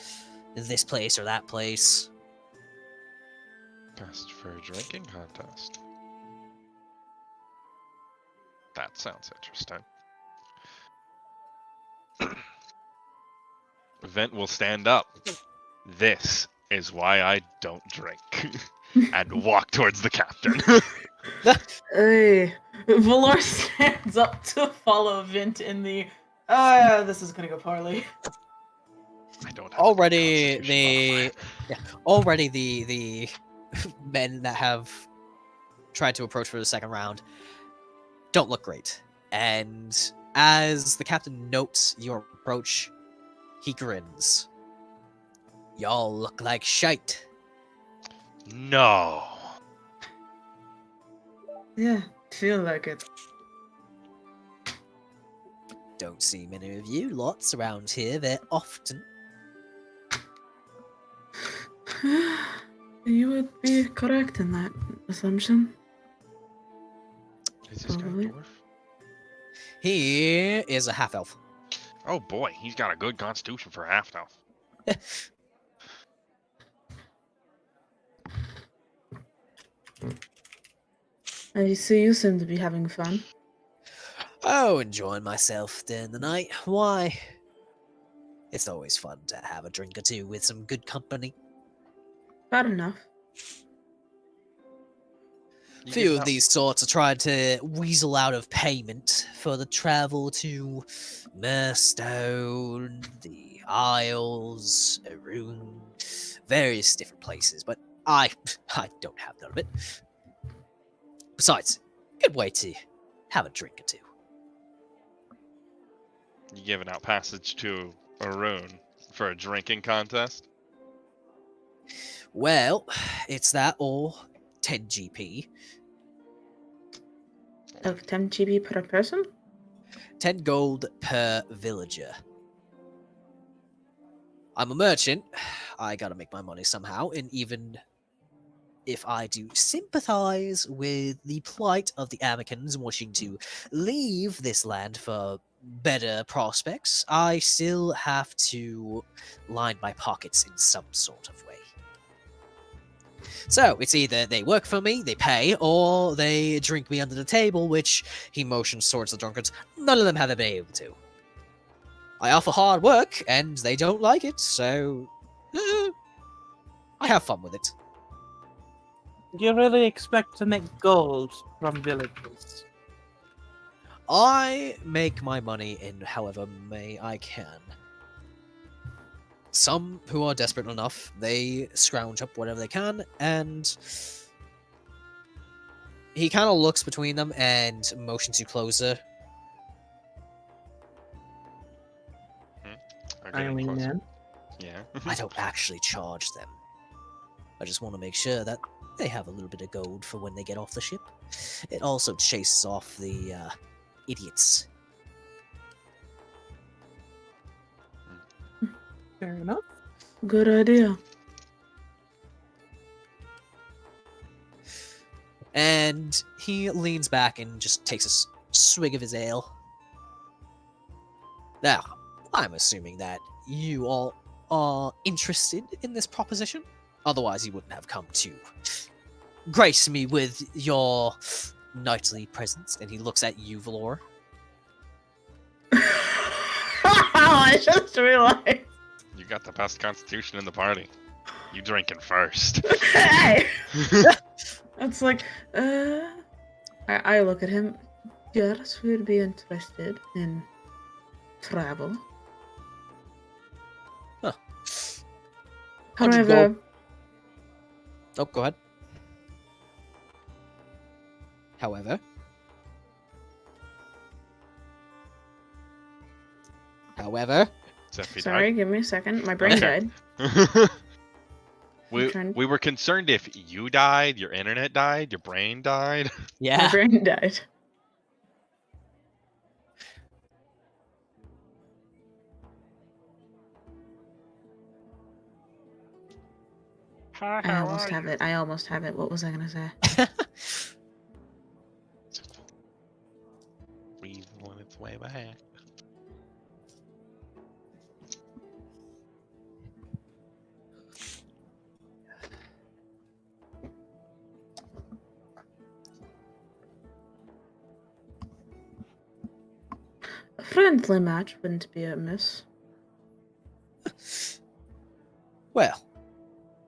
this place or that place. Best for a drinking contest. That sounds interesting. Vint will stand up. This is why I don't drink. And walk towards the captain. Hey, Valor stands up to follow Vint in the, this is gonna go poorly. I don't have Already the the men that have tried to approach for the second round don't look great. And as the captain notes your approach, he grins. Y'all look like shite. No. Yeah, feel like it. Don't see many of you lots around here very often. You would be correct in that assumption. Is this guy a Probably. dwarf? He is a half-elf. Oh boy, he's got a good constitution for a half-elf. I see you seem to be having fun. Oh, enjoying myself during the night. Why? It's always fun to have a drink or two with some good company. Bad enough. You Few get of that- these sorts have tried to weasel out of payment for the travel to Murstone, the Isles, Arun, various different places, but I don't have none of it. Besides, good way to have a drink or two. You giving out passage to Arun for a drinking contest? Well, it's that or 10 GP. Oh, 10 GB per person? 10 gold per villager. I'm a merchant. I gotta make my money somehow, and even if I do sympathize with the plight of the Amicans wanting to leave this land for better prospects, I still have to line my pockets in some sort of way. So, it's either they work for me, they pay, or they drink me under the table, which he motions towards the drunkards. None of them have been able to. I offer hard work, and they don't like it, so I have fun with it. Do you really expect to make gold from villages? I make my money in however way I can. Some who are desperate enough, they scrounge up whatever they can, and he kind of looks between them and motions you closer. I lean in. Yeah. I don't actually charge them. I just want to make sure that they have a little bit of gold for when they get off the ship. It also chases off the idiots. Fair enough. Good idea. And he leans back and just takes a swig of his ale. Now, I'm assuming that you all are interested in this proposition. Otherwise, you wouldn't have come to grace me with your nightly presence. And he looks at you, Valor. I just realized. You got the best constitution in the party. You drinking first. Hey! It's like, I look at him. Yes, we'd be interested in travel. Huh. 100 However, gold. Oh, go ahead. However. sorry, give me a second. My brain Okay. died. we were concerned if you died, your internet died, your brain died. My Yeah. brain died. I almost have it. I almost have it. What was I gonna say? Breathe on its way back. A friendly match wouldn't be amiss. Well,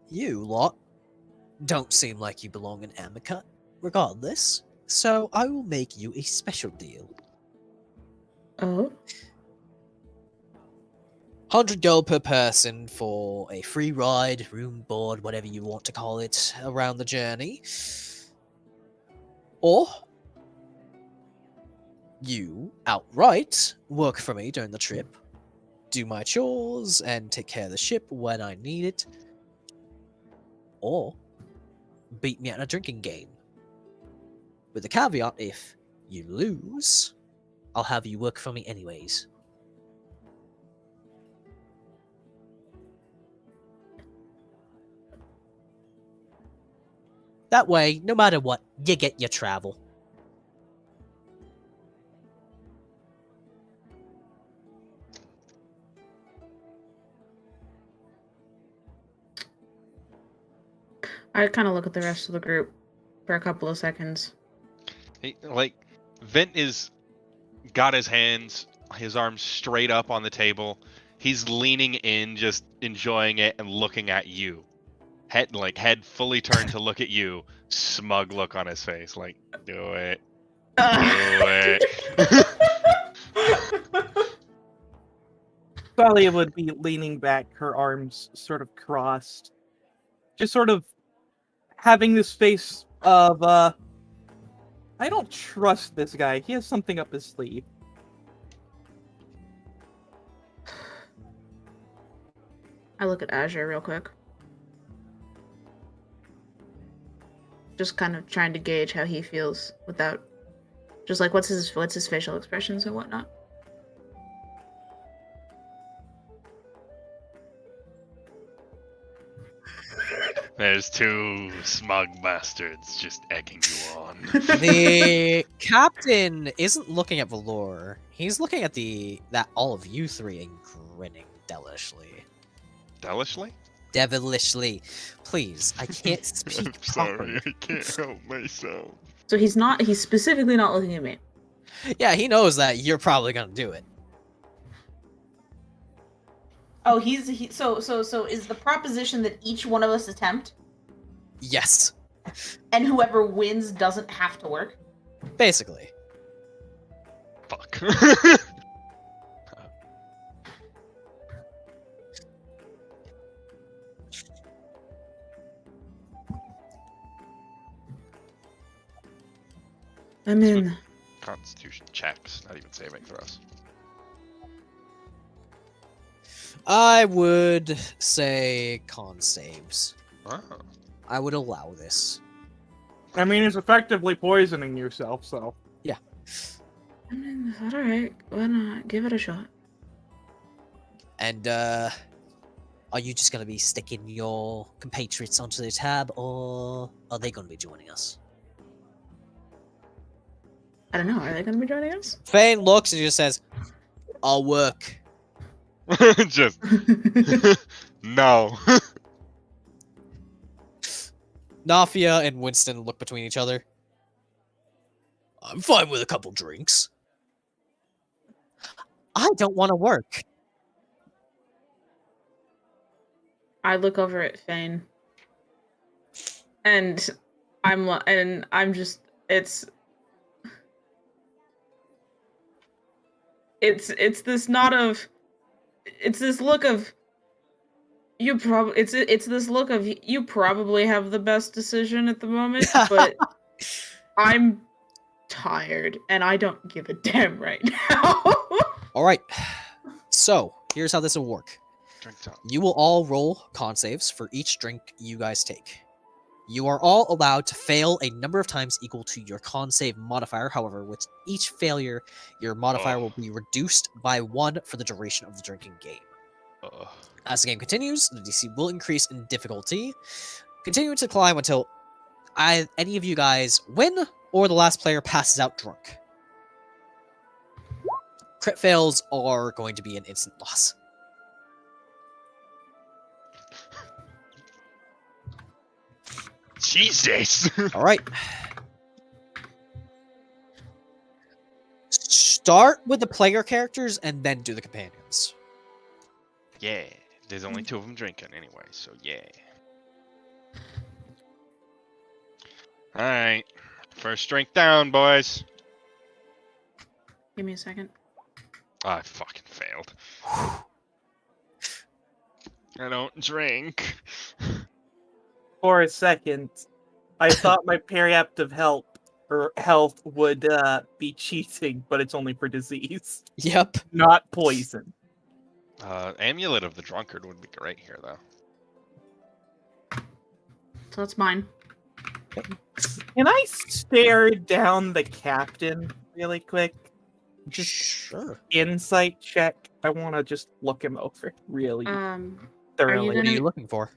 you lot don't seem like you belong in Amocut, regardless, so I will make you a special deal. Oh? 100 gold per person for a free ride, room, board, whatever you want to call it, around the journey. Or you outright work for me during the trip, do my chores, and take care of the ship when I need it. Or beat me at a drinking game. With the caveat, if you lose, I'll have you work for me anyways. That way, no matter what, you get your travel. I kind of look at the rest of the group for a couple of seconds. Vint is got his arms straight up on the table. He's leaning in, just enjoying it and looking at you. Head fully turned to look at you. Smug look on his face, like, do it. Do it. Tsalia would be leaning back, her arms sort of crossed. Just sort of having this face of, I don't trust this guy. He has something up his sleeve. I look at Azure real quick. Just kind of trying to gauge how he feels without, just like what's his facial expressions and whatnot. There's two smug bastards just egging you on. The captain isn't looking at Valor. He's looking at that all of you three and grinning devilishly. Devilishly? Devilishly. Please, I can't speak I'm sorry, properly. I can't help myself. So he's specifically not looking at me. Yeah, he knows that you're probably gonna do it. Oh, so is the proposition that each one of us attempt, Yes, and whoever wins doesn't have to work? basically. Fuck. I'm in. Constitution checks, not even saving throws. I would say con saves. Oh. I would allow this. I mean, it's effectively poisoning yourself, so. I mean, alright. Why not? Give it a shot. And are you just gonna be sticking your compatriots onto the tab, or are they gonna be joining us? I don't know. Are they going to be joining us? Fane looks and just says, "I'll work." Just no. Nafia and Winston look between each other. I'm fine with a couple drinks. I don't want to work. I look over at Fane, and I'm just it's this nod of it's this look of you probably it's this look of you probably have the best decision at the moment, but I'm tired and I don't give a damn right now. All right. So here's how this will work. Drink time. You will all roll con saves for each drink you guys take. You are all allowed to fail a number of times equal to your con save modifier. However, with each failure, your modifier will be reduced by 1 for the duration of the drinking game. As the game continues, the DC will increase in difficulty, continuing to climb until any of you guys win or the last player passes out drunk. Crit fails are going to be an instant loss. Jesus. All right. Start with the player characters and then do the companions. Yeah. There's only 2 of them drinking anyway, so yeah. Alright. First drink down, boys. Give me a second. I fucking failed. I don't drink. For a second, I thought my periaptive health would be cheating, but it's only for disease, Yep. not poison. Amulet of the Drunkard would be great here, though. So that's mine. Can I stare down the captain really quick? Just Sure. insight check. I want to just look him over really thoroughly. What are you looking for?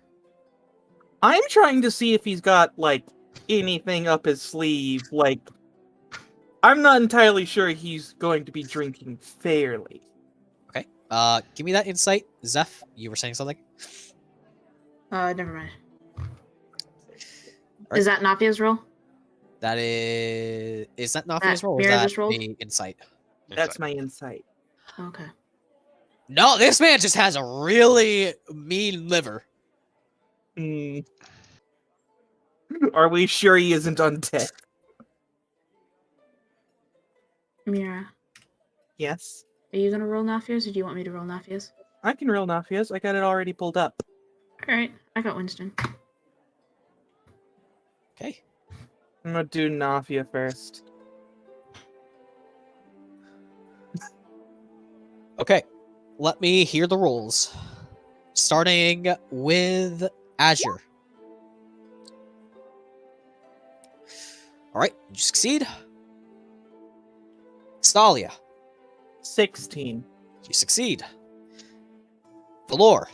I'm trying to see if he's got, like, anything up his sleeve. Like, I'm not entirely sure he's going to be drinking fairly. Okay. Give me that insight. Zeph, you were saying something? Never mind. Right. Is that Nafia's roll? That is that Nafia's roll or is Mira that just rolled? the insight? That's my insight. Okay. No, this man just has a really mean liver. Hmm. Are we sure he isn't undead? Myra, Yes. are you gonna roll Nafia's or do you want me to roll Nafia's? I can roll Nafia's. I got it already pulled up. Alright, I got Winston. Okay. I'm gonna do Nafia first. Okay. Let me hear the rolls. Starting with Azure. Alright, you succeed. Tsalia, 16. you succeed. Valor,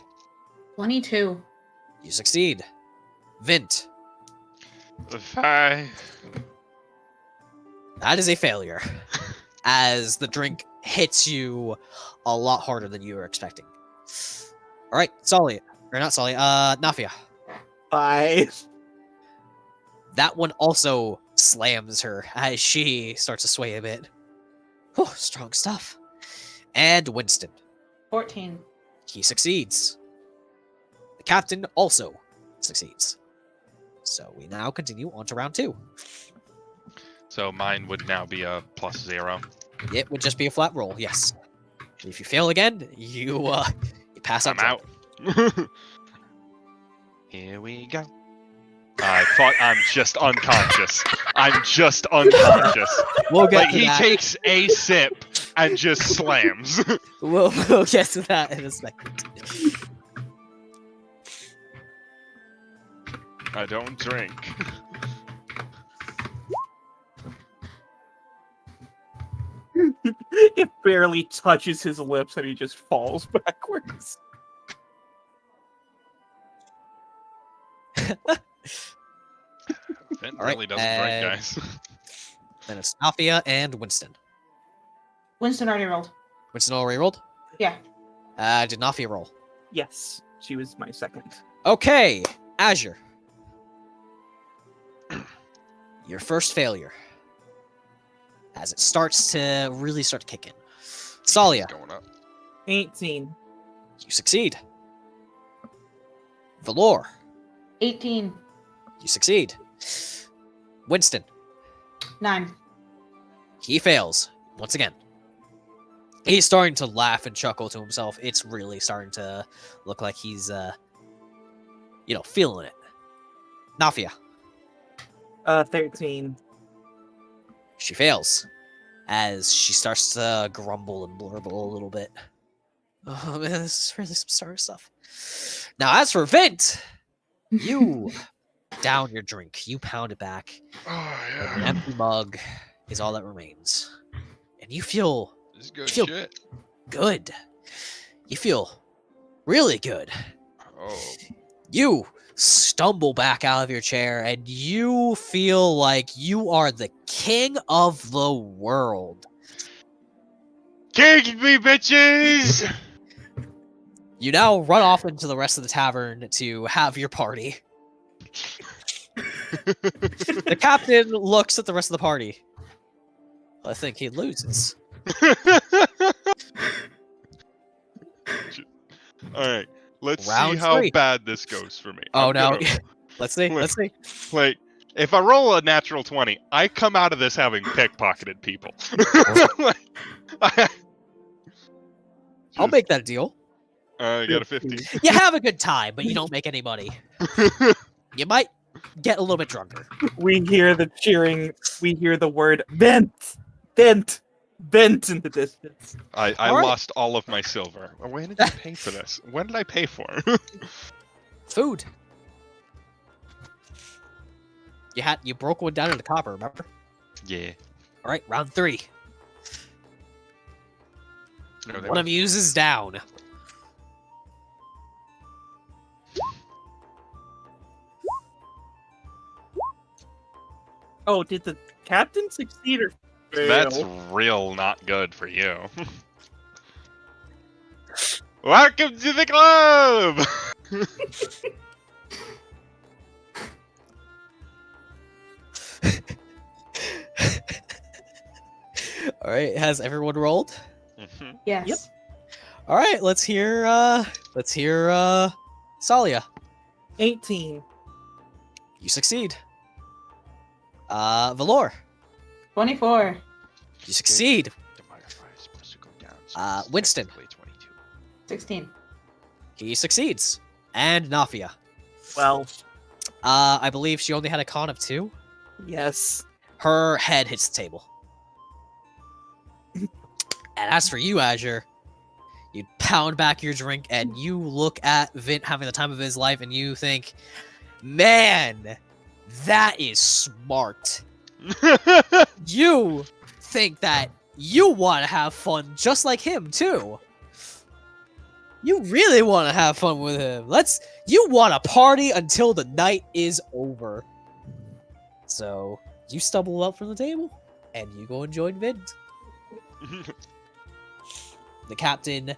22. you succeed. Vint, 5. that is a failure. As the drink hits you a lot harder than you were expecting. Alright, Tsalia. Or not Tsalia, Nafia. 5. That one also slams her as she starts to sway a bit. Whew, strong stuff. And Winston. 14. He succeeds. The captain also succeeds. So we now continue on to round 2. So mine would now be a +0. It would just be a flat roll, yes. If you fail again, you pass out. I'm out. Here we go. I thought I'm just unconscious. I'm just unconscious. We'll get Like to he that. takes a sip and just slams. We'll get to that in a second. I don't drink. It barely touches his lips and he just falls backwards. Vint All right, really doesn't drink, guys. Then it's Nafia and Winston. Winston already rolled. Winston already rolled? Yeah. Did Nafia roll? Yes, she was my second. Okay, Azure. Your first failure. As it starts to really start to kick in. Tsalia, Going up. 18. you succeed. Valor, 18. you succeed. Winston, 9. he fails. Once again. He's starting to laugh and chuckle to himself. It's really starting to look like he's, feeling it. Nafia, 13. she fails. As she starts to grumble and blurble a little bit. Oh man, this is really some starter stuff. Now, as for Vint, you down your drink. You pound it back. Oh, And an yeah. empty mug is all that remains. And you feel This is good feel- shit. good. You feel really good. Oh. You stumble back out of your chair and you feel like you are the king of the world. Kick me, bitches! You now run off into the rest of the tavern to have your party. The captain looks at the rest of the party. I think he loses. Alright, let's Round see how 3. bad this goes for me. Oh I'm no. gonna- Let's see. Let's see. Like, if I roll a natural 20, I come out of this having pickpocketed people. Like, I'll make that a deal. I got a 15. You have a good time, but you don't make any money. You might get a little bit drunker. We hear the cheering. We hear the word Vint! Vint! Vint in the distance. I All right. lost all of my silver. When did I pay for this? When did I pay for? Food. You broke one down in the copper, remember? Yeah. All right, round 3. No, they One of yous is down. Oh, did the captain succeed or fail? That's real not good for you. Welcome to the club! All right, has everyone rolled? Mhm. Yes. Yep. All right, let's hear Tsalia. 18. You succeed. Valor, 24. you succeed. The modifier is supposed to go down, so it's Winston. technically 22. 16. He succeeds. And Nafia. 12. I believe she only had a con of 2. Yes. Her head hits the table. And as for you, Azure, you pound back your drink and you look at Vint having the time of his life and you think, man, that is smart. You think that you want to have fun just like him, too. You really want to have fun with him. You want to party until the night is over. So, you stumble up from the table and you go and join Vint. The captain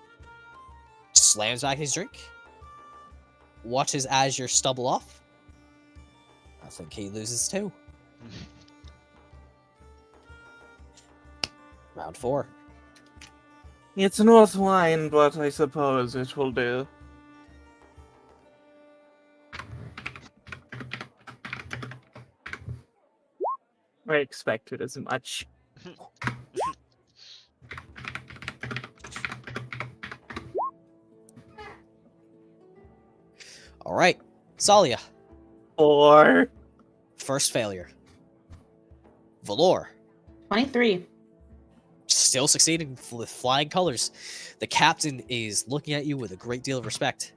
slams back his drink, watches Azure stumble off. I think he loses too. Round 4. It's not wine, but I suppose it will do. I expected as much. All right, Tsalia, Or first failure. Valor, 23. still succeeding with flying colors. The captain is looking at you with a great deal of respect.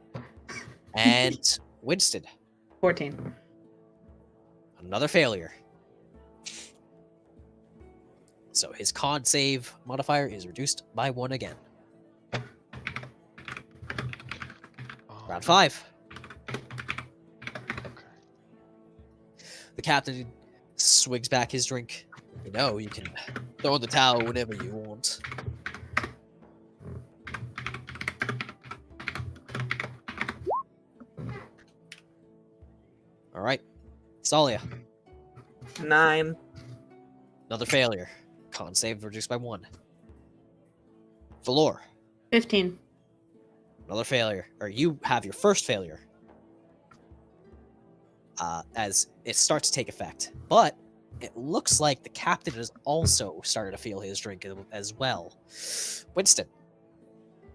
And Winston, 14. another failure. So his con save modifier is reduced by 1 again. Round 5. The captain swigs back his drink. You know, you can throw in the towel whenever you want. All right, Tsalia, 9. another failure. Con save reduced by 1. Valor, 15. another failure. Or you have your first failure. As it starts to take effect. But it looks like the captain has also started to feel his drink as well. Winston,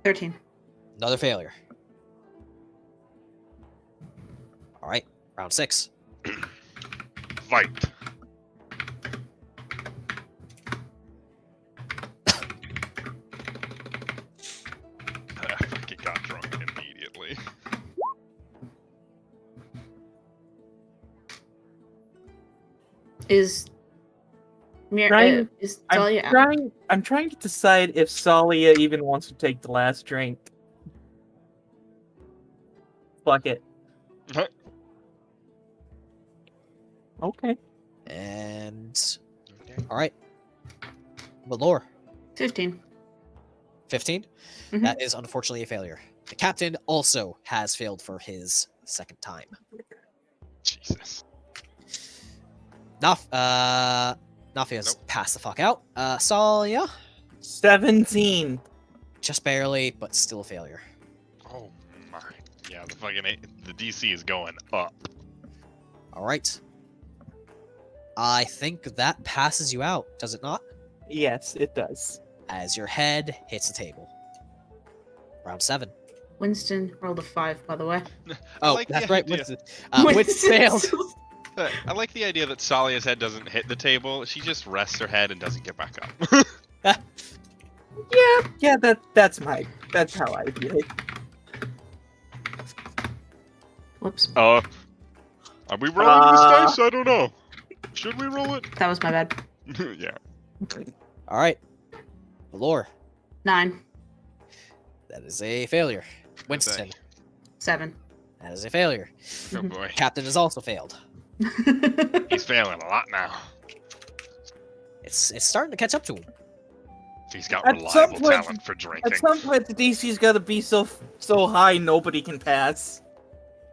13. another failure. All right, round 6. Fight. I fucking got drunk immediately. Is Trying- is Tsalia out? I'm trying to decide if Tsalia even wants to take the last drink. Fuck it. Okay. And Okay. all right, Valor, 15. 15. Mhm. That is unfortunately a failure. The captain also has failed for his second time. Jesus. Nafia's passed the fuck out. Tsalia, 17. just barely, but still a failure. Oh my. Yeah, the DC is going up. All right. I think that passes you out, does it not? Yes, it does. As your head hits the table. Round 7. Winston rolled a 5, by the way. I Oh, like the that's right. idea- Winston failed. I like the idea that Tsalia's head doesn't hit the table. She just rests her head and doesn't get back up. Yeah, that's how I view it. Whoops. Are we rolling this dice? I don't know. Should we roll it? That was my bad. Yeah. All right. Valor, 9. that is a failure. Winston, 7. that is a failure. Oh boy. Captain has also failed. He's failing a lot now. It's starting to catch up to him. He's got At some reliable point- talent for At drinking. some point, the DC's gotta be so high nobody can pass.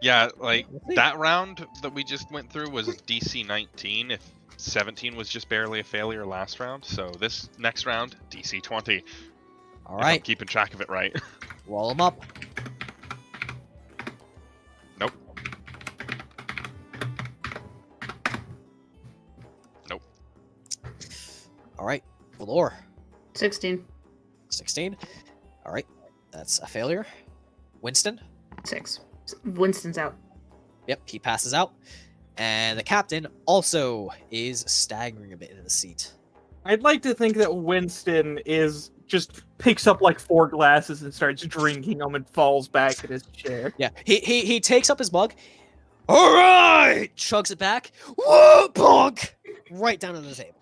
Yeah, like We'll see. that round that we just went through was DC 19. If 17 was just barely a failure last round, so this next round DC 20. All If I'm right, keeping track of it right. roll him up. Nope. Nope. All right, Valor, 16. 16. All right, that's a failure. Winston, 6. Winston's out. yep, he passes out. And the captain also is staggering a bit in the seat. I'd like to think that Winston is just picks up like 4 glasses and starts drinking them and falls back in his chair. Yeah, he takes up his mug. All right, chugs it back. Whoa, bonk! Right down on the table.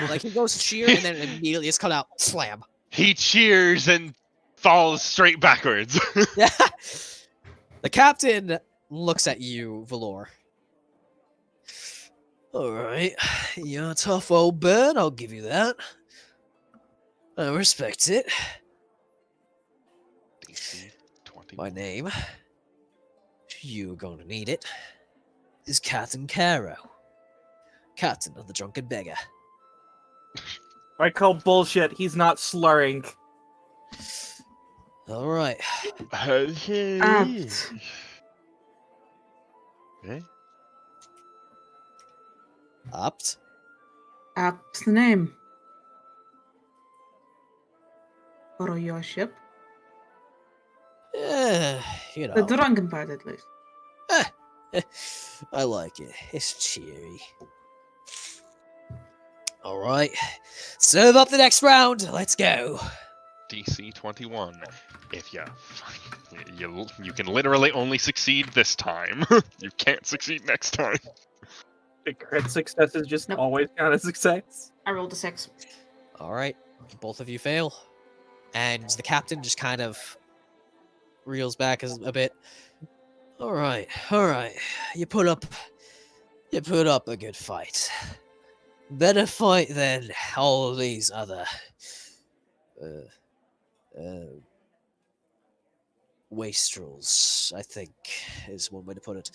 Like he goes to cheer and then immediately it's cut out. Slam. He cheers and falls straight backwards. Yeah. The captain looks at you, Valor. All right, you're a tough old bird. I'll give you that. I respect it. DC 20. My name, you're gonna need it, is Captain Caro, Captain of the Drunken Beggar. I call bullshit. He's not slurring. All right. Apt. Eh? Opt. Apt's the name. For your ship. You The know. drunken part, at least. I like it. It's cheery. All right. Serve up the next round. Let's go. DC 21. If you can literally only succeed this time. You can't succeed next time. The crit success is just Nope. always count as success. I rolled a 6. All right. Both of you fail. And the captain just kind of reels back a bit. All right. You put up a good fight. Better fight than all these other wastrels, I think is one way to put it.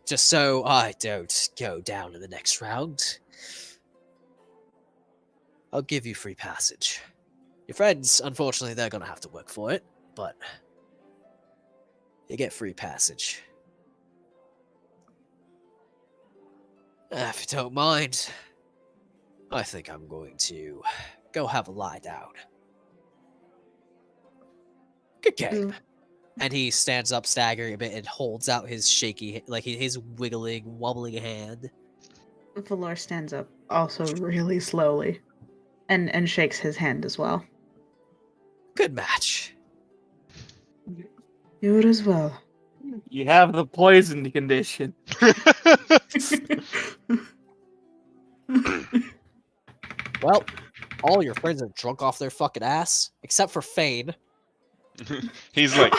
Just so I don't go down in the next round, I'll give you free passage. Your friends, unfortunately, they're gonna have to work for it, but you get free passage. If you don't mind, I think I'm going to go have a lie down. Good game. And he stands up, staggering a bit, and holds out his shaky, like his wiggling, wobbling hand. Valor stands up, also really slowly, and shakes his hand as well. Good match. You as well. You have the poisoned condition. Well, all your friends are drunk off their fucking ass, except for Fane. He's like,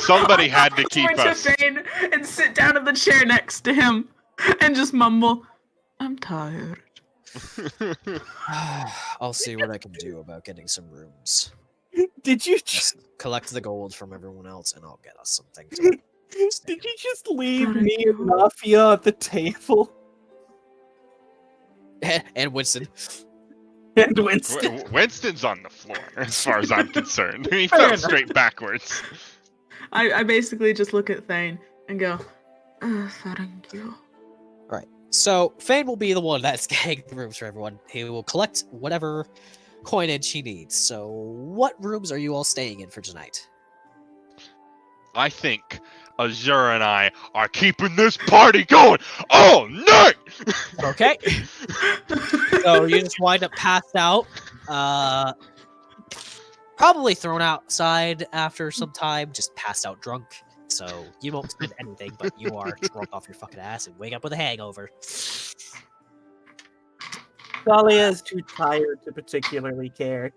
somebody had to keep Turn us. to Fane and sit down in the chair next to him and just mumble, "I'm tired." I'll see what I can do about getting some rooms. Did you Just collect the gold from everyone else, and I'll get us something. did you just leave Not me and anymore. Mafia at the table? And Winston. And Winston. Winston's on the floor, as far as I'm concerned. He Fair fell enough. straight backwards. I basically just look at Thane and go, "Thank you." So Fane will be the one that's getting the rooms for everyone. He will collect whatever coinage he needs. So what rooms are you all staying in for tonight? I think Azure and I are keeping this party going all night! Okay. So you just wind up passed out. Probably thrown outside after some time, just passed out drunk. So you won't spend anything, but you are drunk off your fucking ass and wake up with a hangover. Tsalia is too tired to particularly care.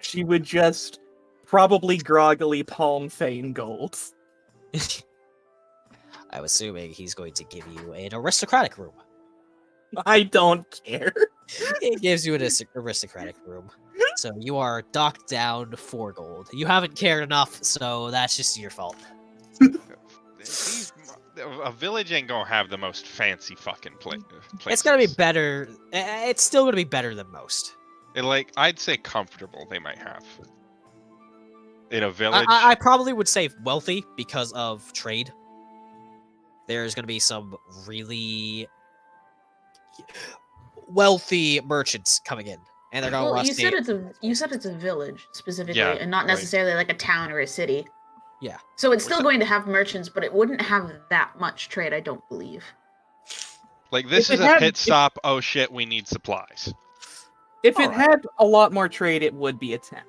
She would just probably groggily palm Fane gold. I'm assuming he's going to give you an aristocratic room. I don't care. It gives you an aristocratic room. So you are docked down 4 gold. You haven't cared enough, so that's just your fault. A village ain't gonna have the most fancy fucking places. It's gonna be better. It's still gonna be better than most. I'd say comfortable they might have. In a village. I probably would say wealthy because of trade. There's gonna be some really wealthy merchants coming in, and they're gonna Well, want you to said it's a village specifically, Yeah, and not right. necessarily like a town or a city. Yeah. So it's still going to have merchants, but it wouldn't have that much trade, I don't believe. This If is it a had- pit stop. Oh shit, we need supplies. If it Alright. had a lot more trade, it would be a town.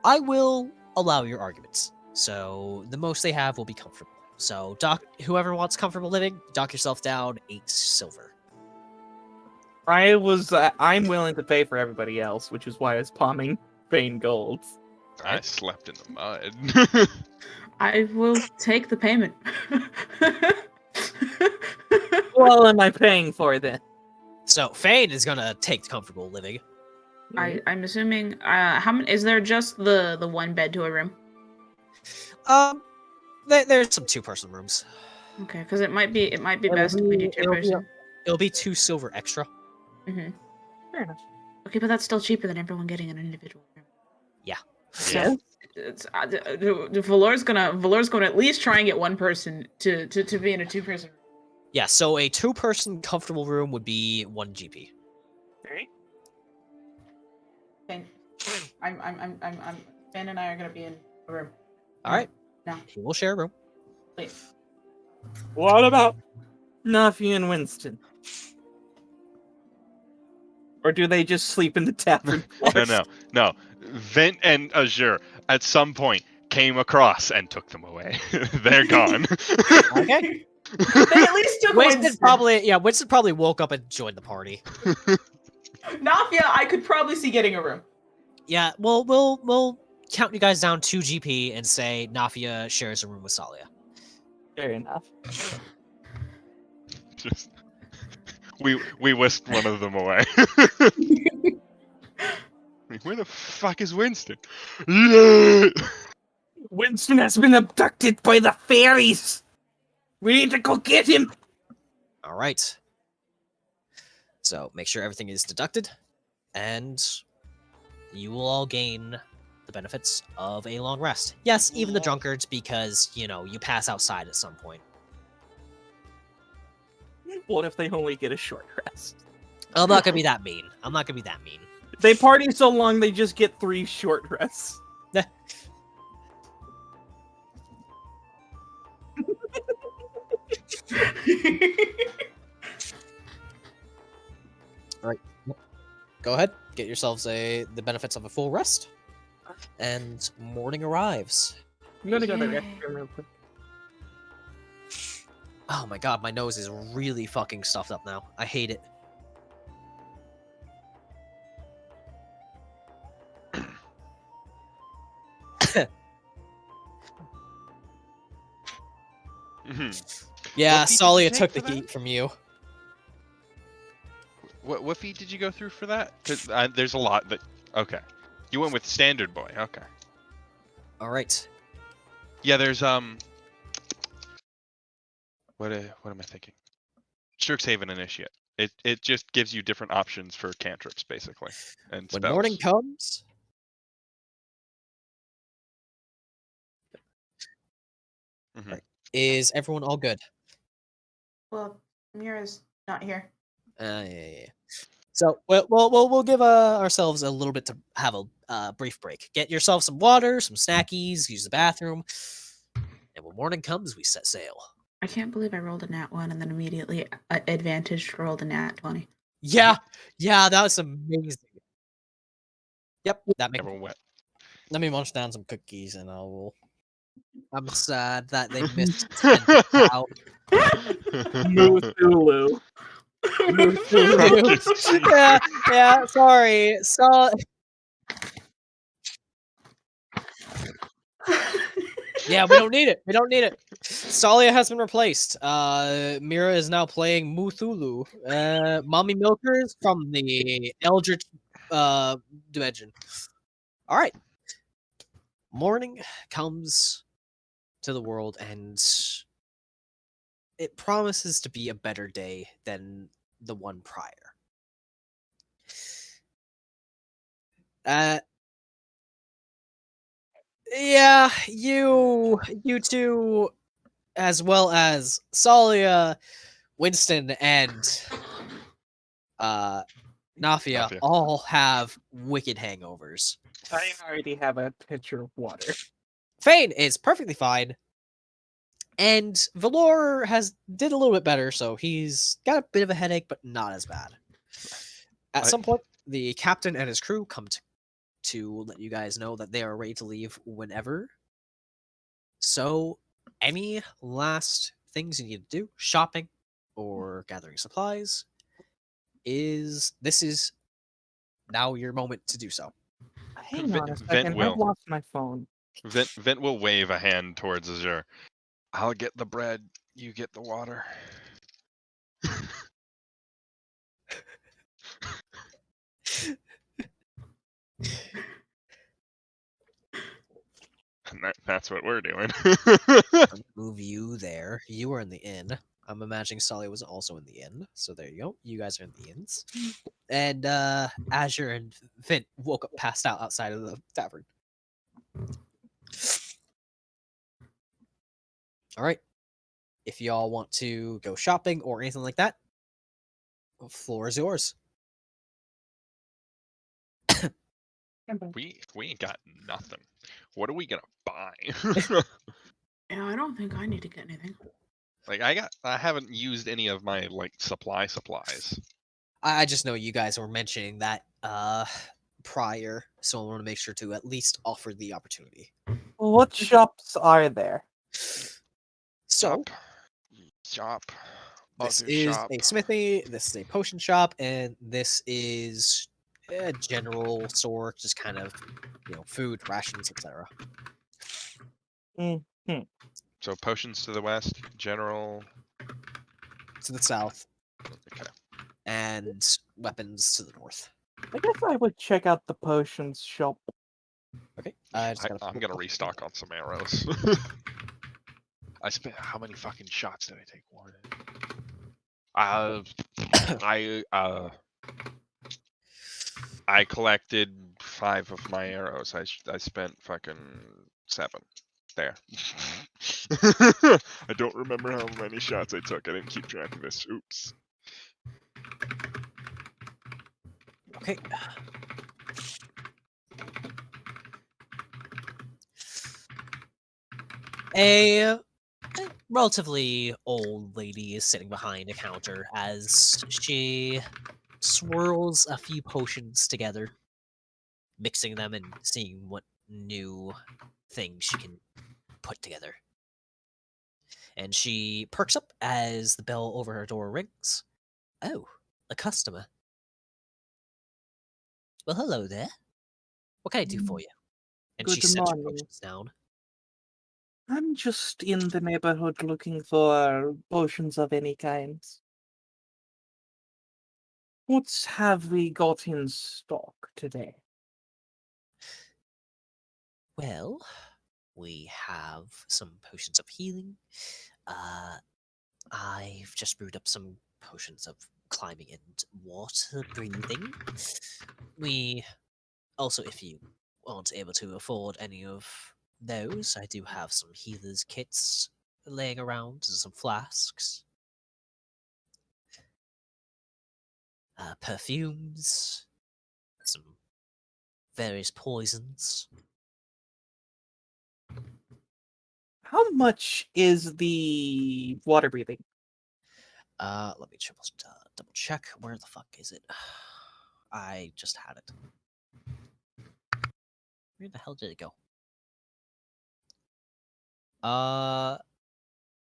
I will allow your arguments. So the most they have will be comfortable. So whoever wants comfortable living, dock yourself down 8 silver. I'm willing to pay for everybody else, which is why I was palming Fane gold. I slept in the mud. I will take the payment. What am I paying for then? So Fane is gonna take comfortable living. I'm assuming. How many? Is there just the one bed to a room? There's some 2-person rooms. Okay, because it might be It'll best if we do be- it'll be- 2-person. It'll be 2 silver extra. Mm-hmm. Fair enough. Okay, but that's still cheaper than everyone getting an individual room. Yeah. So Valor's gonna at least try and get one person to be in a 2-person room. Yeah, so a 2-person comfortable room would be 1 GP. Right? Okay. Ben and I are gonna be in a room. All right. No. He will share a room. Please. What about Nuffy and Winston? Or do they just sleep in the tavern? No. Vint and Azure at some point came across and took them away. They're gone. Okay. They at least took Winston probably woke up and joined the party. Nafia, I could probably see getting a room. Yeah, we'll count you guys down 2 GP and say Nafia shares a room with Tsalia. Fair enough. Just we whisked one of them away. Where the fuck is Winston? Yeah! Winston has been abducted by the fairies. We need to go get him. All right. So make sure everything is deducted, and you will all gain the benefits of a long rest. Yes, even the drunkards, because, you pass outside at some point. What if they only get a short rest? I'm not gonna be that mean. They party so long they just get 3 short rests. All right. Go ahead. Get yourselves the benefits of a full rest. And morning arrives. I'm gonna go to the restroom real quick. Oh my god, my nose is really fucking stuffed up now. I hate it. Yeah, What feat did you Tsalia take took for the that? heat from you. What feat did you go through for that? Because there's a lot that. Okay, you went with standard boy. Okay. All right. Yeah, there's What am I thinking? Strixhaven Initiate. It just gives you different options for cantrips basically and When spells. morning comes, Mhm. is everyone all good? Well, Myra's not here. Yeah. So we'll give ourselves a little bit to have a brief break. Get yourself some water, some snackies, use the bathroom, and when morning comes, we set sail. I can't believe I rolled a nat 1 and then immediately advantaged rolled a nat 20. Yeah, that was amazing. Yep, that makes. Everyone wet. Let me munch down some cookies, and I'm sad that they missed. Out. Muthulu. yeah. Sorry. Yeah, we don't need it. Tsalia has been replaced. Myra is now playing Muthulu. Mommy Milkers from the Eldritch dimension. All right. Morning comes to the world, and it promises to be a better day than the one prior. Yeah, you two, as well as Tsalia, Winston, and Nafia all have wicked hangovers. I already have a pitcher of water. Fane is perfectly fine, and Valor did a little bit better, so he's got a bit of a headache, but not as bad. At some point, the captain and his crew come to let you guys know that they are ready to leave whenever. So, any last things you need to do, shopping or gathering supplies, this is now your moment to do so. Hang on a second, I've lost my phone. Vint will wave a hand towards Azure. I'll get the bread, you get the water. And that's what we're doing. Move you there. You were in the inn. I'm imagining Tsalia was also in the inn. So there you go. You guys are in the inns. And Azure and Vint woke up passed out outside of the tavern. All right. If y'all want to go shopping or anything like that, the floor is yours. We ain't got nothing. What are we gonna buy? Yeah, I don't think I need to get anything. Like I haven't used any of my like supplies. I just know you guys were mentioning that prior, so I want to make sure to at least offer the opportunity. What shops are there? So Shop. this Other is shop. a smithy, this is a potion shop, and this is a general store, just kind of, food, rations, etc. So potions to the west, general. To the south, Okay. and weapons to the north. I guess I would check out the potions shop. Okay, I'm gonna restock on some arrows. I spent how many fucking shots did I take, Warden? I collected 5 of my arrows. I spent fucking 7. There. I don't remember how many shots I took. I didn't keep track of this. Oops. Okay. A relatively old lady is sitting behind a counter as she swirls a few potions together, mixing them and seeing what new things she can put together. And she perks up as the bell over her door rings. Oh, a customer. Well, hello there. What can I do for you? And she Good sets her morning. potions down. I'm just in the neighborhood looking for potions of any kind. What have we got in stock today? Well, we have some potions of healing. I've just brewed up some potions of climbing and water breathing. We also, if you aren't able to afford any of those, I do have some healers kits laying around and some flasks. Perfumes, some various poisons. How much is the water breathing? Let me double check. Where the fuck is it? I just had it. Where the hell did it go?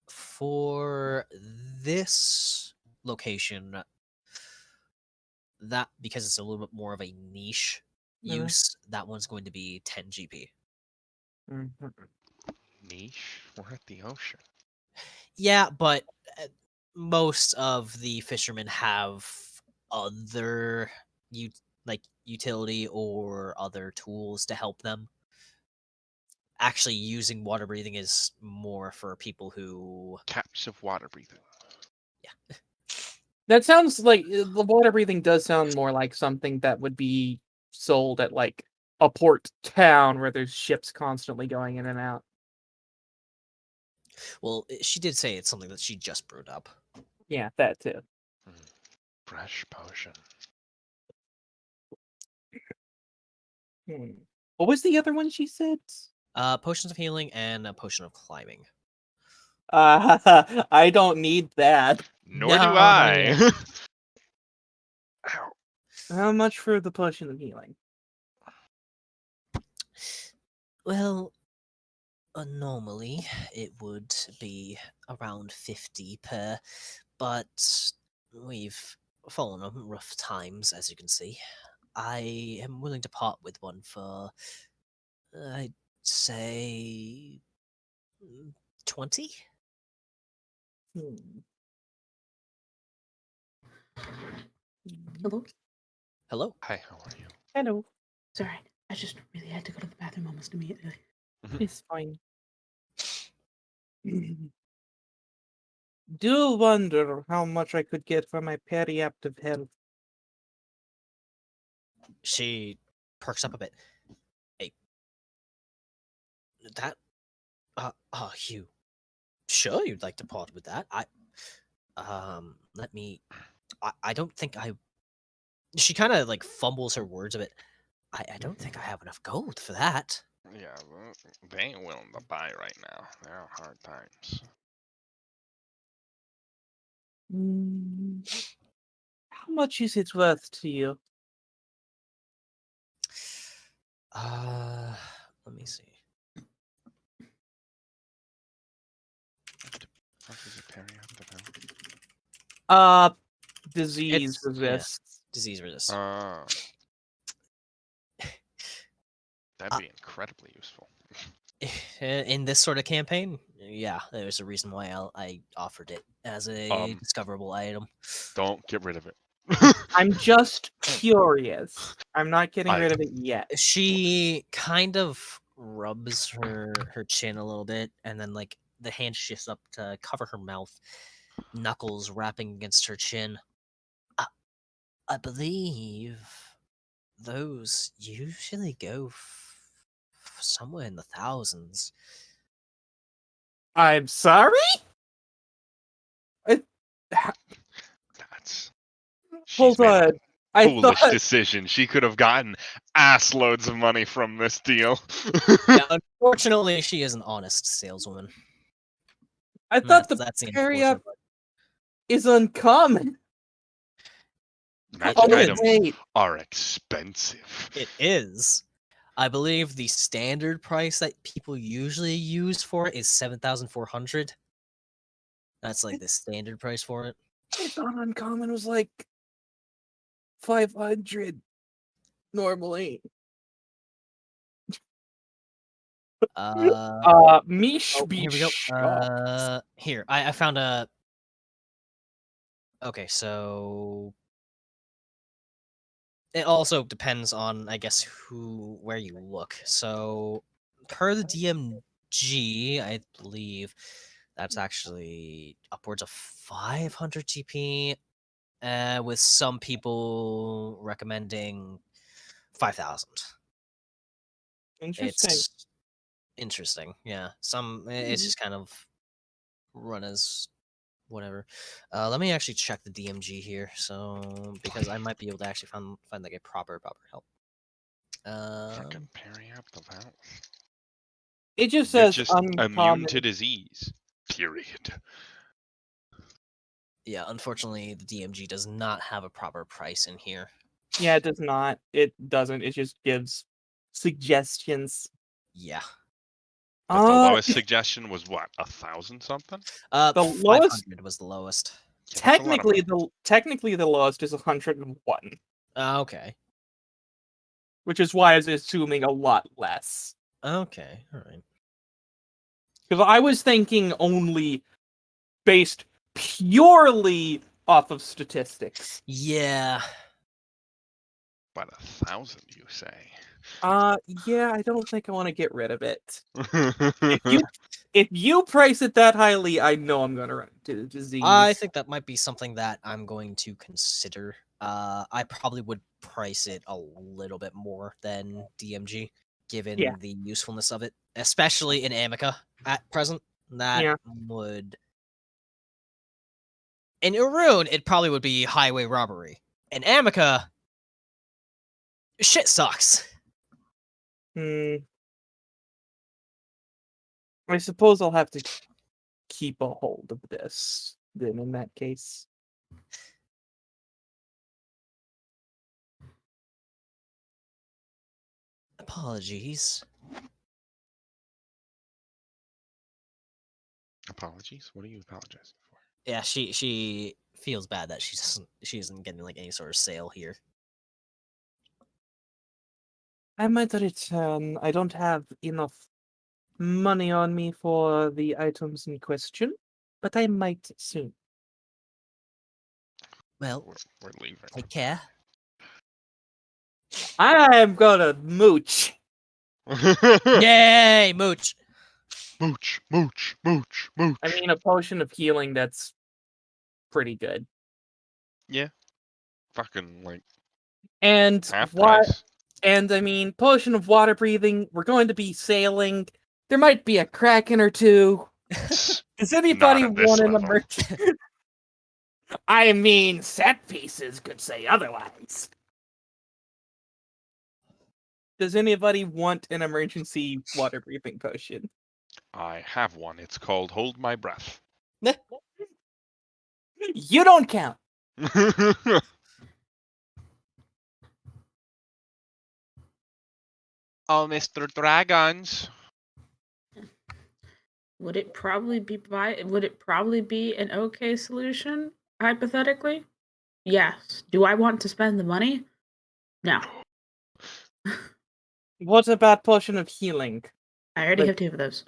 For this location, that because it's a little bit more of a niche use, that one's going to be 10 GP. Niche? We're at the ocean. Yeah, but most of the fishermen have other utility or other tools to help them. Actually, using water breathing is more for people who Caps of water breathing. Yeah. That sounds like the water breathing does sound more like something that would be sold at like a port town where there's ships constantly going in and out. Well, she did say it's something that she just brewed up. Yeah, that too. Fresh potion. What was the other one she said? Potions of healing and a potion of climbing. I don't need that. Nor do I. Ow. How much for the potion of healing? Well, normally it would be around 50 per, but we've fallen on rough times, as you can see. I am willing to part with one for, I'd say, 20? Hello? Hello? Hi, how are you? Hello. Sorry, I just really had to go to the bathroom almost immediately. It's fine. Do wonder how much I could get for my periaptive health. She perks up a bit. Hey, that, Hugh, sure you'd like to part with that. I don't think I... She kind of, like, fumbles her words a bit. I don't think I have enough gold for that. Yeah, well, they ain't willing to buy right now. They're on hard times. How much is it worth to you? Let me see. How does it parry up the Disease It's- yeah. resists. Disease resist. That'd be incredibly useful. In this sort of campaign, yeah, there's a reason why I offered it as a discoverable item. Don't get rid of it. I'm just curious. I'm not getting rid of it yet. She kind of rubs her chin a little bit, and then like the hand shifts up to cover her mouth, knuckles rapping against her chin. I believe those usually go somewhere in the thousands. I'm sorry? That's Hold made a on. I foolish thought decision. She could have gotten ass loads of money from this deal. Yeah, unfortunately, she is an honest saleswoman. the That's the parry unfortunate up part. is uncommon. Magic Oh, items wait. are expensive. It is. I believe the standard price that people usually use for it is 7,400. That's like the standard price for it. I thought uncommon was like 500 normally. Mish be Here we go. shocked. Here, I found a... Okay, so... It also depends on, I guess, where you look. So, per the DMG, I believe that's actually upwards of 500 GP, with some people recommending 5,000. Interesting. It's interesting, yeah. It's just kind of run as whatever. Let me actually check the DMG here, so because I might be able to actually find like a proper help. Fucking parry up the mouth. It just You're says just uncommon. immune to disease. Period. Yeah, unfortunately, the DMG does not have a proper price in here. Yeah, it does not. It doesn't. It just gives suggestions. Yeah. But the lowest suggestion was what, 1,000 something? The 500 lowest- was the lowest. Yeah, that's a lot of Technically the lowest is 101, Okay. which is why I was assuming a lot less. Okay. All right. Because I was thinking only based purely off of statistics. Yeah. About 1,000, you say? Yeah, I don't think I want to get rid of it. If you price it that highly, I know I'm gonna run into the disease. I think that might be something that I'm going to consider. I probably would price it a little bit more than DMG, given the usefulness of it, especially in Amica at present. That would... In Urun, it probably would be highway robbery. In Amica, shit sucks. I suppose I'll have to keep a hold of this, then, in that case. Apologies. Apologies? What are you apologizing for? Yeah, she feels bad that she isn't getting like any sort of sale here. I might return. I don't have enough money on me for the items in question, but I might soon. Well, we're leaving. Take care. I'm gonna mooch. Yay, mooch. Mooch, mooch, mooch, mooch. I mean, a potion of healing, that's pretty good. Yeah. Fucking, like, And half what? price. And I mean, potion of water breathing. We're going to be sailing. There might be a kraken or two. Does anybody Not at this want an level. emergency? I mean, set pieces could say otherwise. Does anybody want an emergency water breathing potion? I have one. It's called Hold My Breath. You don't count. Oh, Mr. Dragons. Would it probably be an okay solution, hypothetically? Yes. Do I want to spend the money? No. What about potion of healing? I already Like- have 2 of those.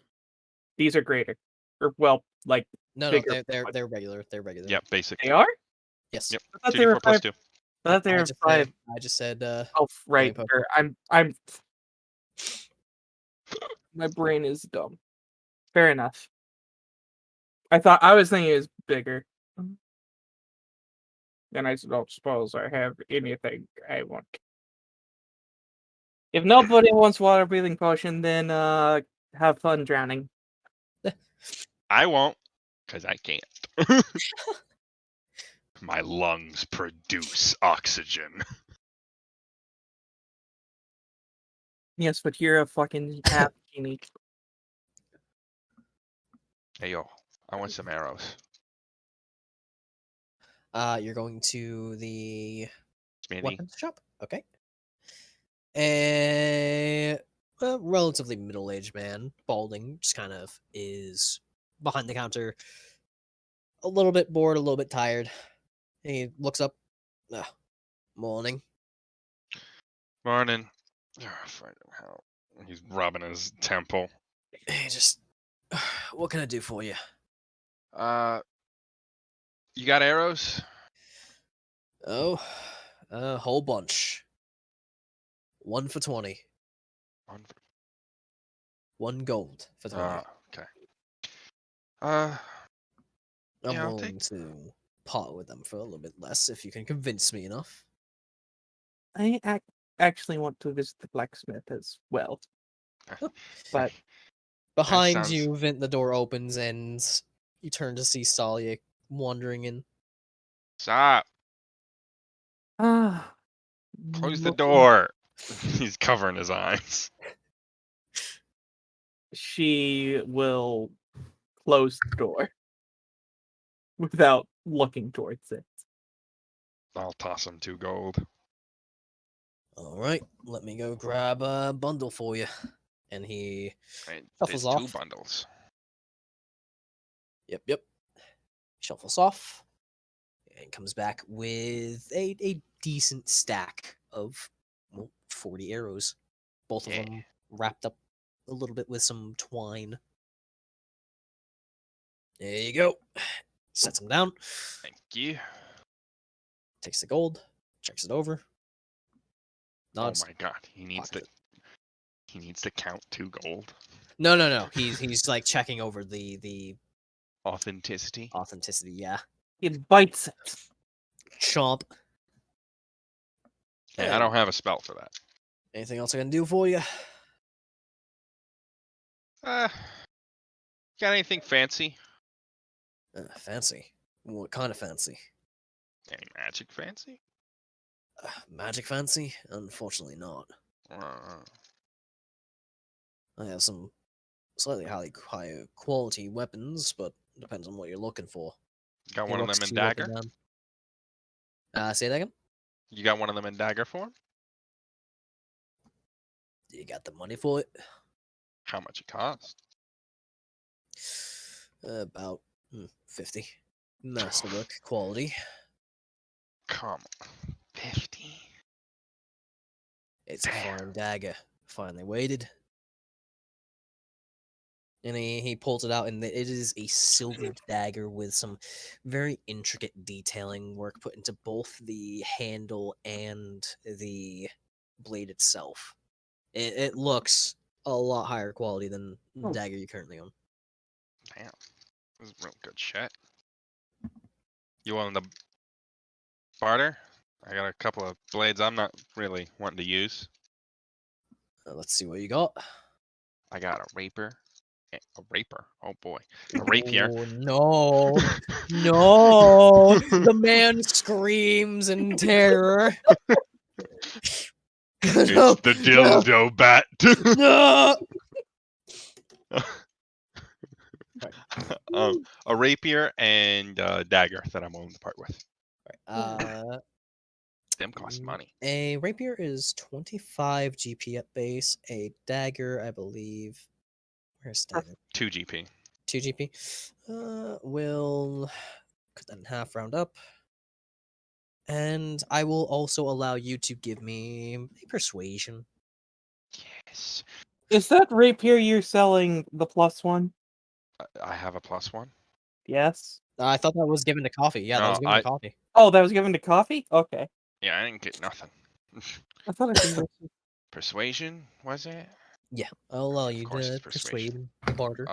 These are greater. Or, well, like, No, bigger they're regular. They're regular. Yep, basic. they are? Yes. Yep. I thought they 2d4 were plus 5. 2. I thought they were 5. I just said. Oh, right. potion. Or I'm. My brain is dumb. Fair enough. I was thinking it was bigger. And I don't suppose I have anything I want. If nobody wants water breathing potion, then have fun drowning. I won't, because I can't. My lungs produce oxygen. Yes, but you're a fucking half genie. Hey, yo, I want some arrows. You're going to the Smitty. weapons shop. Okay. A relatively middle-aged man, balding, just kind of is behind the counter, a little bit bored, a little bit tired. He looks up. Morning. Morning. He's rubbing his temple. Hey, just what can I do for you? You got arrows? Oh, a whole bunch. 1 for 20. One. 1 gold for 20. Okay. I'm yeah, I'll willing to part with them for a little bit less if you can convince me enough. I actually want to visit the blacksmith as well. But Behind sounds- you, Vint, the door opens and you turn to see Tsalia wandering in. Stop. Close the door. He's covering his eyes. She will close the door without looking towards it. I'll toss him 2 gold. All right, let me go grab a bundle for you. And he Right, Shuffles there's 2 off. bundles. Yep. Shuffles off and comes back with a decent stack of 40 arrows. Both of Yeah. them wrapped up a little bit with some twine. There you go. Sets them down. Thank you. Takes the gold. Checks it over. Nods. Oh my god, he needs to. pockets it. He needs to count 2 gold. No. He's like checking over the Authenticity. authenticity. Yeah. It bites it. Chomp. Hey, I don't have a spell for that. Anything else I can do for you? Got anything fancy? Fancy. What kind of fancy? Any magic fancy? Magic fancy? Unfortunately not. I have some slightly higher quality weapons, but depends on what you're looking for. Got He one of looks them in to you up and dagger? down. Say that again? You got one of them in dagger form? You got the money for it? How much it cost? About 50. Masterwork quality. Come on. 50? It's a Damn. fine dagger. Finely weighted. And he pulls it out, and it is a silvered dagger with some very intricate detailing work put into both the handle and the blade itself. It looks a lot higher quality than the Oh. dagger you currently own. Damn. This is real good shit. You willing to barter? I got a couple of blades I'm not really wanting to use. Let's see what you got. I got a rapier, A rapier. Oh boy. A rapier. Oh, no. No. The man screams in terror. It's No, the dildo bat. no. A rapier and a dagger that I'm willing to part with. Them cost money. A rapier is 25 GP at base. A dagger, I believe. Where's David? 2 GP. 2 GP. We'll cut that in half, round up. And I will also allow you to give me a persuasion. Yes. Is that rapier you're selling the +1? I have a +1. Yes. I thought that was given to coffee. Yeah, that No, was given to coffee. Oh, that was given to coffee? Okay. Yeah, I didn't get nothing. I thought I did. Persuasion, was it? Yeah, I'll allow you course to it's persuasion. persuade barter.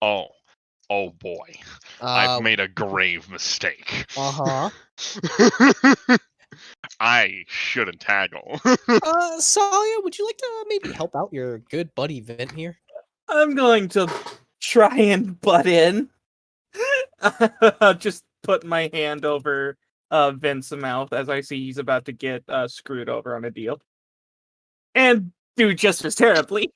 Oh boy. I've made a grave mistake. Uh-huh. I shouldn't haggle. Tsalia, would you like to maybe help out your good buddy Vint here? I'm going to try and butt in. Just put my hand over Vint's mouth as I see he's about to get screwed over on a deal. And do just as terribly.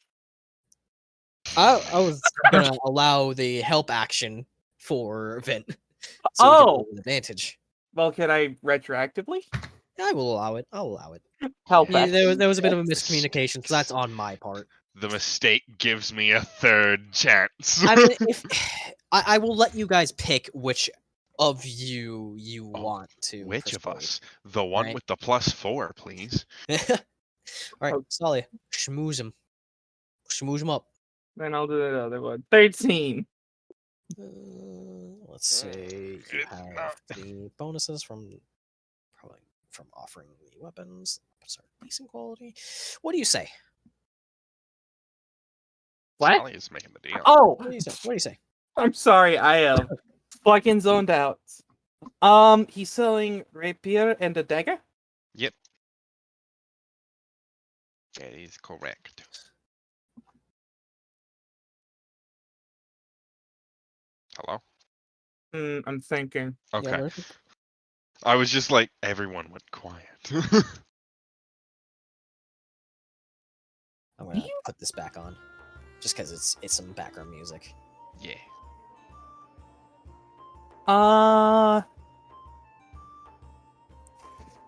I was gonna allow the help action for Vint. So Oh! we get an advantage. Well, can I retroactively? I will allow it. I'll allow it. Help Yeah, action. there was a bit of a miscommunication, so that's on my part. The mistake gives me a third chance. I mean, if I will let you guys pick which of you want to. Which of persuade. us? The one Right. with the +4, please. All right, Tsalia, schmooze him. Schmooze him up. Then I'll do another one. 13. Let's see. You It's have not- the bonuses from probably from offering the weapons. Weapons are decent quality. What do you say? What? Sally is making the deal. Oh! What do you say? What do you say? I'm sorry, I am fucking zoned out. He's selling rapier and a dagger? Yep. That is correct. Hello? I'm thinking. Yeah, Okay. Murphy? I was just like, everyone went quiet. I'm gonna put this back on, just because it's some background music. Yeah.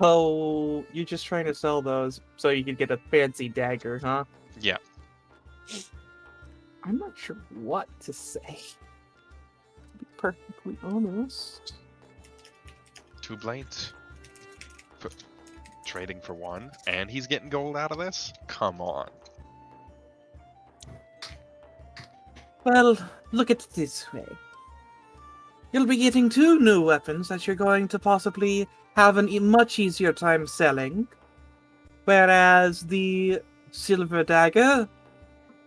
So you're just trying to sell those so you could get a fancy dagger, huh? Yeah. I'm not sure what to say. To be perfectly honest. 2 blades. Trading for 1, and he's getting gold out of this? Come on. Well, look at it this way. You'll be getting 2 new weapons that you're going to possibly have a much easier time selling. Whereas the silver dagger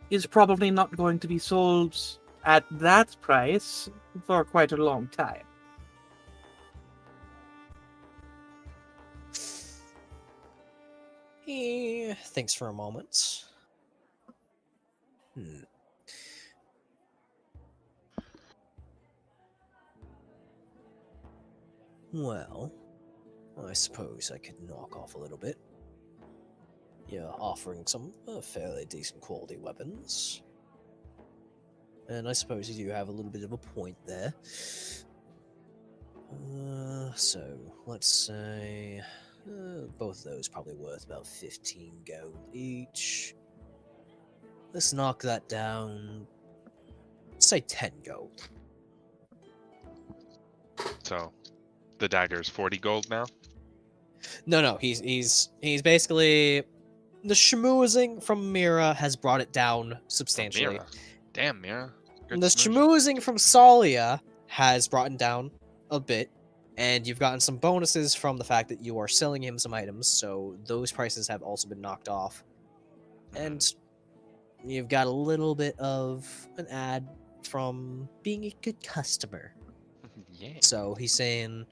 is probably not going to be sold at that price for quite a long time. He thinks for a moment. Well, I suppose I could knock off a little bit. You're offering some fairly decent quality weapons. And I suppose you do have a little bit of a point there. So, let's say... both of those probably worth about 15 gold each. Let's knock that down. Say 10 gold. So, the dagger's 40 gold now? No, he's basically the schmoozing from Myra has brought it down substantially. Myra. Damn, Myra. Good And the smooch. schmoozing from Tsalia has brought it down a bit, and you've gotten some bonuses from the fact that you are selling him some items, so those prices have also been knocked off. And you've got a little bit of an ad from being a good customer. Yeah. So he's saying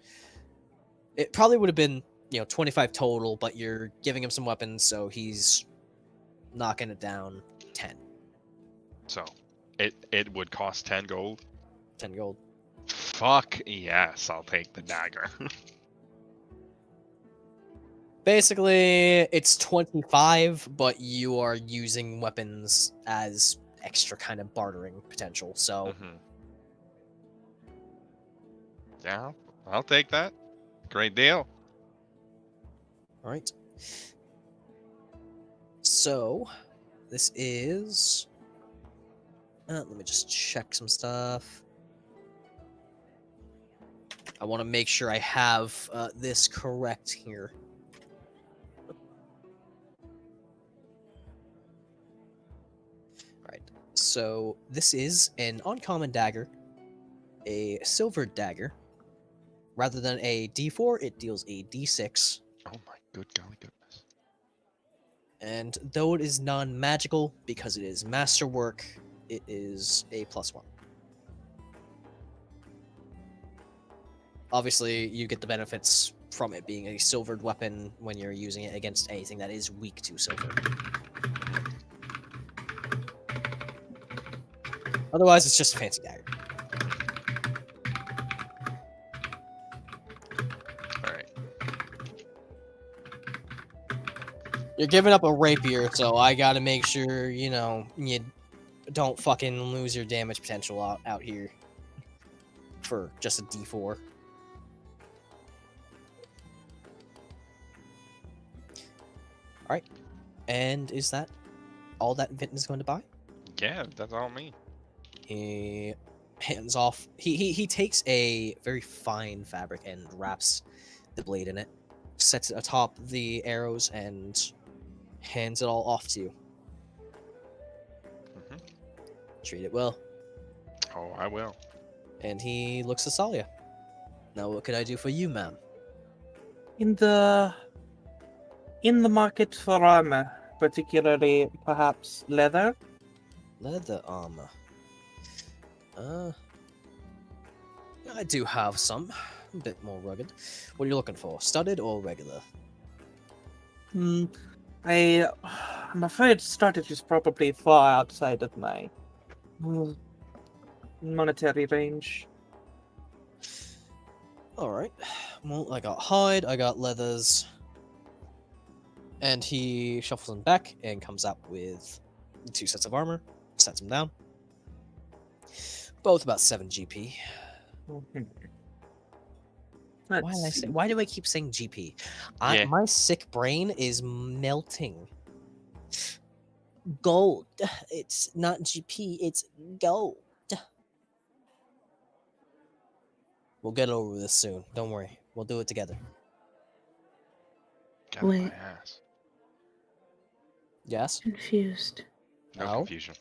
it probably would have been, 25 total, but you're giving him some weapons, so he's knocking it down 10. So, It would cost 10 gold. 10 gold. Fuck yes, I'll take the dagger. Basically, it's 25, but you are using weapons as extra kind of bartering potential, so... Yeah, I'll take that. Great deal. Alright. So, this is... let me just check some stuff. I want to make sure I have this correct here. Alright, so this is an uncommon dagger, a silver dagger. Rather than a d4, it deals a d6. Oh my good golly goodness. And though it is non-magical, because it is masterwork, it is a +1. Obviously, you get the benefits from it being a silvered weapon when you're using it against anything that is weak to silver. Otherwise, it's just a fancy dagger. Alright. You're giving up a rapier, so I gotta make sure, you don't fucking lose your damage potential out here for just a d4. Alright. And is that all that Vint is going to buy? Yeah, that's all me. He hands off. He takes a very fine fabric and wraps the blade in it, sets it atop the arrows, and hands it all off to you. Treat it well. Oh, I will. And he looks at Tsalia. Now, what can I do for you, ma'am? In the market for armor, particularly perhaps leather. Leather armor. I do have some. A bit more rugged. What are you looking for? Studded or regular? I'm afraid studded is probably far outside of my monetary range. Alright. Well, I got hide, I got leathers. And he shuffles them back and comes out with 2 sets of armor. Sets them down. Both about 7 GP. Why do I keep saying GP? Yeah. My sick brain is melting. Gold. It's not GP, it's gold. We'll get over this soon. Don't worry. We'll do it together. Got my Wait. ass. Yes? Confused. No Oh? confusion.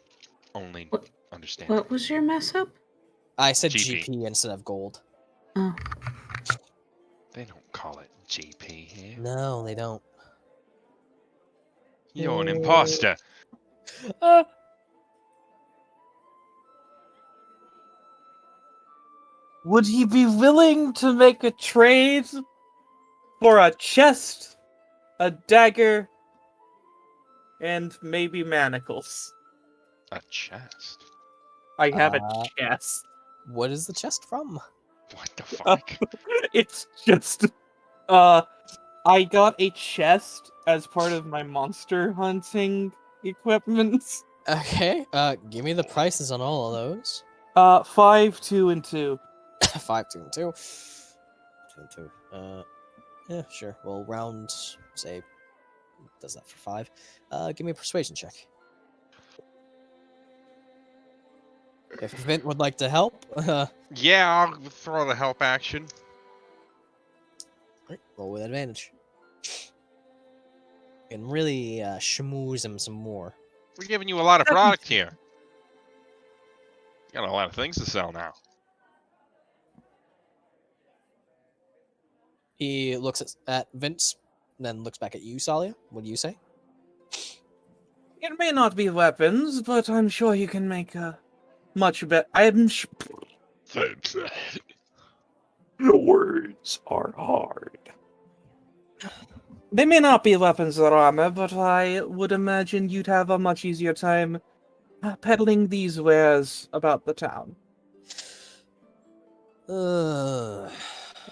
Only What- understand. What was your mess up? I said GP. GP instead of gold. Oh. They don't call it GP here. No, they don't. You're an imposter. Would he be willing to make a trade for a chest, a dagger, and maybe manacles? A chest. I have a Uh, chest. What is the chest from? What the fuck? It's just I got a chest as part of my monster hunting equipment. Okay, give me the prices on all of those. 5, 2, and 2. 5, 2, and 2. 2 and 2. Yeah, sure. We'll round, say, does that for 5. Give me a persuasion check. If Vint would like to help, Yeah, I'll throw the help action. roll with advantage. And really schmooze him some more. We're giving you a lot of product here. Got a lot of things to sell now. He looks at Vince, then looks back at you, Tsalia. What do you say? It may not be weapons, but I'm sure you can make a much better. The words are hard. They may not be weapons or armor, but I would imagine you'd have a much easier time peddling these wares about the town.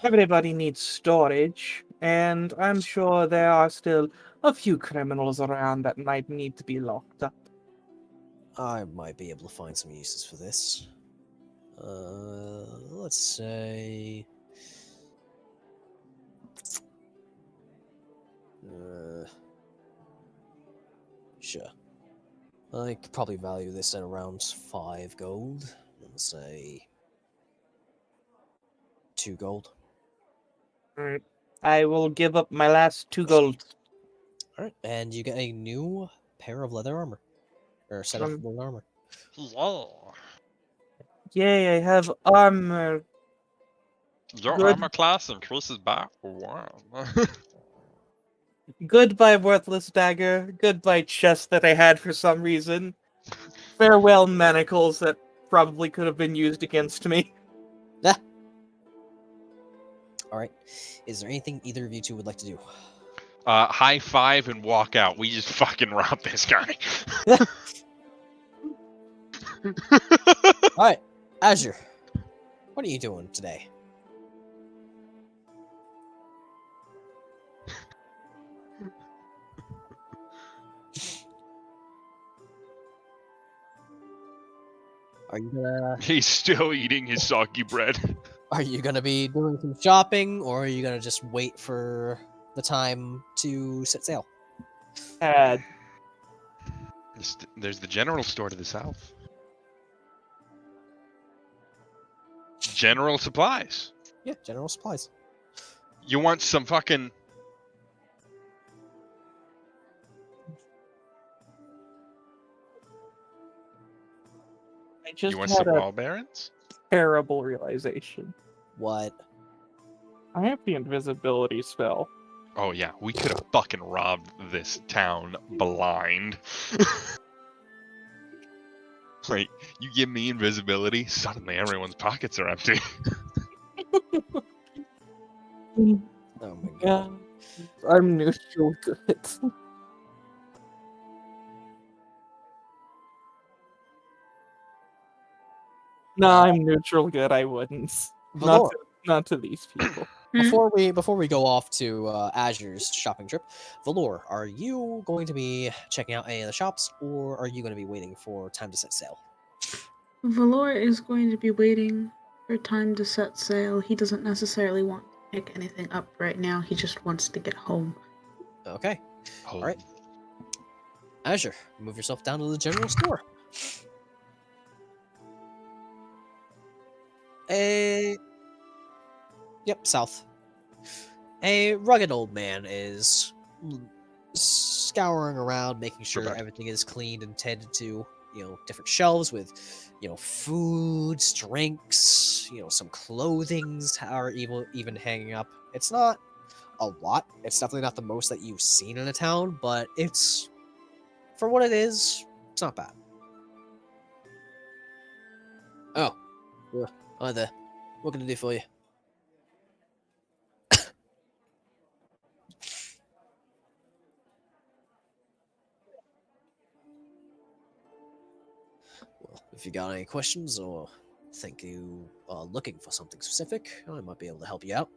Everybody needs storage, and I'm sure there are still a few criminals around that might need to be locked up. I might be able to find some uses for this. Let's say... Sure. I could probably value this at around 5 gold. Let's say 2 gold. Alright. I will give up my last 2 gold. Alright, and you get a new pair of leather armor. Or set of leather armor. Lol. Yay, I have armor. Your Good. armor class increases by 1. Goodbye, worthless dagger. Goodbye, chest that I had for some reason. Farewell, manacles that probably could have been used against me. Alright. Is there anything either of you two would like to do? High five and walk out. We just fucking robbed this guy. Alright, Azure. What are you doing today? Are you gonna He's still eating his soggy bread. Are you gonna be doing some shopping, or are you gonna just wait for the time to set sail? There's the general store to the south. General supplies. Yeah, general supplies. You want some fucking... I just You want had some a wall barons? terrible realization. What? I have the invisibility spell. Oh yeah, we could have fucking robbed this town blind. Like, you give me invisibility, suddenly everyone's pockets are empty. Oh my god. I'm neutral good. No, I'm neutral good. I wouldn't. Valor, Not to these people. before we go off to Azure's shopping trip, Valor, are you going to be checking out any of the shops, or are you going to be waiting for time to set sail? Valor is going to be waiting for time to set sail. He doesn't necessarily want to pick anything up right now. He just wants to get home. Okay. Oh, Alright. Azure, move yourself down to the general store. Yep, south. A rugged old man is scouring around, making sure back. everything is cleaned and tended to. You know, different shelves with, you know, foods, drinks, you know, some clothings are even hanging up. It's not a lot. It's definitely not the most that you've seen in a town, but it's, for what it is, it's not bad. Oh. Hi there. What can I do for you? Well, if you got any questions or think you are looking for something specific, I might be able to help you out.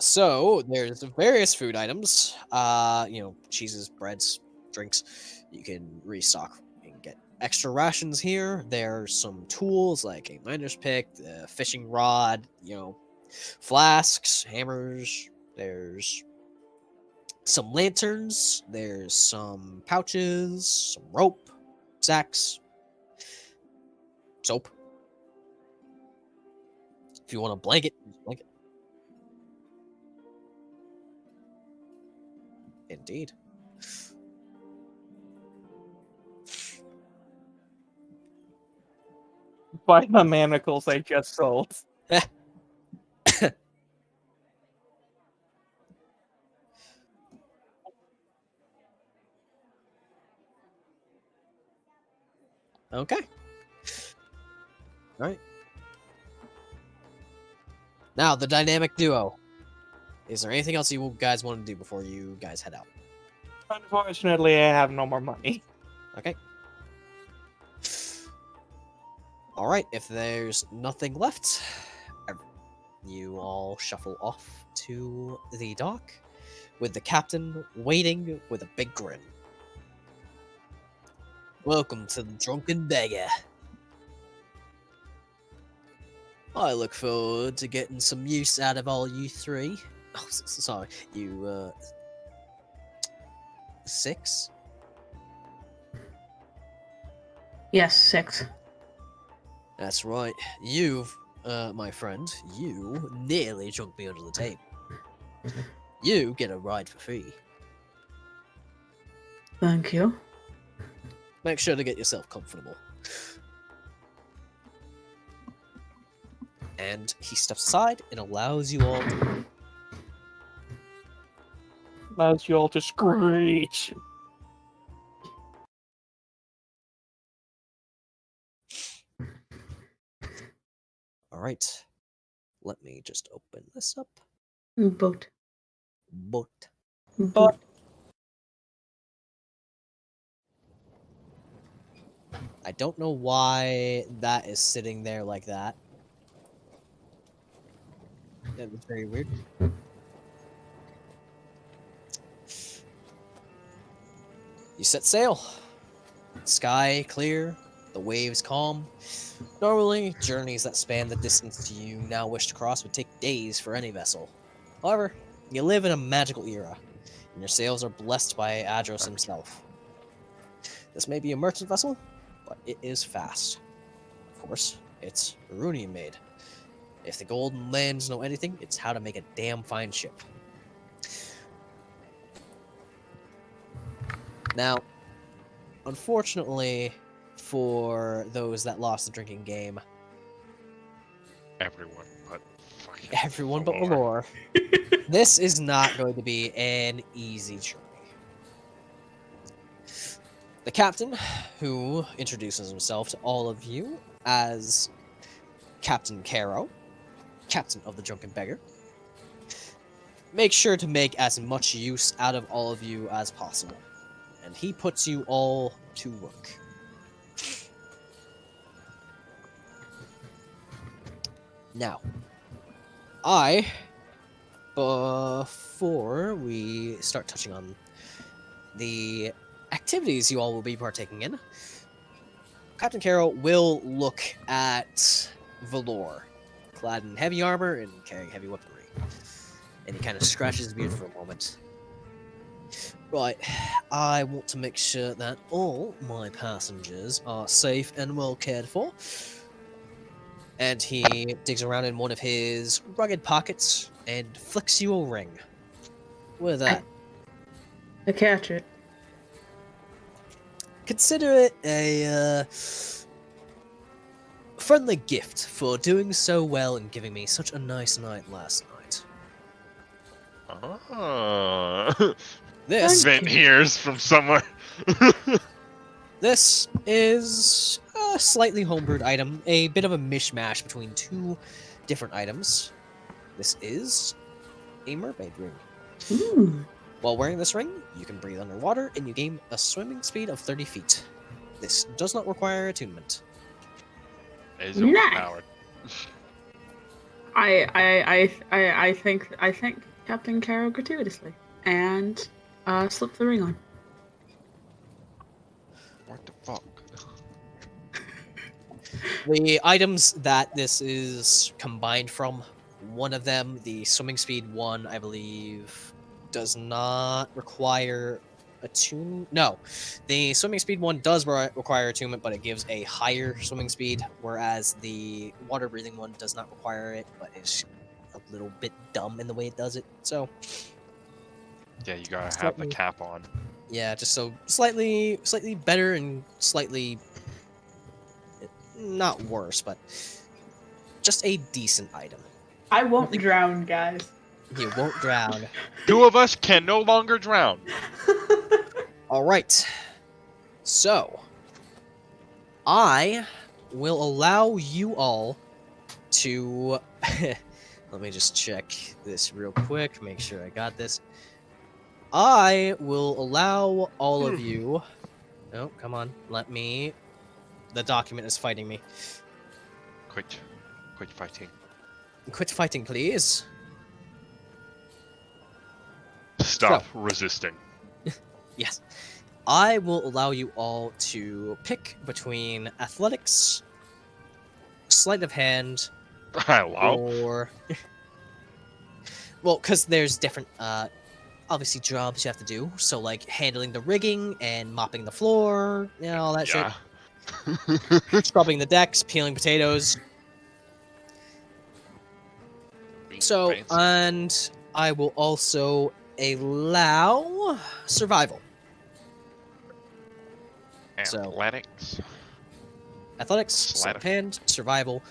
So there's various food items. You know, cheeses, breads, drinks. You can restock. You can get extra rations here. There's some tools like a miner's pick, a fishing rod, you know, flasks, hammers. There's some lanterns. There's some pouches, some rope, sacks, soap. If you want a blanket, use a blanket. Indeed. Buy the manacles I just sold. Okay. All right. Now the dynamic duo Is there anything else you guys want to do before you guys head out? Unfortunately, I have no more money. Okay. Alright, if there's nothing left, you all shuffle off to the dock, with the captain waiting with a big grin. Welcome to the Drunken Beggar. I look forward to getting some use out of all you three. Oh, sorry, you, 6? Yes, 6. That's right. You've, my friend, you nearly jumped me under the table. You get a ride for free. Thank you. Make sure to get yourself comfortable. And he steps aside and allows you all to... Allows you all to screech. Alright. Let me just open this up. Boat. But But I don't know why that is sitting there like that. That was very weird. You set sail. Sky clear, the waves calm. Normally, journeys that span the distance you now wish to cross would take days for any vessel. However, you live in a magical era, and your sails are blessed by Adros himself. This may be a merchant vessel, but it is fast. Of course, it's Runian made. If the Golden Lands know anything, it's how to make a damn fine ship. Now, unfortunately, for those that lost the drinking game, Everyone but fucking everyone but Valor. Valor, this is not going to be an easy journey. The captain, who introduces himself to all of you as Captain Caro, captain of the Drunken Beggar, makes sure to make as much use out of all of you as possible, and he puts you all to work. Now, before we start touching on the activities you all will be partaking in, Captain Caro will look at Valor, clad in heavy armor and carrying heavy weaponry. And he kind of scratches his beard for a moment. Right, I want to make sure that all my passengers are safe and well cared for. And he digs around in one of his rugged pockets and flicks you a ring. What is that? I catch it. Consider it a friendly gift for doing so well and giving me such a nice night last night. Ah. This Vint hears from somewhere. This is a slightly homebrewed item, a bit of a mishmash between two different items. This is a mermaid ring. Ooh. While wearing this ring, you can breathe underwater and you gain a swimming speed of 30 feet. This does not require attunement. It is Nice. overpowered. I think Captain Caro gratuitously and slip the ring on. What the fuck? The items that this is combined from, one of them, the swimming speed one, I believe, does not require attunement. No, the swimming speed one does require attunement, but it gives a higher swimming speed, whereas the water breathing one does not require it, but it's a little bit dumb in the way it does it. So Yeah, you gotta have the cap on. yeah, just so slightly better and slightly not worse, but just a decent item. I won't drown, guys. You won't drown. Two of us can no longer drown. All right. So, I will allow you all to Let me just check this real quick, make sure I got this. I will allow all of you... Oh, come on. Let me... The document is fighting me. Quit fighting. Quit fighting, please. Stop resisting. Yes. I will allow you all to pick between athletics, sleight of hand, Hello. or... Well, because there's different, obviously jobs you have to do. So, like, handling the rigging and mopping the floor, you know, all that shit. Scrubbing the decks, peeling potatoes. So, Fancy. and I will also allow survival. Athletics. Athletics, Sleight sleight of of hand, survival.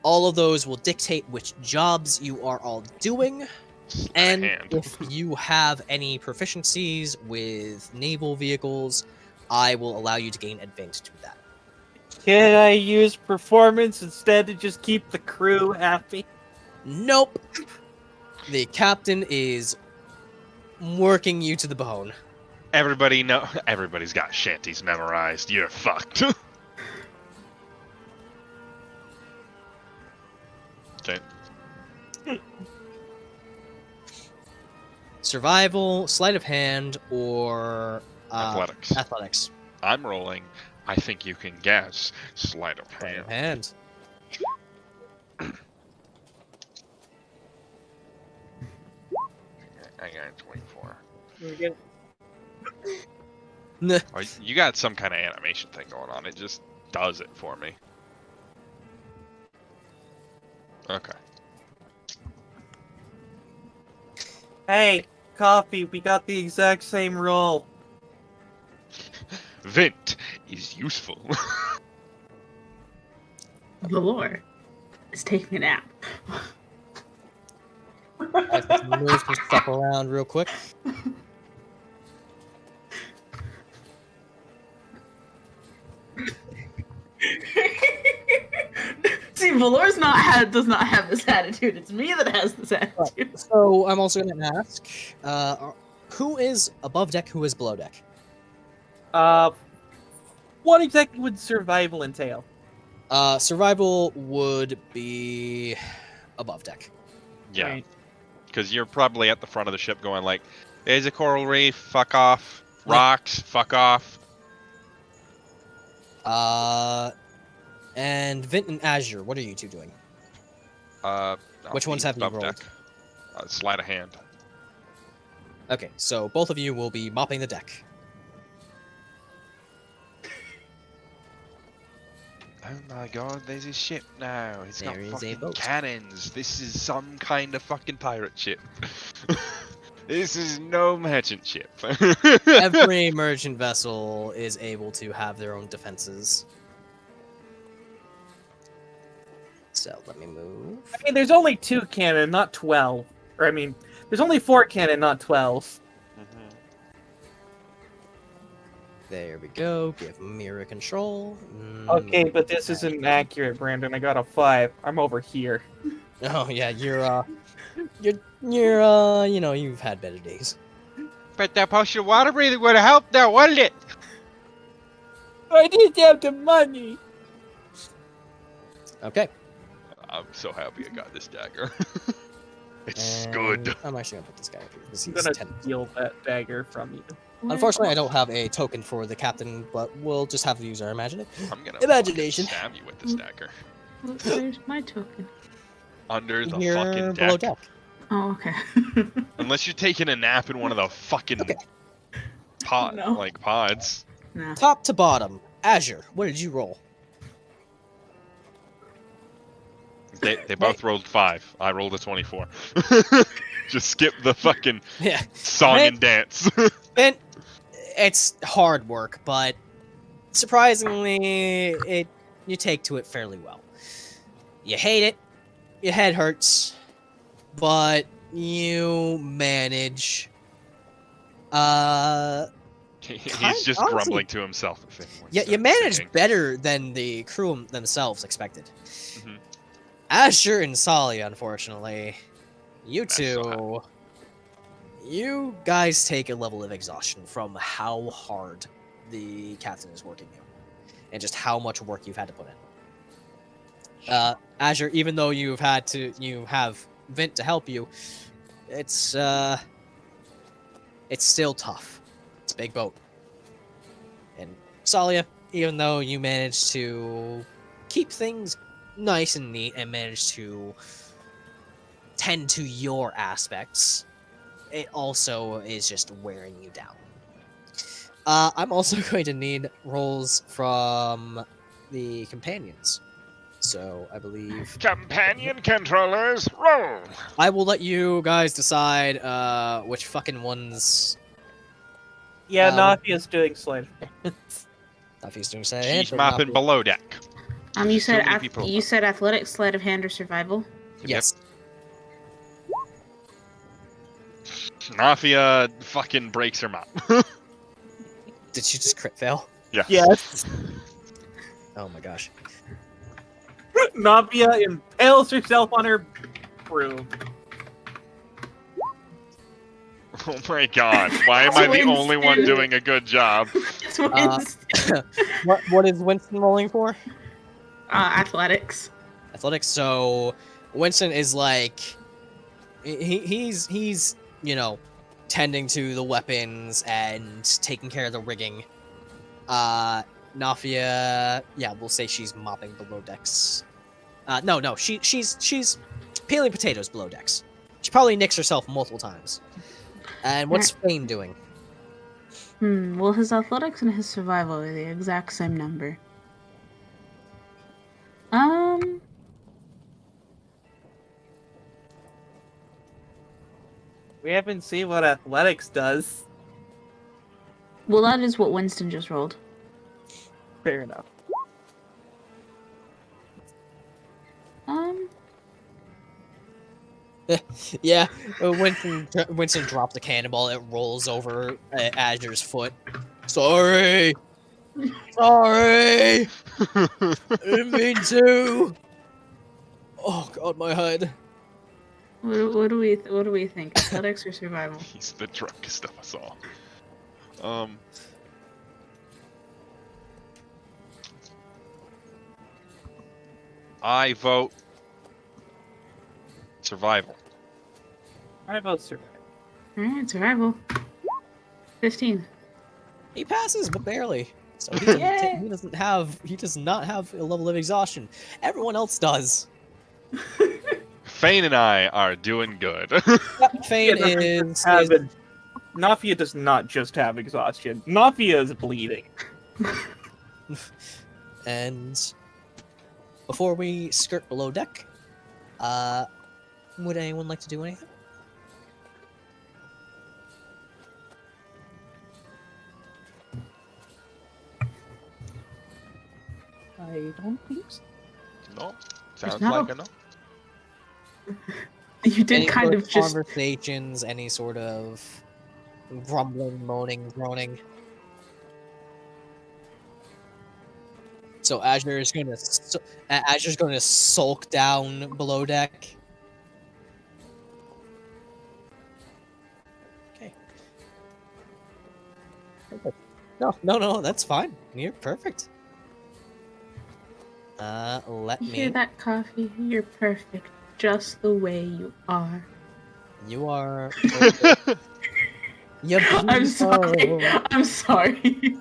All of those will dictate which jobs you are all doing. Sleight of And hand. if you have any proficiencies with naval vehicles, I will allow you to gain advantage to that. Can I use performance instead to just keep the crew happy? Nope. The captain is working you to the bone. Everybody's got shanties memorized. You're fucked. Okay. Survival, sleight of hand, or Athletics. Athletics. I'm rolling. I think you can guess. Sleight of Sleight of hand. hand. I got 24. Nah. Oh, you got some kind of animation thing going on. It just does it for me. Okay. Hey, Coffee, we got the exact same roll. Vint is useful. Valor is taking a nap. I can move some stuff around real quick. See, Valor's does not have this attitude. It's me that has this attitude. So I'm also going to ask, who is above deck, who is below deck? What exactly would survival entail? Survival would be above deck. Yeah. Right. Because you're probably at the front of the ship going like, there's a coral reef, fuck off. Rocks, fuck off. And Vint and Azure, what are you two doing? Which ones have you above rolled? deck. Sleight of hand. Okay, so both of you will be mopping the deck. Oh my god, there's a ship now. It's There got is a fucking boat. cannons. This is some kind of fucking pirate ship. This is no merchant ship. Every merchant vessel is able to have their own defenses. So let me move. I mean, there's only 2 cannon, not 12. Or, I mean, there's only 4 cannon, not 12. There we go. Give Myra control. Okay, but this isn't accurate, Brandon. I got a 5. I'm over here. Oh yeah, you know, you've had better days. But that potion of water breathing would have helped now, wouldn't it? I didn't have the money. Okay. I'm so happy I got this dagger. It's And good. I'm actually gonna put this guy up here because I'm he's gonna 10. steal that dagger from you. Unfortunately, I don't have a token for the captain, but we'll just have to use our imagination. I'm gonna Imagination. fucking stab you with this dagger. Where's my token? Under the You're fucking below deck. deck. Oh, okay. Unless you're taking a nap in one of the fucking Okay. No. pods. No. Top to bottom, Azure. What did you roll? They both rolled 5. I rolled a 24. Just skip the fucking Yeah. song Man. and dance. And it's hard work, but surprisingly, you take to it fairly well. You hate it, your head hurts, but you manage. He's Kind- just honestly- grumbling to himself. If anyone Yeah, you starts manage singing. better than the crew themselves expected. Mhm. Azure and Tsalia, unfortunately, you That's so two, you guys take a level of exhaustion from how hard the captain is working you, and just how much work you've had to put in. Azure, even though you have Vint to help you, it's still tough. It's a big boat. And Tsalia, even though you managed to keep things nice and neat and manage to tend to your aspects, it also is just wearing you down. I'm also going to need rolls from the companions. So I believe Companion controllers, roll! I will let you guys decide which fucking ones. Yeah, Um, Nafia's doing sleight of hand. If he's doing say She's mopping below deck. You said Too many people. you said athletics, sleight of hand, or survival. Yes. Nafia fucking breaks her mop. Did she just crit fail? Yeah. Yes. Oh my gosh. Nafia impales herself on her broom. Oh my god. Why am I the only one doing a good job? It's Winston. What is Winston rolling for? Athletics. Athletics. So Winston is like he's tending to the weapons and taking care of the rigging. Nafia, yeah, we'll say she's mopping below decks. No, she's peeling potatoes below decks. She probably nicks herself multiple times. And what's Fane doing? Well, his athletics and his survival are the exact same number. We haven't seen what athletics does. Well, that is what Winston just rolled. Fair enough. Yeah, Winston dropped the cannonball. It rolls over Azure's foot. Sorry. I didn't mean to. Oh god, my head. What do we think? Athletics or survival? He's the drunkest of us all. I vote survival. I vote survival. Alright, survival. 15. He passes, but barely. So he does not have a level of exhaustion. Everyone else does. Fane and I are doing good. Fane Nafia does not just have exhaustion. Nafia is bleeding. And before we skirt below deck, would anyone like to do anything? I don't think so. No, sounds No. like a no. You did Any kind sort of just. conversations, any sort of grumbling, moaning, groaning. So Azure's going to sulk down below deck. Okay. Perfect. No, that's fine. You're perfect. Let You me. hear that, Coffee? You're perfect, just the way you are. You are. You're I'm sorry. beautiful. I'm sorry.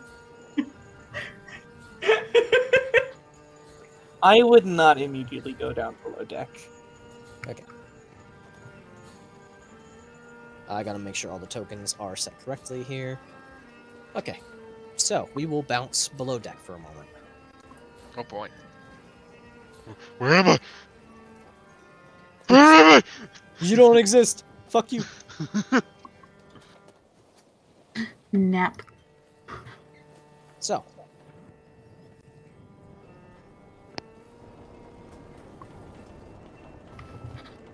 I would not immediately go down below deck. I gotta make sure all the tokens are set correctly here. Okay, so we will bounce below deck for a moment. Oh boy. Where am I? Where am I? You don't exist. Fuck you. Nap. So.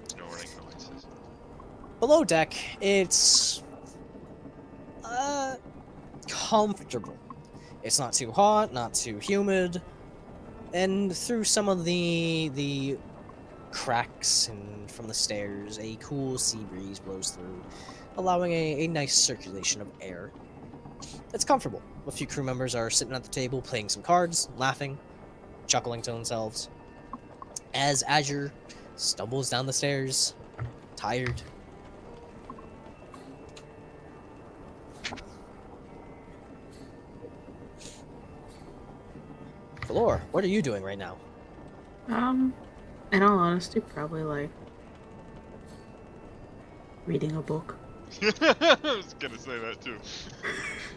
Snoring noises. Below deck, it's comfortable. It's not too hot, not too humid, and through some of the cracks, and from the stairs, a cool sea breeze blows through, allowing a nice circulation of air. It's comfortable. A few crew members are sitting at the table playing some cards, laughing, chuckling to themselves. As Azure stumbles down the stairs, tired. Valor, what are you doing right now? In all honesty, probably like reading a book. I was gonna say that too.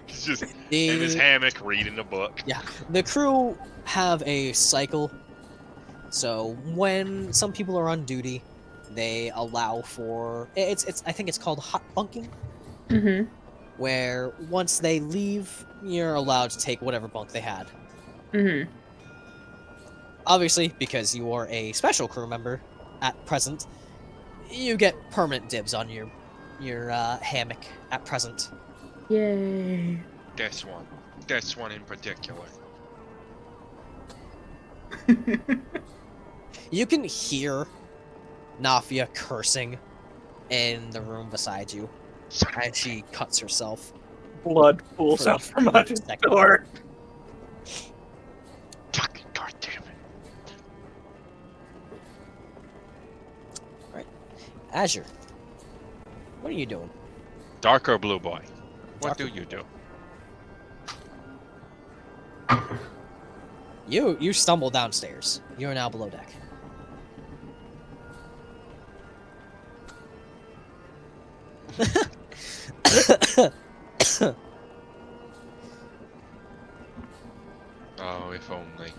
He's just in his hammock reading a book. Yeah, the crew have a cycle. So when some people are on duty, they allow for it's I think it's called hot bunking. Mm-hmm. Where once they leave, you're allowed to take whatever bunk they had. Mm-hmm. Obviously, because you are a special crew member at present, you get permanent dibs on your hammock at present. Yay. This one in particular. You can hear Nafia cursing in the room beside you as she cuts herself. Blood pools For out from under the second. door. Fucking goddamn it. Azure, what are you doing? Dark or blue boy? What Darker. do you do? You stumble downstairs. You are now below deck. Oh, if only.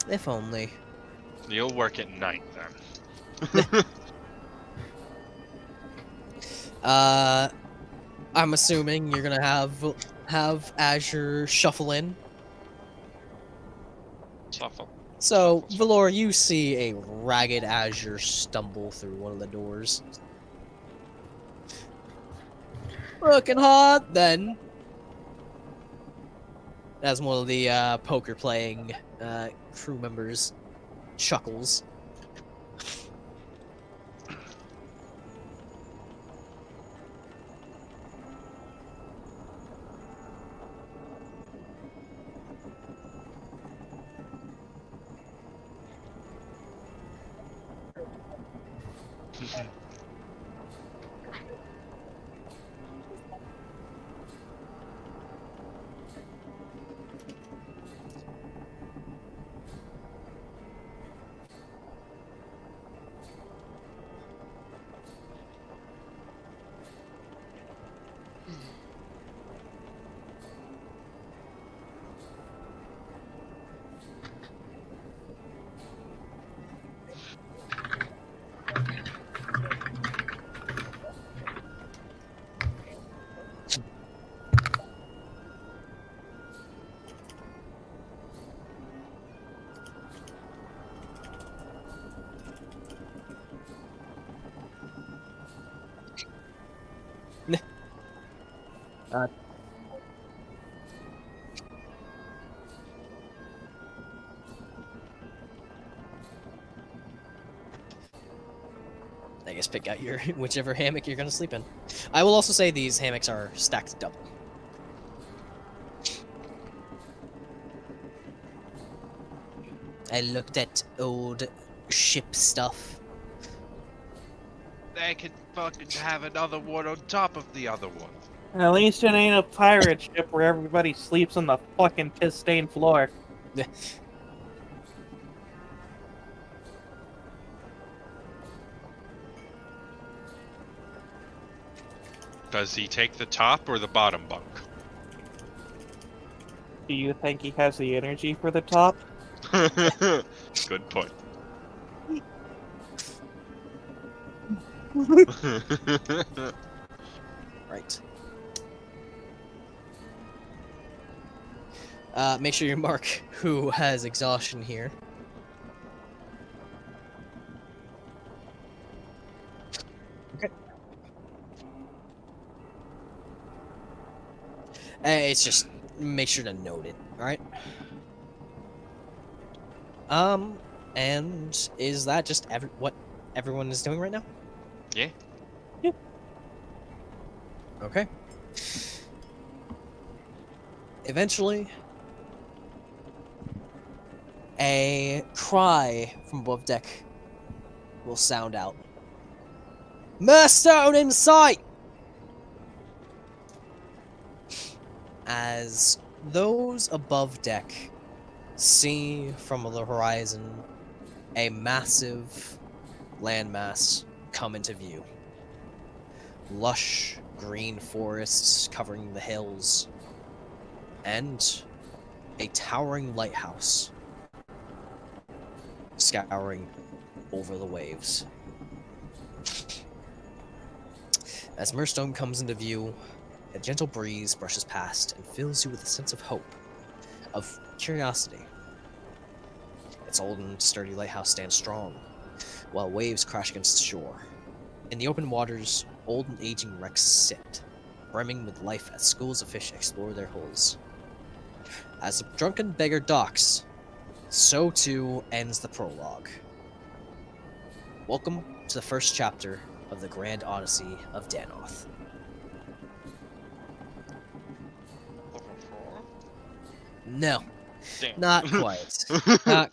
If only. You'll work at night then. I'm assuming you're gonna have Azure shuffle in. Shuffle. So, Shuffle. Valor, you see a ragged Azure stumble through one of the doors. Looking hot, then. As one of the poker-playing crew members chuckles. I guess pick out your whichever hammock you're gonna sleep in. I will also say these hammocks are stacked double. I looked at old ship stuff. They could fucking have another one on top of the other one. At least it ain't a pirate ship where everybody sleeps on the fucking piss-stained floor. Does he take the top or the bottom bunk? Do you think he has the energy for the top? Good point. Right. Make sure you mark who has exhaustion here. Okay. It's just make sure to note it. All right. And is that just what everyone is doing right now? Yeah. Okay. Eventually, a cry from above deck will sound out. Merstone in sight! As those above deck see from the horizon a massive landmass come into view. Lush green forests covering the hills, and a towering lighthouse scouring over the waves. As Merstone comes into view, a gentle breeze brushes past and fills you with a sense of hope, of curiosity. Its old and sturdy lighthouse stands strong, while waves crash against the shore. In the open waters, old and aging wrecks sit, brimming with life as schools of fish explore their holes. As the drunken beggar docks, so too ends the prologue. Welcome to the first chapter of the Grand Odyssey of Danoth. Level 4. No, Damn. not quite. Not